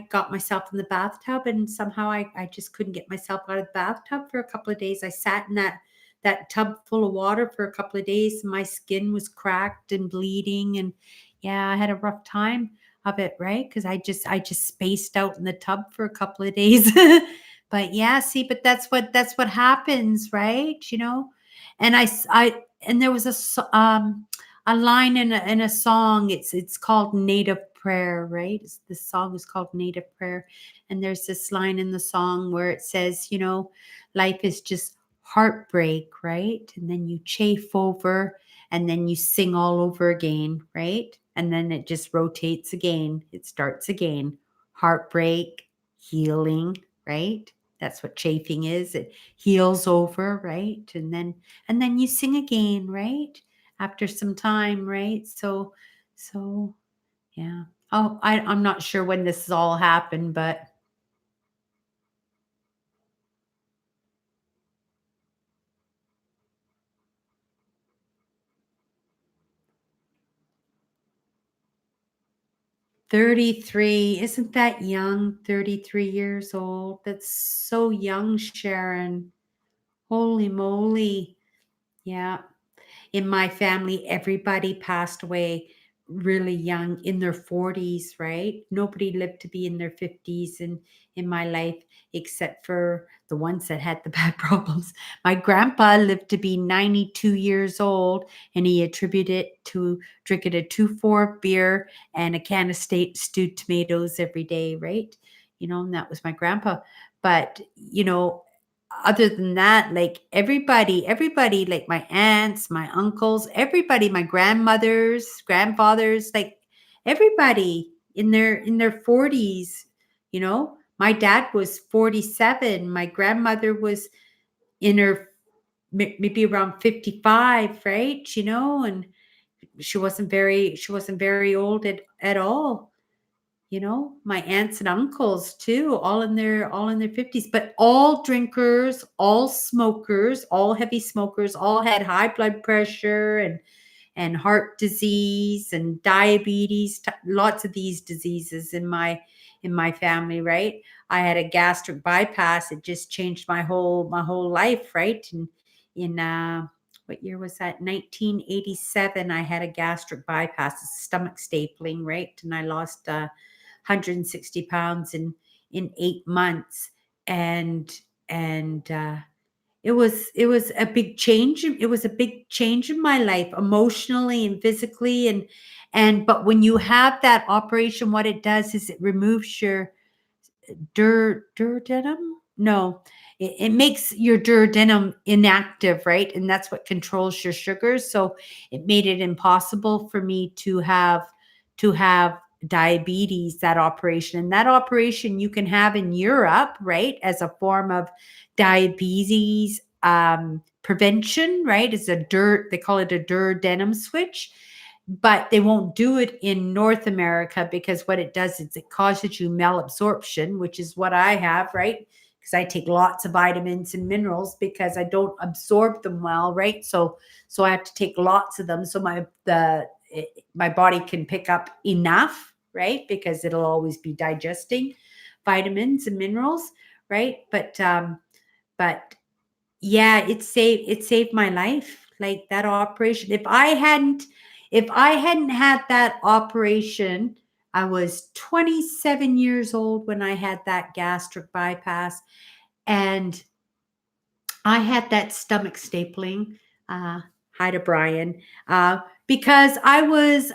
got myself in the bathtub and somehow I just couldn't get myself out of the bathtub for a couple of days. I sat in that tub full of water for a couple of days. My skin was cracked and bleeding and yeah, I had a rough time of it, right? Because I just spaced out in the tub for a couple of days. But yeah, see, but that's what happens, right? And and there was a line in a song. It's called Native Prayer, right? This song is called Native Prayer, and there's this line in the song where it says, life is just heartbreak, right? And then you chafe over and then you sing all over again, right? And then it just rotates again. It starts again. Heartbreak, healing, right? That's what chafing is. It heals over, right? And then you sing again, right? After some time, right? So yeah. Oh, I'm not sure when this all happened, but 33. Isn't that young? 33 years old. That's so young, Sharon. Holy moly. Yeah. In my family, everybody passed away really young in their 40s, right? Nobody lived to be in their 50s in my life, except for the ones that had the bad problems. My grandpa lived to be 92 years old, and he attributed it to drinking a 2-4 beer and a can of state stewed tomatoes every day, right? And that was my grandpa. But, other than that, like everybody, like my aunts, my uncles, everybody, my grandmothers, grandfathers, like everybody in their 40s, My dad was 47, my grandmother was in her maybe around 55, right? And she wasn't very old at all. my aunts and uncles too, all in their 50s, but all drinkers, all smokers, all heavy smokers, all had high blood pressure and heart disease and diabetes, lots of these diseases in my family, right? I had a gastric bypass. It just changed my whole life, right? And in what year was that? 1987. I had a gastric bypass, stomach stapling, right? And I lost 160 pounds in 8 months, and it was a big change. It was a big change in my life, emotionally and physically, and but when you have that operation, what it does is it removes your duodenum. No, it makes your duodenum inactive, right? And that's what controls your sugars. So it made it impossible for me to have diabetes. That operation, and that operation you can have in Europe, right, as a form of diabetes prevention, right? It's they call it a duodenum switch, but they won't do it in North America because what it does is it causes you malabsorption, which is what I have, right? Because I take lots of vitamins and minerals because I don't absorb them well, right? So I have to take lots of them so my body can pick up enough, right? Because it'll always be digesting vitamins and minerals, right? But yeah, it saved my life. Like that operation. If I hadn't had that operation, I was 27 years old when I had that gastric bypass, and I had that stomach stapling. Uh, Hi to Brian, because I was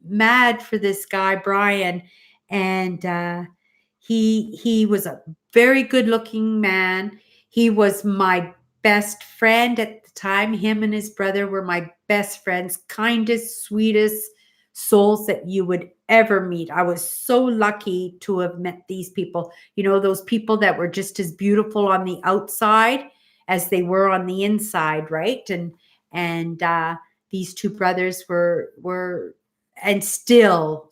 mad for this guy Brian, and he was a very good looking man. He was my best friend at the time. Him and his brother were my best friends, kindest, sweetest souls that you would ever meet. I was so lucky to have met these people. Those people that were just as beautiful on the outside as they were on the inside, right? And these two brothers were and still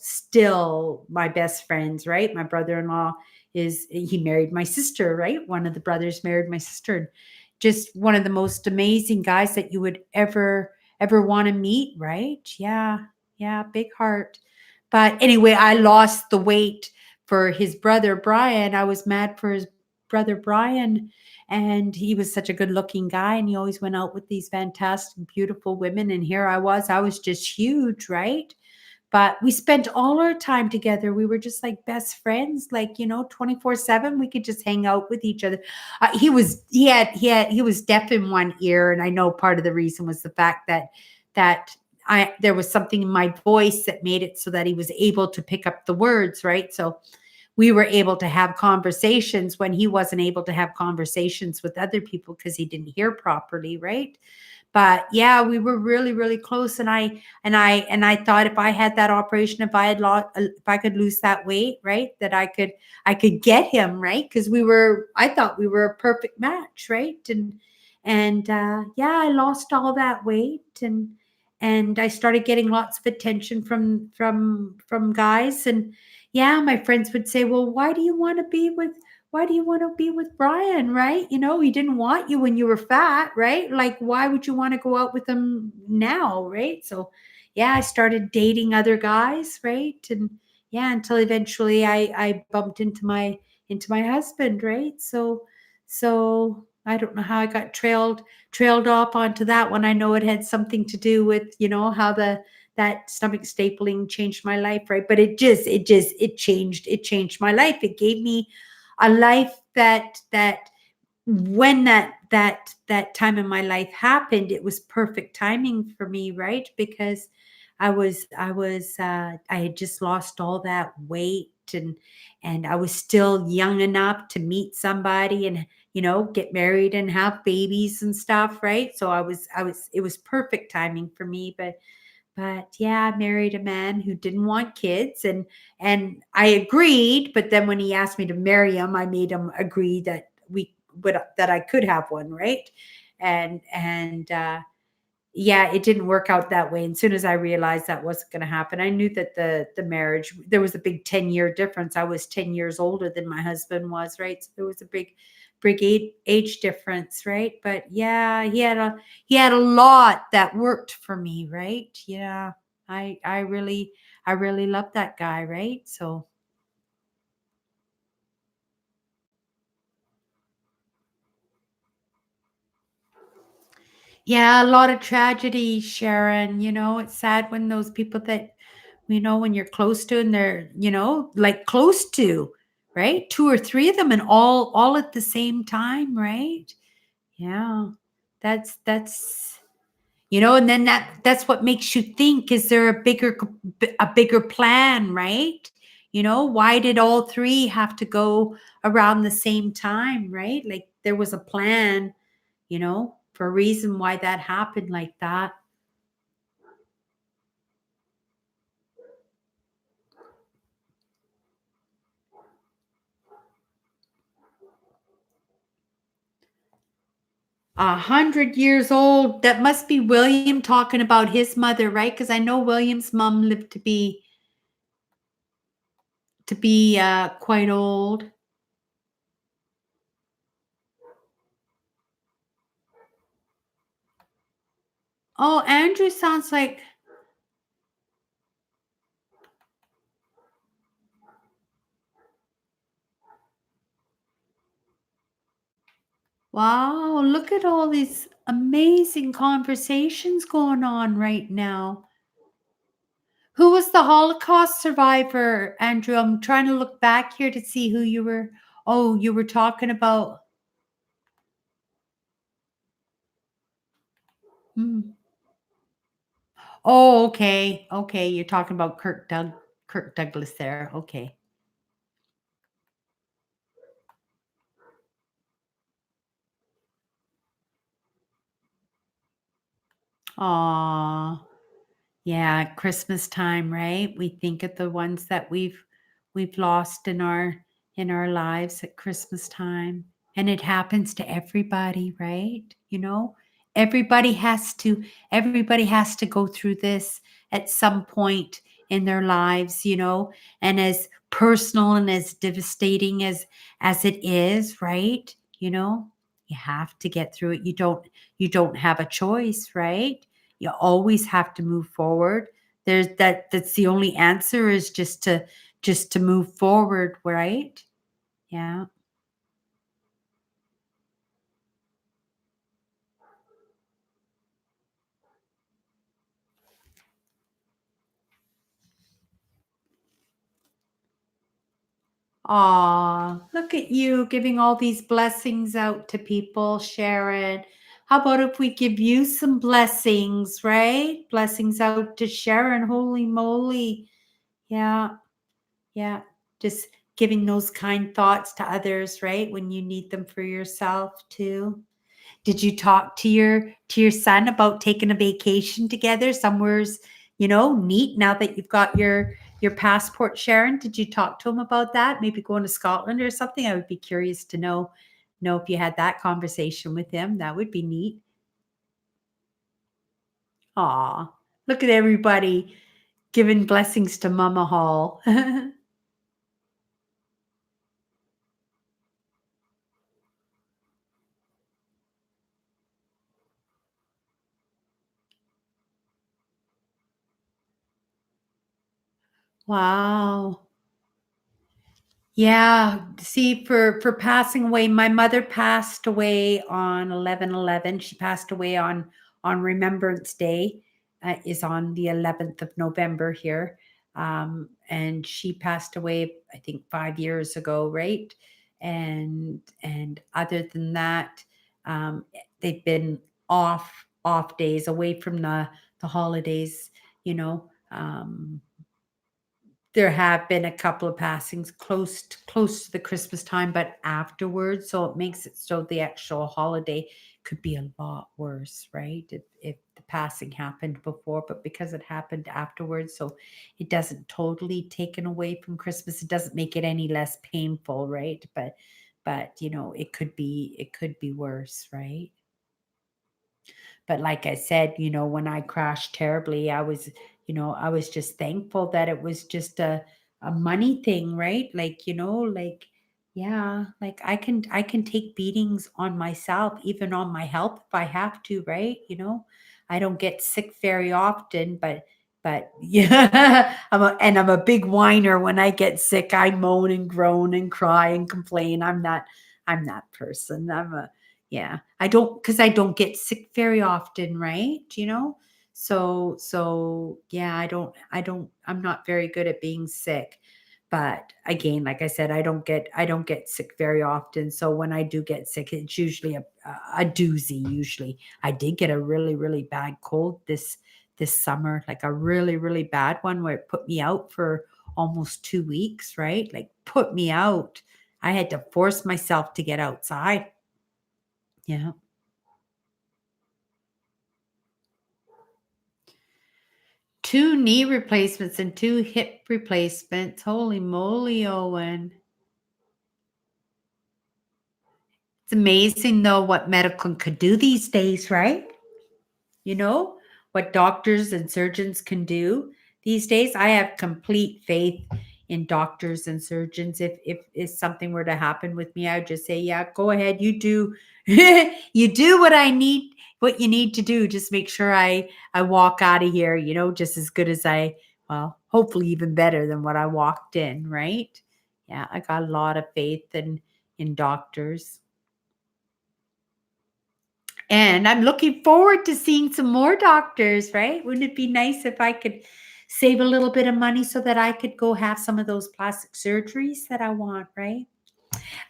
my best friends, right? My brother-in-law he married my sister, right? One of the brothers married my sister. Just one of the most amazing guys that you would ever want to meet, right? Yeah. Yeah, big heart. But anyway, I lost the weight for his brother Brian. I was mad for his brother Brian, and he was such a good-looking guy, and he always went out with these fantastic, beautiful women. And here I was just huge, right? But we spent all our time together. We were just like best friends, like 24/7. We could just hang out with each other. He was deaf in one ear, and I know part of the reason was the fact that there was something in my voice that made it so that he was able to pick up the words, right? So we were able to have conversations when he wasn't able to have conversations with other people because he didn't hear properly, right? But yeah, we were really, really close. And I thought if I had that operation, if I could lose that weight, right, that I could get him, right? Because I thought we were a perfect match, right? And yeah, I lost all that weight, and I started getting lots of attention from guys. And yeah, my friends would say, well, why do you want to be with Brian, right? He didn't want you when you were fat, right? Like, why would you want to go out with him now, right? So, yeah, I started dating other guys, right? And yeah, until eventually I bumped into my husband, right? So I don't know how I got trailed off onto that one. I know it had something to do with how that stomach stapling changed my life, right? But it changed my life. It gave me a life that when that time in my life happened, it was perfect timing for me, right? Because I had just lost all that weight, and I was still young enough to meet somebody and get married and have babies and stuff, right? So it was perfect timing for me. But yeah, I married a man who didn't want kids, and I agreed, but then when he asked me to marry him, I made him agree that I could have one, right? And yeah, it didn't work out that way. And soon as I realized that wasn't going to happen, I knew that the marriage, there was a big 10-year difference. I was 10 years older than my husband was, right? So there was a big age difference, right? But yeah, he had a lot that worked for me, right? Yeah. I really love that guy, right? So yeah, a lot of tragedy, Sharon. It's sad when those people that, when you're close to and they're, like close to, right? Two or three of them and all at the same time, right? Yeah. That's and then that's what makes you think, is there a bigger plan, right? Why did all three have to go around the same time, right? Like there was a plan, for a reason why that happened like that. 100 years old. That must be William talking about his mother, right? Because I know William's mom lived to be quite old. Oh, Andrew sounds like, wow, look at all these amazing conversations going on right now. Who was the Holocaust survivor, Andrew? I'm trying to look back here to see who you were. Oh, you were talking about. Hmm. Oh, okay. Okay. You're talking about Kirk Douglas there. Okay. Aw. Yeah, Christmas time, right? We think of the ones that we've lost in our lives at Christmas time. And it happens to everybody, right? Everybody has to everybody has to go through this at some point in their lives, and as personal and as devastating as it is, right? You have to get through it. You don't have a choice, right? You always have to move forward. That's the only answer, is just to move forward, right? Yeah. Aw, look at you giving all these blessings out to people, Sharon. How about if we give you some blessings, right? Blessings out to Sharon. Holy moly. Yeah. Yeah. Just giving those kind thoughts to others, right? When you need them for yourself too. Did you talk to your son about taking a vacation together somewheres, neat, now that you've got your passport, Sharon? Did you talk to him about that? Maybe going to Scotland or something? I would be curious to know if you had that conversation with him. That would be neat. Aw. Look at everybody giving blessings to Mama Hall. Wow. Yeah, see, for passing away, my mother passed away on 11/11. She passed away on Remembrance Day, is on the 11th of November here. And she passed away, I think, 5 years ago, right? And other than that, they've been off days, away from the holidays, you know. There have been a couple of passings close to the Christmas time, but afterwards, so it makes it so the actual holiday could be a lot worse, right? If the passing happened before, but because it happened afterwards, so it doesn't totally taken away from Christmas. It doesn't make it any less painful, right? But it could be worse, right? But like I said, when I crashed terribly, I was just thankful that it was just a money thing, right? Like, yeah, like I can take beatings on myself, even on my health if I have to, right? I don't get sick very often, but yeah, I'm a big whiner when I get sick. I moan and groan and cry and complain. I'm that person. Yeah, because I don't get sick very often, right? So yeah, I'm not very good at being sick. But again, like I said, I don't get sick very often. So when I do get sick, it's usually a doozy. Usually, I did get a really really bad cold this summer, like a really really bad one where it put me out for almost 2 weeks. Right, like put me out. I had to force myself to get outside. Yeah. 2 knee replacements and 2 hip replacements. Holy moly, Owen. It's amazing though what medical could do these days, right? You know, what doctors and surgeons can do these days. I have complete faith in doctors and surgeons. If something were to happen with me, I would just say, yeah, go ahead. You do you do what you need to do. Just make sure I walk out of here, just as good as well, hopefully even better than what I walked in, right? Yeah, I got a lot of faith in doctors. And I'm looking forward to seeing some more doctors, right? Wouldn't it be nice if I could save a little bit of money so that I could go have some of those plastic surgeries that I want, right?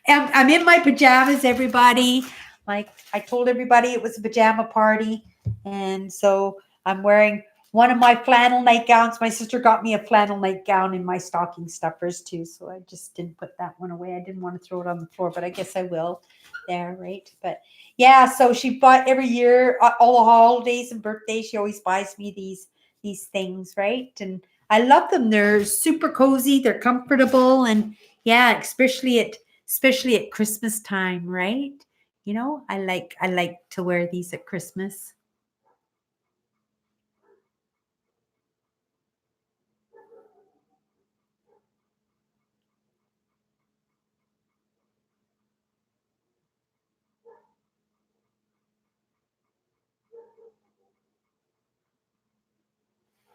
I'm in my pajamas, everybody. Like I told everybody it was a pajama party. And so I'm wearing one of my flannel nightgowns. My sister got me a flannel nightgown in my stocking stuffers too. So I just didn't put that one away. I didn't want to throw it on the floor, but I guess I will there, right? But yeah, so she bought every year, all the holidays and birthdays, she always buys me these things, right? And I love them. They're super cozy, they're comfortable, and yeah, especially at Christmas time, right? I like to wear these at Christmas.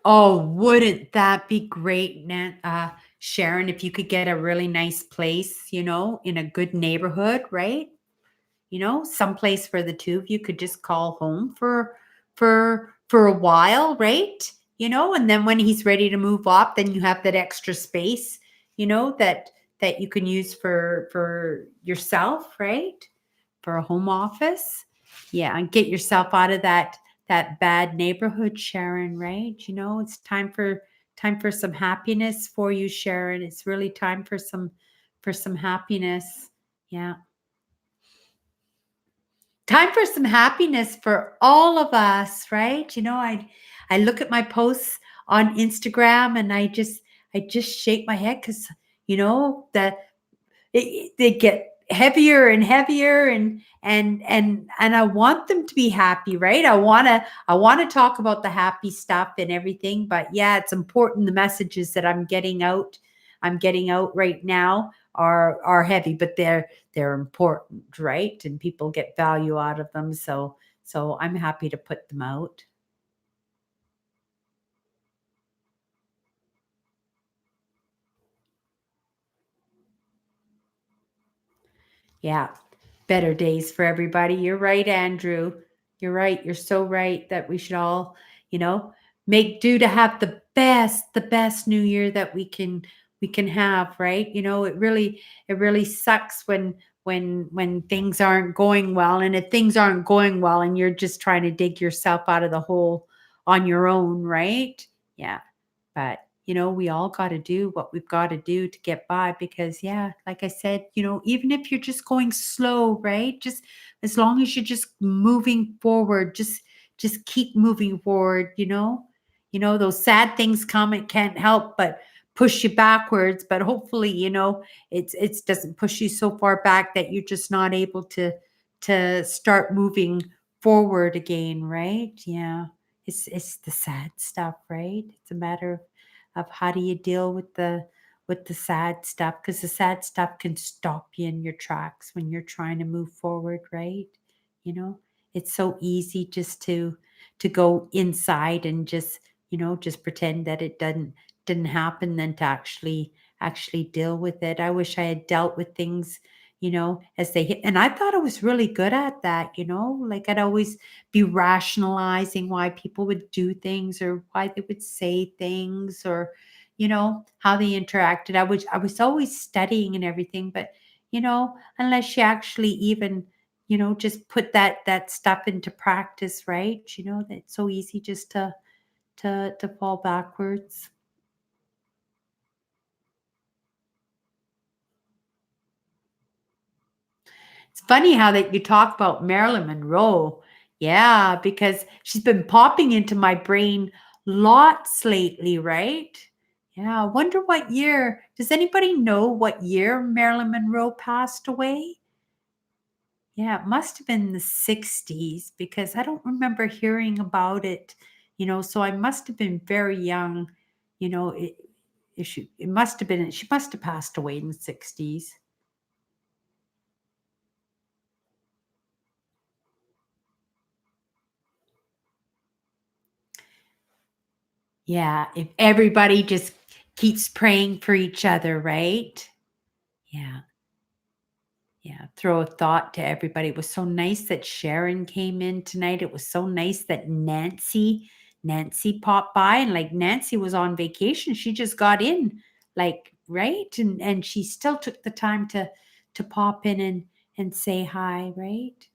Oh, wouldn't that be great, Sharon, if you could get a really nice place, in a good neighborhood, right? Someplace where the two of you could just call home for a while, right? And then when he's ready to move off, then you have that extra space, that you can use for yourself, right? For a home office. Yeah, and get yourself out of that bad neighborhood, Sharon, right? It's time for some happiness for you, Sharon. It's really time for some happiness. Yeah. Time for some happiness for all of us, right? I look at my posts on Instagram and I just shake my head because that they get heavier and heavier, and I want them to be happy, right? I want to talk about the happy stuff and everything, but yeah, it's important. The messages that I'm getting out right now are heavy, but they're important, right? And people get value out of them, so I'm happy to put them out. Yeah. Better days for everybody. You're right, Andrew. You're right. You're so right that we should all, you know, make do to have the best new year that we can have, right? It really sucks when things aren't going well. And if things aren't going well and you're just trying to dig yourself out of the hole on your own, right? Yeah. But, we all got to do what we've got to do to get by because, yeah, like I said, even if you're just going slow, right? Just as long as you're just moving forward, just keep moving forward, those sad things come, it can't help but push you backwards, but hopefully, it doesn't push you so far back that you're just not able to start moving forward again, right? Yeah. It's the sad stuff, right? It's a matter of how do you deal with the sad stuff, because the sad stuff can stop you in your tracks when you're trying to move forward, right? You know, it's so easy just to go inside and just, just pretend that it didn't happen than to actually deal with it. I wish I had dealt with things, as they hit. And I thought I was really good at that, like I'd always be rationalizing why people would do things or why they would say things or, how they interacted. I was always studying and everything, but, unless you actually even, just put that stuff into practice, right? That's so easy just to fall backwards. It's funny how that you talk about Marilyn Monroe. Yeah, because she's been popping into my brain lots lately, right? Yeah, I wonder what year. Does anybody know what year Marilyn Monroe passed away? Yeah, it must have been the 60s because I don't remember hearing about it, so I must have been very young. It must have been, she must have passed away in the 60s. Yeah, if everybody just keeps praying for each other, right? Yeah, yeah. Throw a thought to everybody. It was so nice that Sharon came in tonight. It was so nice that Nancy popped by, and like Nancy was on vacation. She just got in, like, right? And she still took the time to pop in and say hi, right?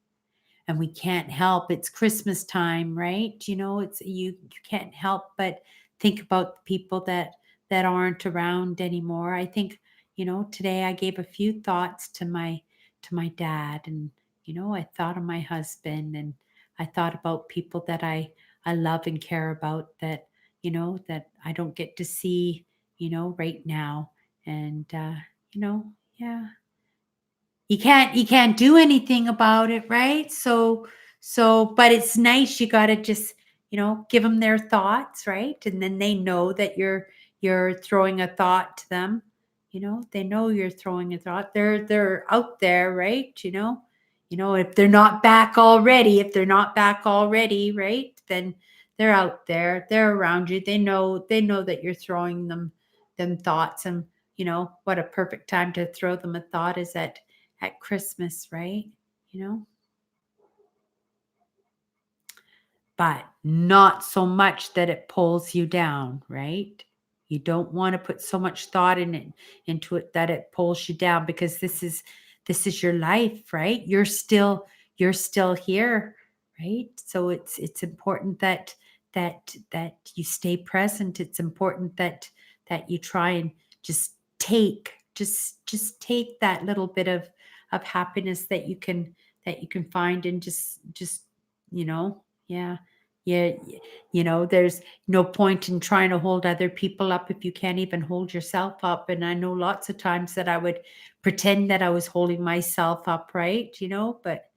And we can't help, it's Christmas time, right? It's you can't help but think about the people that aren't around anymore. I think, today I gave a few thoughts to my dad, and I thought of my husband, and I thought about people that I love and care about, that I don't get to see, right now. And yeah, you can't do anything about it, right? So but it's nice, you got to just, give them their thoughts, right? And then they know that you're throwing a thought to them. They know you're throwing a thought. They're out there, right? If they're not back already, right? Then they're out there, they're around you. They know that you're throwing them thoughts. And what a perfect time to throw them a thought is at Christmas, right? You know, but not so much that it pulls you down, right? You don't want to put so much thought into it that it pulls you down, because this is your life, right? You're still here, right? So it's important that you stay present. It's important that you try and just take that little bit of happiness that you can find, and just yeah, yeah, there's no point in trying to hold other people up if you can't even hold yourself up. And I know lots of times that I would pretend that I was holding myself up, right? But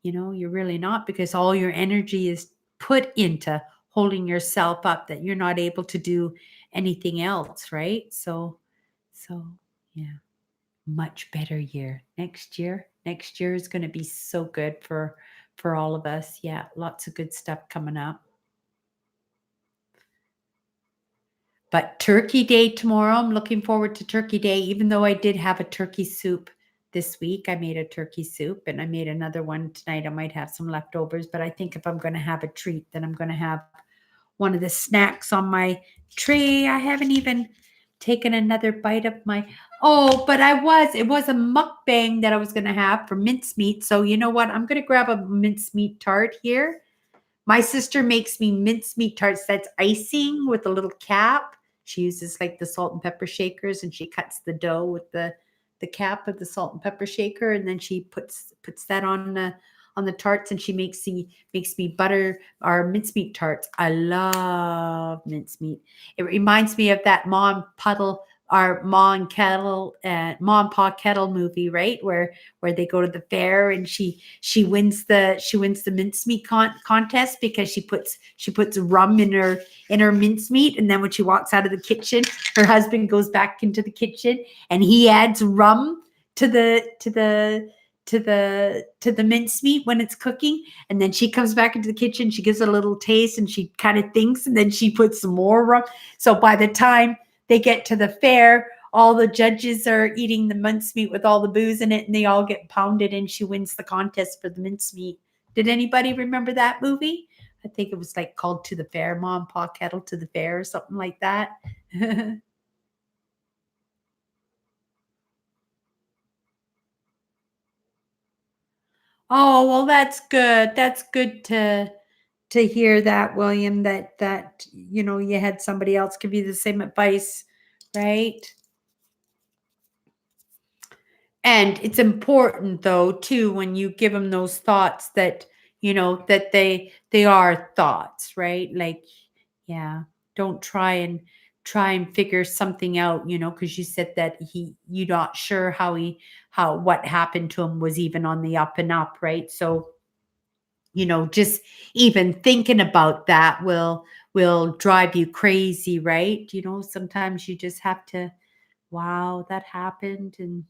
you're really not, because all your energy is put into holding yourself up, that you're not able to do anything else, right? So yeah, much better year. Next year is going to be so good for all of us. Yeah, lots of good stuff coming up. But Turkey Day tomorrow, I'm looking forward to Turkey Day, even though I did have a turkey soup this week. I made a turkey soup and I made another one tonight. I might have some leftovers, but I think if I'm going to have a treat, then I'm going to have one of the snacks on my tray. I haven't even taken another bite of my. Oh, but it was a mukbang that I was going to have for mincemeat. So you know what? I'm going to grab a mincemeat tart here. My sister makes me mincemeat tarts. That's icing with a little cap. She uses like the salt and pepper shakers, and she cuts the dough with the cap of the salt and pepper shaker, and then she puts that on the tarts, and she makes me butter or mincemeat tarts. I love mincemeat. It reminds me of that Mom Puddle our Ma and Pa Kettle movie, right? Where they go to the fair and she wins the mincemeat contest because she puts rum in her mincemeat, and then when she walks out of the kitchen, her husband goes back into the kitchen and he adds rum to the mincemeat when it's cooking, and then she comes back into the kitchen, she gives it a little taste and she kind of thinks, and then she puts some more rum. So by the time they get to the fair, all the judges are eating the mincemeat with all the booze in it, and they all get pounded, and she wins the contest for the mincemeat. Did anybody remember that movie? I think it was like called To the Fair, Mom, Pa Kettle to the Fair, or something like that. Oh, well, that's good. That's good to hear that, William, that you had somebody else give you the same advice, right? And it's important though too when you give them those thoughts that that they are thoughts, right? Like, yeah, don't try and figure something out, because you said that you're not sure how what happened to him was even on the up and up, right? So just even thinking about that will drive you crazy, right? Sometimes you just have to, wow, that happened, and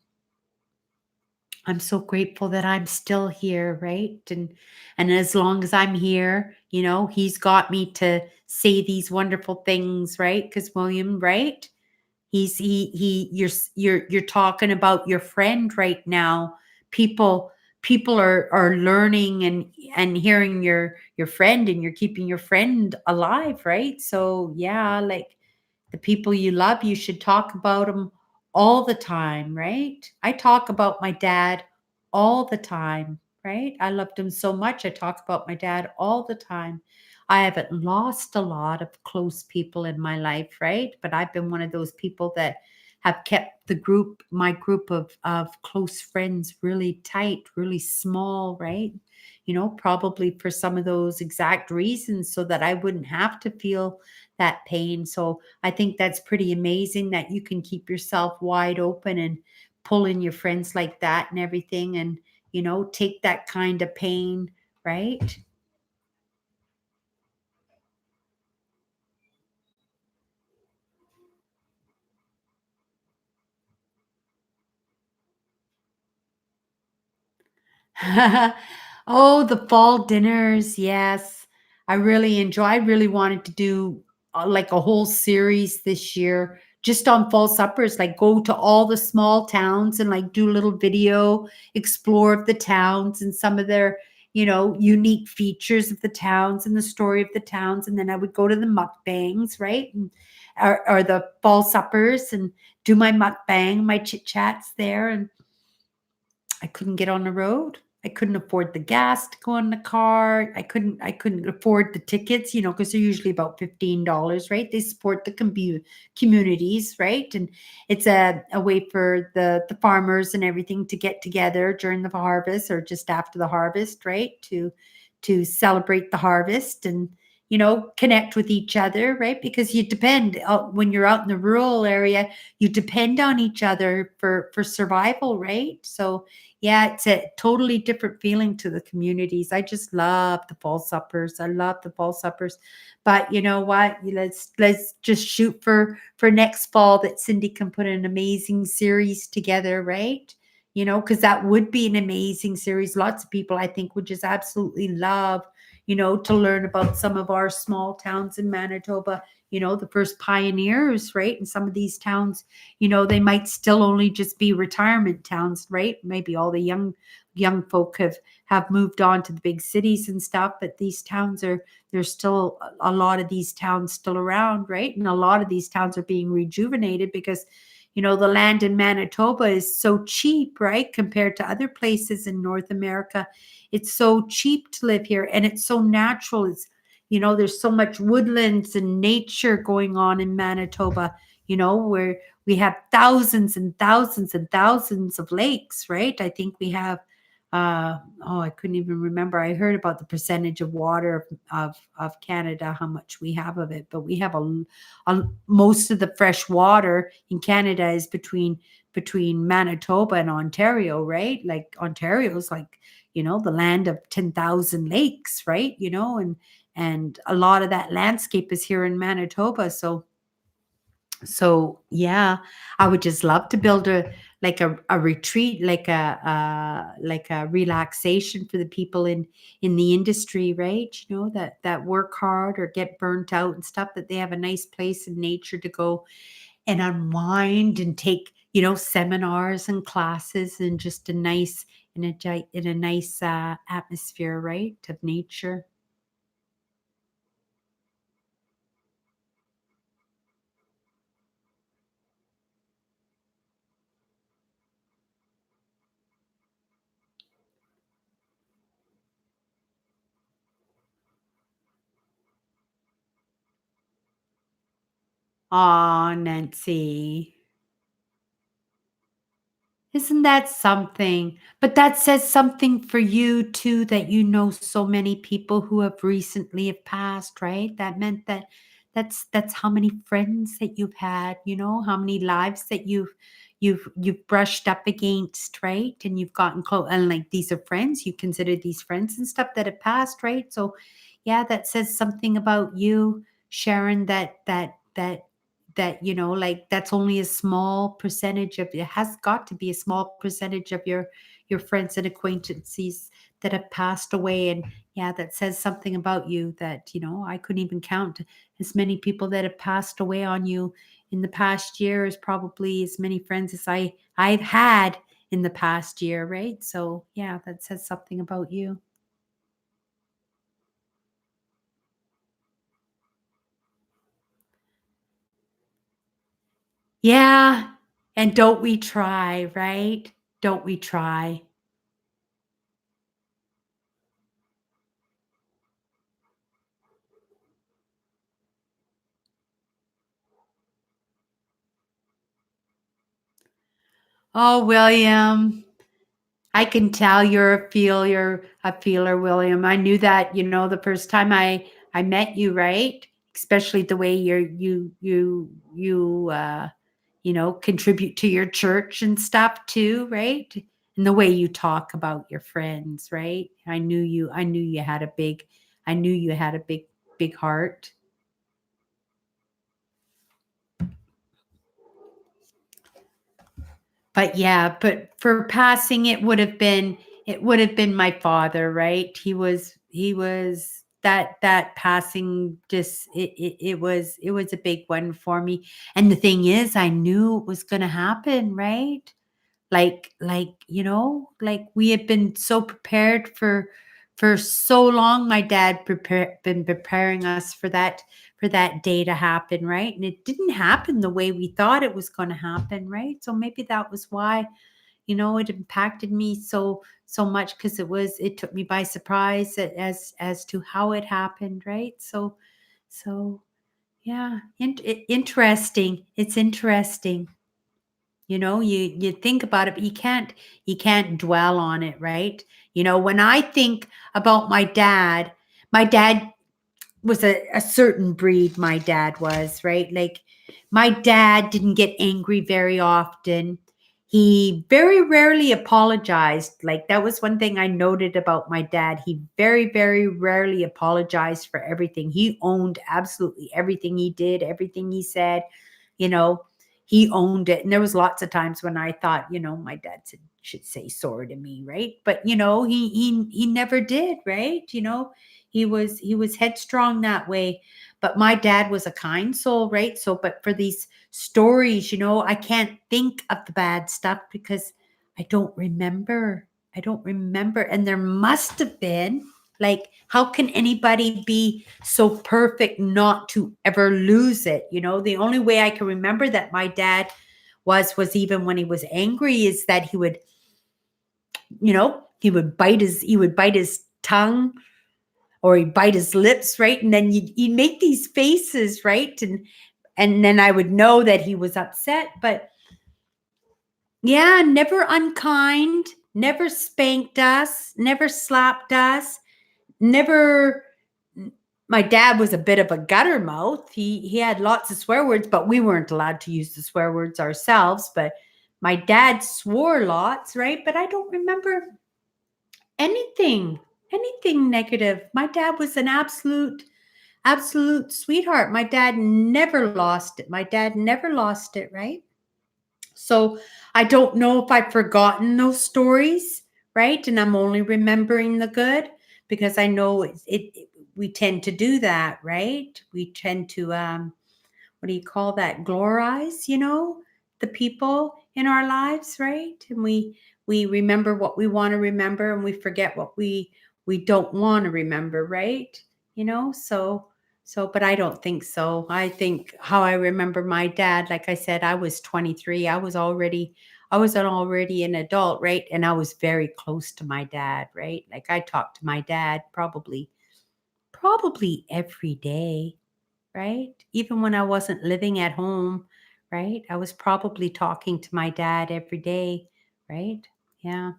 I'm so grateful that I'm still here, right? And as long as I'm here, he's got me to say these wonderful things, right? Because William, right? You're talking about your friend right now. People are learning and hearing your friend, and you're keeping your friend alive, right? So yeah, like the people you love, you should talk about them all the time, right? I talk about my dad all the time, right? I loved him so much. I talk about my dad all the time. I haven't lost a lot of close people in my life, right? But I've been one of those people that have kept my group of close friends really tight, really small, right? Probably for some of those exact reasons so that I wouldn't have to feel that pain. So I think that's pretty amazing that you can keep yourself wide open and pull in your friends like that and everything, and take that kind of pain, right? Oh, the fall dinners. Yes. I really wanted to do like a whole series this year just on fall suppers, like go to all the small towns and like do a little video, explore of the towns and some of their, unique features of the towns and the story of the towns. And then I would go to the mukbangs, right? Or the fall suppers and do my mukbang, my chit chats there. And I couldn't get on the road. I couldn't afford the gas to go in the car. I couldn't afford the tickets, because they're usually about $15, right? They support the communities, right? And it's a way for the farmers and everything to get together during the harvest or just after the harvest, right? To celebrate the harvest and connect with each other, right? Because you depend when you're out in the rural area, you depend on each other for survival, right? So yeah, it's a totally different feeling to the communities. I just love the fall suppers. I love the fall suppers. But you know what? Let's just shoot for next fall that Cindy can put an amazing series together, right? Because that would be an amazing series. Lots of people I think would just absolutely love, to learn about some of our small towns in Manitoba, the first pioneers, right? And some of these towns, they might still only just be retirement towns, right? Maybe all the young folk have moved on to the big cities and stuff, but these towns there's still a lot of these towns still around, right? And a lot of these towns are being rejuvenated because the land in Manitoba is so cheap, right? Compared to other places in North America. It's so cheap to live here and it's so natural. There's so much woodlands and nature going on in Manitoba, where we have thousands and thousands and thousands of lakes, right? I think we have I couldn't even remember. I heard about the percentage of water of Canada, how much we have of it, but we have most of the fresh water in Canada is between Manitoba and Ontario, right? Like Ontario's like, the land of 10,000 lakes, right? And a lot of that landscape is here in Manitoba. So yeah, I would just love to build a retreat, like a relaxation for the people in the industry, right? That work hard or get burnt out and stuff, that they have a nice place in nature to go and unwind and take, seminars and classes and just in a nice atmosphere, right, of nature. Aw, Nancy. Isn't that something? But that says something for you too, that so many people who have recently have passed, right? That meant that's how many friends that you've had, how many lives that you've brushed up against, right? And you've gotten close, and like these are friends, you consider these friends and stuff that have passed, right? So yeah, that says something about you, Sharon, that like that's only a small percentage of, it has got to be a small percentage of your friends and acquaintances that have passed away. And yeah, that says something about you, that I couldn't even count as many people that have passed away on you in the past year as probably as many friends as I've had in the past year, right? So yeah, that says something about you. Yeah, and don't we try, right? Don't we try? Oh, William, I can tell you're a feeler, William. I knew that, the first time I met you, right? Especially the way you contribute to your church and stuff too, right? And the way you talk about your friends, right? I knew you had a big heart. But yeah, but for passing, it would have been my father, right? He was that passing, just it was a big one for me. And the thing is, I knew it was going to happen, right? Like we had been so prepared for so long. My dad been preparing us for that day to happen, right? And it didn't happen the way we thought it was going to happen, right? So maybe that was why, it impacted me so much, because it took me by surprise, as to how it happened, right? So yeah, interesting. It's interesting. You think about it, but you can't dwell on it, right? When I think about my dad was a certain breed. My dad was, right? Like, my dad didn't get angry very often. He very rarely apologized. Like, that was one thing I noted about my dad. He very, very rarely apologized for everything. He owned absolutely everything he did, everything he said. you know he owned it. And there was lots of times when I thought, my dad should say sorry to me, right? But he never did, right? He was headstrong that way. But my dad was a kind soul, right? So, but for these stories, I can't think of the bad stuff, because I don't remember. And there must have been, like, how can anybody be so perfect not to ever lose it? The only way I can remember that my dad was even when he was angry, is that he would bite his tongue, or he'd bite his lips, right? And then he'd make these faces, right? And then I would know that he was upset. But yeah, never unkind, never spanked us, never slapped us, never my dad was a bit of a gutter mouth. He had lots of swear words, but we weren't allowed to use the swear words ourselves, but my dad swore lots, right? But I don't remember anything anything negative. My dad was an absolute sweetheart. My dad never lost it. My dad never lost it, right? So I don't know if I've forgotten those stories, right? And I'm only remembering the good because I know we tend to do that, right? We tend to what do you call that? Glorize, the people in our lives, right? And we remember what we want to remember and we forget what we don't want to remember, right? But I don't think so. I think how I remember my dad, like I said, I was 23. I was already an adult, right? And I was very close to my dad, right? Like I talked to my dad probably every day, right? Even when I wasn't living at home, right? I was probably talking to my dad every day, right? Yeah.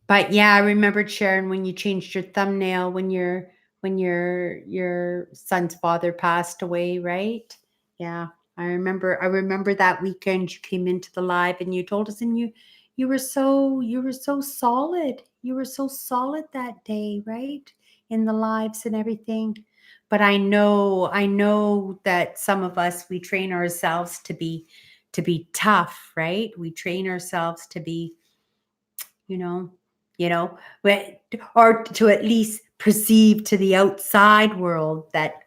But yeah, I remembered Sharon when you changed your thumbnail when your son's father passed away, right? Yeah. I remember that weekend you came into the live and you told us and you were so solid. You were so solid that day, right? In the lives and everything. But I know that some of us we train ourselves to be tough, right? We train ourselves to be you know you know we- or to at least perceive to the outside world that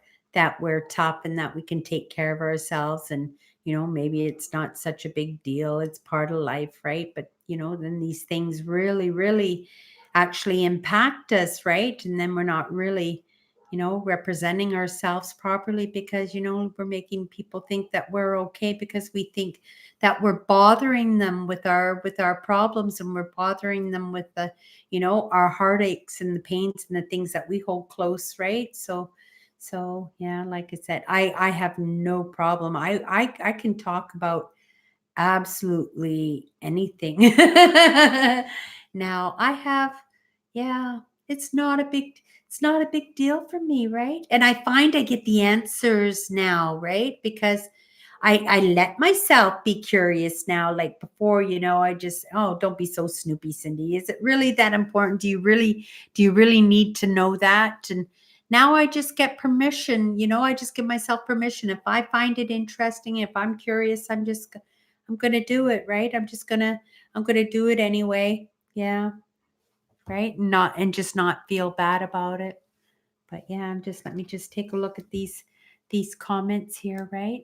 we're tough and that we can take care of ourselves, and maybe it's not such a big deal, it's part of life, right? But then these things really actually impact us, right? And then we're not really representing ourselves properly because we're making people think that we're okay because we think that we're bothering them with our problems, and we're bothering them with our heartaches and the pains and the things that we hold close, right? So yeah, like I said, I have no problem. I can talk about absolutely anything. Now I have, yeah, it's not a big deal for me, right? And I find I get the answers now, right? Because I let myself be curious now. Like before, I just, oh, don't be so snoopy, Cindy. Is it really that important? Do you really need to know that? And now I just get permission, I just give myself permission. If I find it interesting, if I'm curious, I'm gonna do it, right? I'm gonna do it anyway. Yeah, right. Just not feel bad about it. But yeah, let me just take a look at these comments here, right?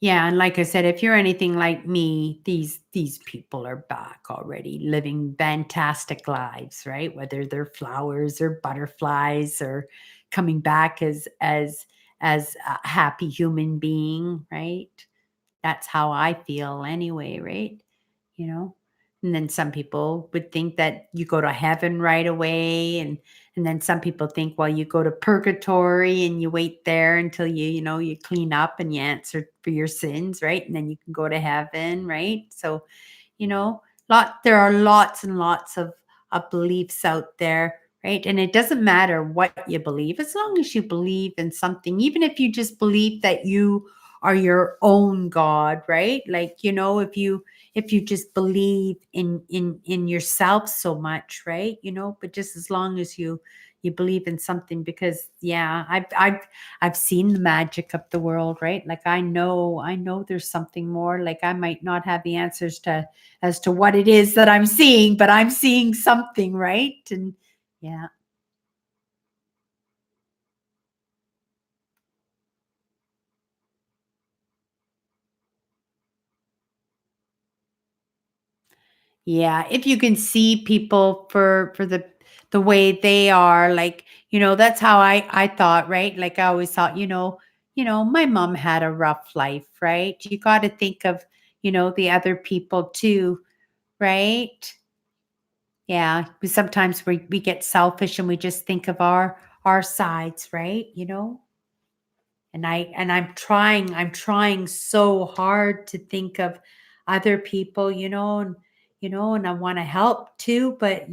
Yeah, and like I said, if you're anything like me, these people are back already living fantastic lives, right? Whether they're flowers or butterflies or coming back as a happy human being, right? That's how I feel anyway, right? You know? And then some people would think that you go to heaven right away, and then some people think, well, you go to purgatory and you wait there until you clean up and you answer for your sins, right? And then you can go to heaven, right? So there are lots and lots of beliefs out there, right? And it doesn't matter what you believe as long as you believe in something, even if you just believe that you are your own god, right? Like if you just believe in yourself so much, right? But just as long as you believe in something, because yeah, I've seen the magic of the world, right? Like I know there's something more. Like I might not have the answers to as to what it is that I'm seeing, but I'm seeing something, right? And yeah. Yeah, if you can see people for the way they are, like, that's how I thought, right? Like I always thought, my mom had a rough life, right? You got to think of, the other people too, right? Yeah, sometimes we get selfish and we just think of our sides, right? I'm trying so hard to think of other people, and I want to help too, but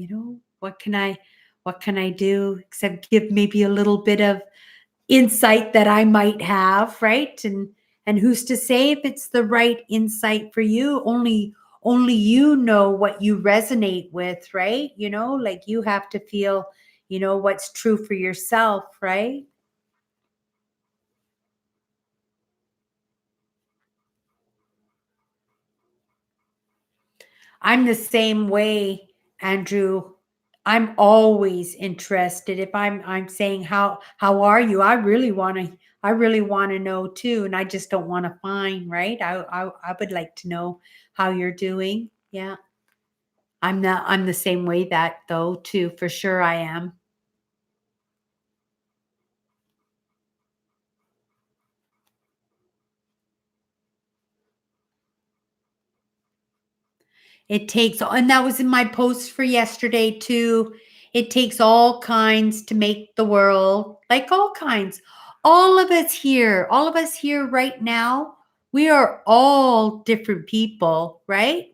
what can I do except give maybe a little bit of insight that I might have, right? And who's to say if it's the right insight for you? Only you know what you resonate with, right? Like you have to feel, what's true for yourself, right? I'm the same way, Andrew. I'm always interested. If I'm saying how are you? I really want to know too, and I just don't want to find, right? I would like to know how you're doing. Yeah. I'm the same way that though too, for sure I am. It takes, and that was in my post for yesterday too. It takes all kinds to make the world, like all kinds. All of us here right now, we are all different people, right?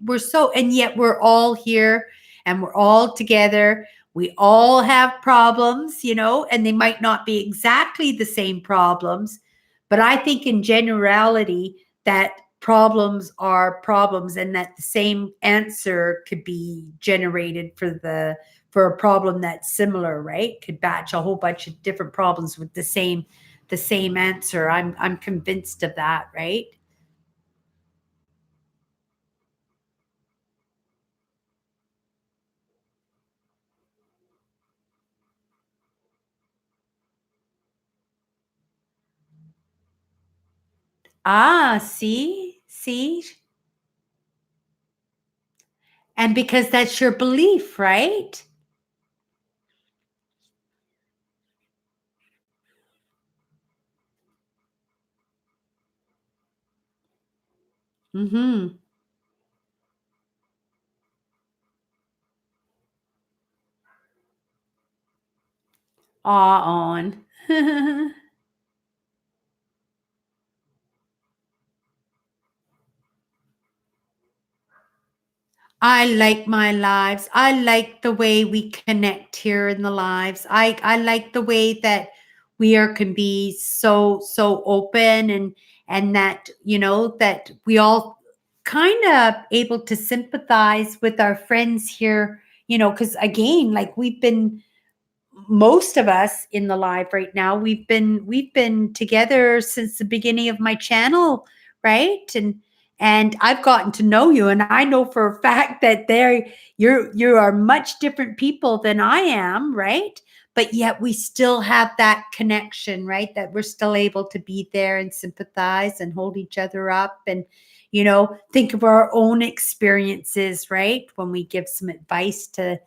And yet we're all here and we're all together. We all have problems, and they might not be exactly the same problems, but I think in generality, that problems are problems and that the same answer could be generated for a problem that's similar, right? Could batch a whole bunch of different problems with the same answer. I'm convinced of that, right? See, and because that's your belief, right? Mm-hmm. Aw, on. I like my lives. I like the way we connect here in the lives. I like the way that we are can be so open and that that we all kind of able to sympathize with our friends here, cuz again, like we've been, most of us in the live right now, we've been together since the beginning of my channel, right? And I've gotten to know you, and I know for a fact that you are much different people than I am, right? But yet we still have that connection, right? That we're still able to be there and sympathize and hold each other up and think of our own experiences, right? When we give some advice to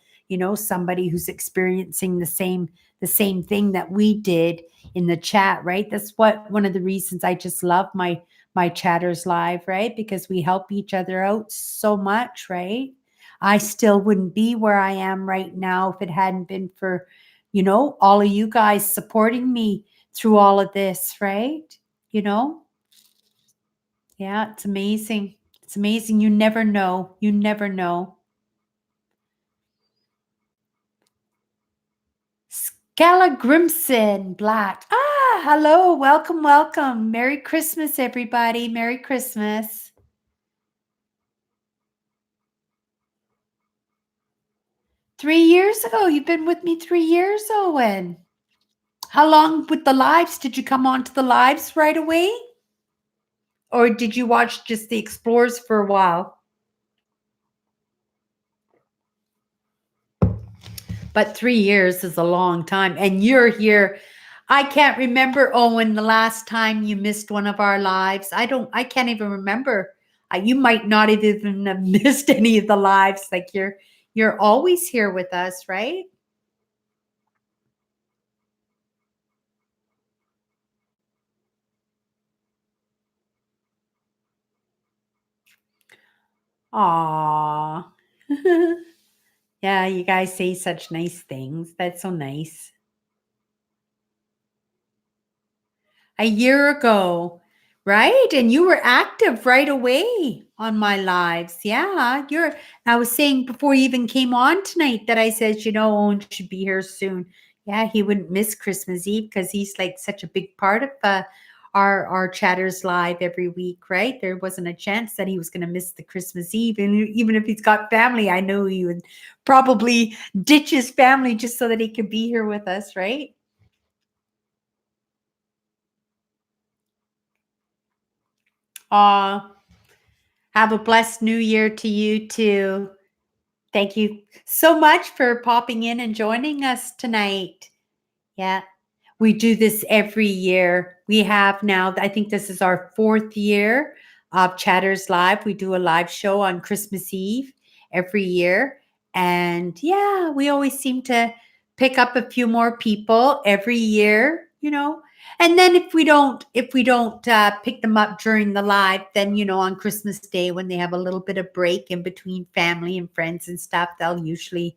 somebody who's experiencing the same thing that we did in the chat, right? That's what one of the reasons I just love my chatters live, right? Because we help each other out so much, right? I still wouldn't be where I am right now if it hadn't been for all of you guys supporting me through all of this, right? you know yeah, it's amazing. It's amazing. You never know. Scala Grimson Black. Hello. Welcome, welcome. Merry Christmas, everybody. Merry Christmas. 3 years ago. You've been with me 3 years, Owen. How long with the lives? Did you come on to the lives right away? Or did you watch just the Explorers for a while? But 3 years is a long time. And you're here. I can't remember, Owen, the last time you missed one of our lives. I can't even remember. You might not have even have missed any of the lives. Like you're always here with us, right? Aw. Yeah, you guys say such nice things. That's so nice. A year ago, right? And you were active right away on my lives. Yeah, I was saying before you even came on tonight that I said, Owen should be here soon. Yeah, he wouldn't miss Christmas Eve because he's like such a big part of our chatters live every week, right? There wasn't a chance that he was going to miss the Christmas Eve. And even if he's got family, I know he would probably ditch his family just so that he could be here with us, right? Aw, have a blessed new year to you too. Thank you so much for popping in and joining us tonight. Yeah. We do this every year. We have now, I think this is our fourth year of Chatters Live. We do a live show on Christmas Eve every year. And yeah, we always seem to pick up a few more people every year. And then if we don't pick them up during the live, then on Christmas Day when they have a little bit of break in between family and friends and stuff, they'll usually,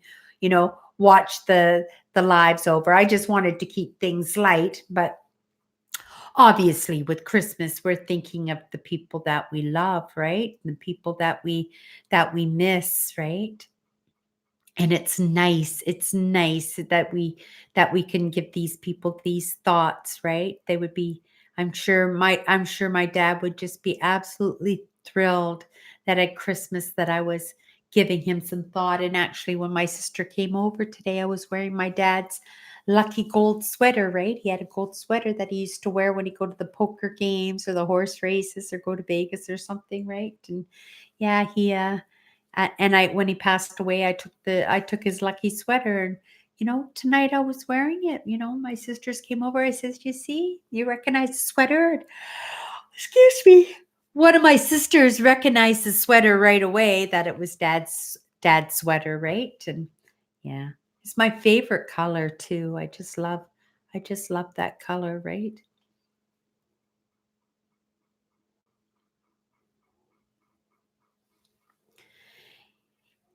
watch the lives over. I just wanted to keep things light, but obviously with Christmas we're thinking of the people that we love, right? The people that we miss, right? And it's nice that we can give these people these thoughts, right? They would be, I'm sure my dad would just be absolutely thrilled that at Christmas that I was giving him some thought. And actually when my sister came over today, I was wearing my dad's lucky gold sweater, right? He had a gold sweater that he used to wear when he go to the poker games or the horse races or go to Vegas or something, right? And yeah, and I when he passed away, I took his lucky sweater, and tonight I was wearing it. My sisters came over. I says, "You see, you recognize the sweater?" And, excuse me. One of my sisters recognized the sweater right away that it was dad's sweater, right? And yeah, it's my favorite color too. I just love that color, right?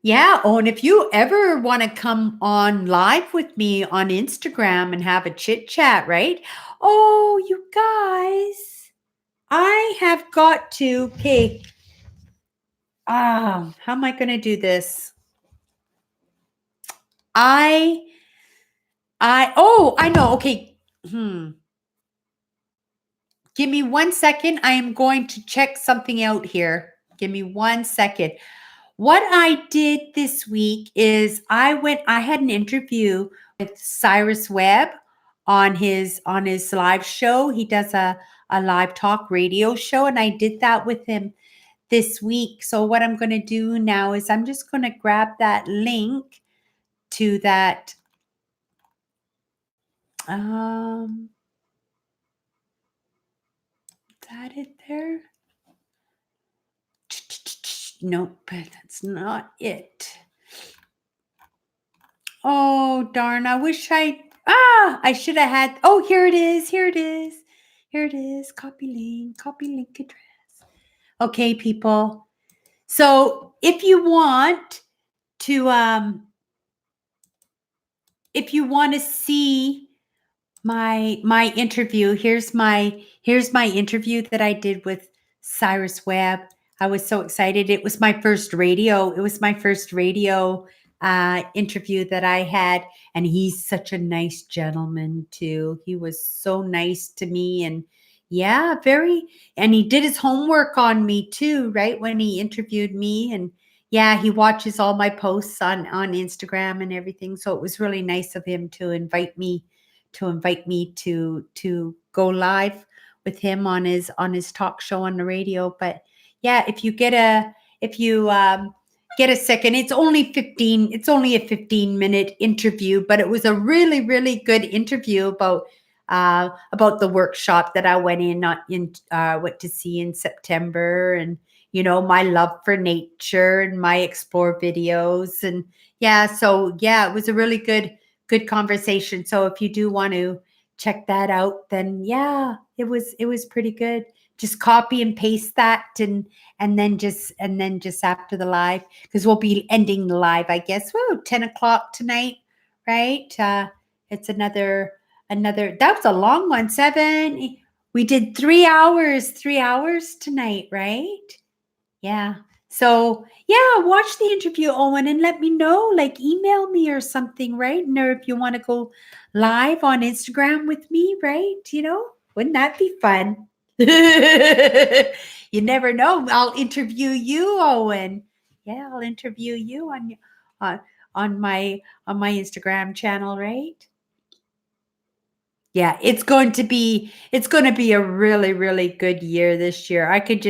Yeah. Oh, and if you ever want to come on live with me on Instagram and have a chit chat, right? Oh, you guys, I have got to. Okay. How am I going to do this? I, I know. Okay. Give me 1 second. I am going to check something out here. Give me 1 second. What I did this week is I had an interview with Cyrus Webb on his live show. He does a live talk radio show, and I did that with him this week. So what I'm going to do now is I'm just going to grab that link to that. Is that it there? Nope, that's not it. Oh, darn. I should have had, oh, here it is. Here it is. Here it is. Copy link address. Okay, people. So to, if you want to see my interview, here's my interview that I did with Cyrus Webb. I was so excited. It was my first radio interview that I had, and he's such a nice gentleman too. He was so nice to me, and yeah, and he did his homework on me too, right? When he interviewed me, and yeah, he watches all my posts on Instagram and everything. So it was really nice of him to invite me to go live with him on his talk show on the radio. But yeah, if you get a second, it's only a 15-minute interview, but it was a really, really good interview about the workshop that I went to see in September, and my love for nature and my explore videos. And yeah, so yeah, it was a really good conversation. So if you do want to check that out, then yeah, it was pretty good. just copy and paste that and then just after the live, because we'll be ending the live, I guess. Whoa, 10 o'clock tonight, right? It's another that was a long one. We did 3 hours tonight, right? Yeah. So yeah, watch the interview, Owen, and let me know. Like email me or something, right? Or if you want to go live on Instagram with me, right? Wouldn't that be fun? You never know. I'll interview you, Owen. Yeah, I'll interview you on on my on my Instagram channel, right? Yeah, it's going to be a really, really good year this year. I can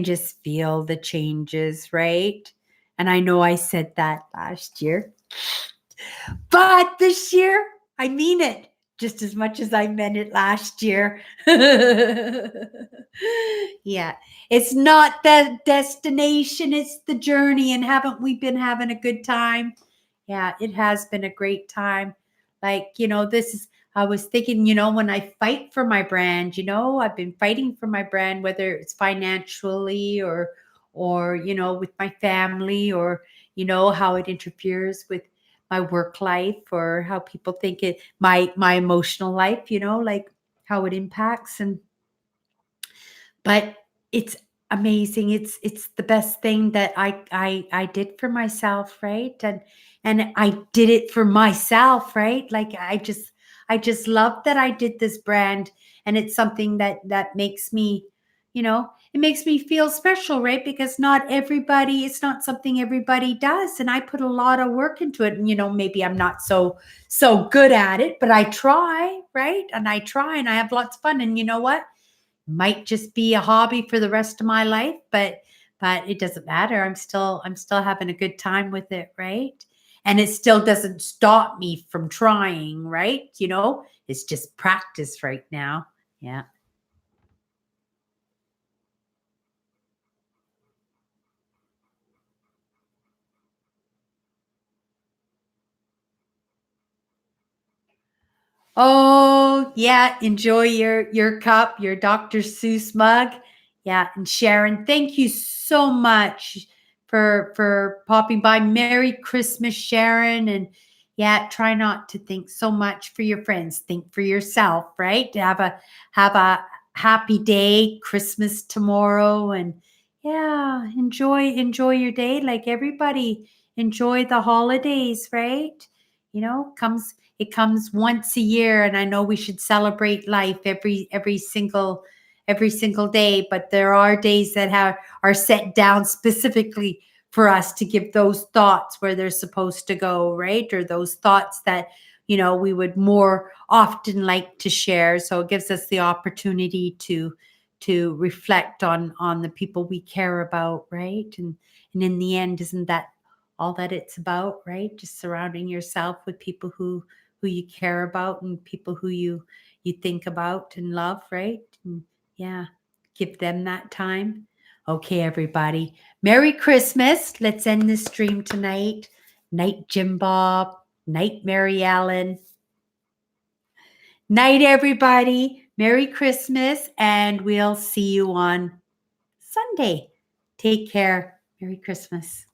just feel the changes, right? And I know I said that last year, but this year I mean it just as much as I meant it last year. Yeah, it's not the destination, it's the journey. And haven't we been having a good time? Yeah, it has been a great time. Like, I was thinking, when I fight for my brand, I've been fighting for my brand, whether it's financially or, with my family, or, how it interferes with my work life, or how people think my emotional life, like how it impacts. But it's amazing. It's the best thing that I did for myself, right? And I did it for myself, right? Like I just love that I did this brand, and it's something that makes me, it makes me feel special, right? Because it's not something everybody does, and I put a lot of work into it. And maybe I'm not so good at it, but I try, right? And I try, and I have lots of fun. And you know what? Might just be a hobby for the rest of my life, but it doesn't matter. I'm still having a good time with it, right? And it still doesn't stop me from trying, right? It's just practice right now. Yeah. Oh, yeah. Enjoy your cup, your Dr. Seuss mug. Yeah. And Sharon, thank you so much for popping by. Merry Christmas, Sharon. And yeah, try not to think so much for your friends. Think for yourself, right? Have a happy day, Christmas tomorrow. And yeah, enjoy your day. Like everybody, enjoy the holidays, right? It comes once a year, and I know we should celebrate life every single day, but there are days that are set down specifically for us to give those thoughts where they're supposed to go, right? Or those thoughts that we would more often like to share. So it gives us the opportunity to reflect on the people we care about, right? And in the end, isn't that all that it's about, right? Just surrounding yourself with people who you care about, and people who you think about and love, right? And yeah, give them that time. Okay, everybody. Merry Christmas. Let's end this stream tonight. Night, Jim Bob. Night, Mary Ellen. Night, everybody. Merry Christmas, and we'll see you on Sunday. Take care. Merry Christmas.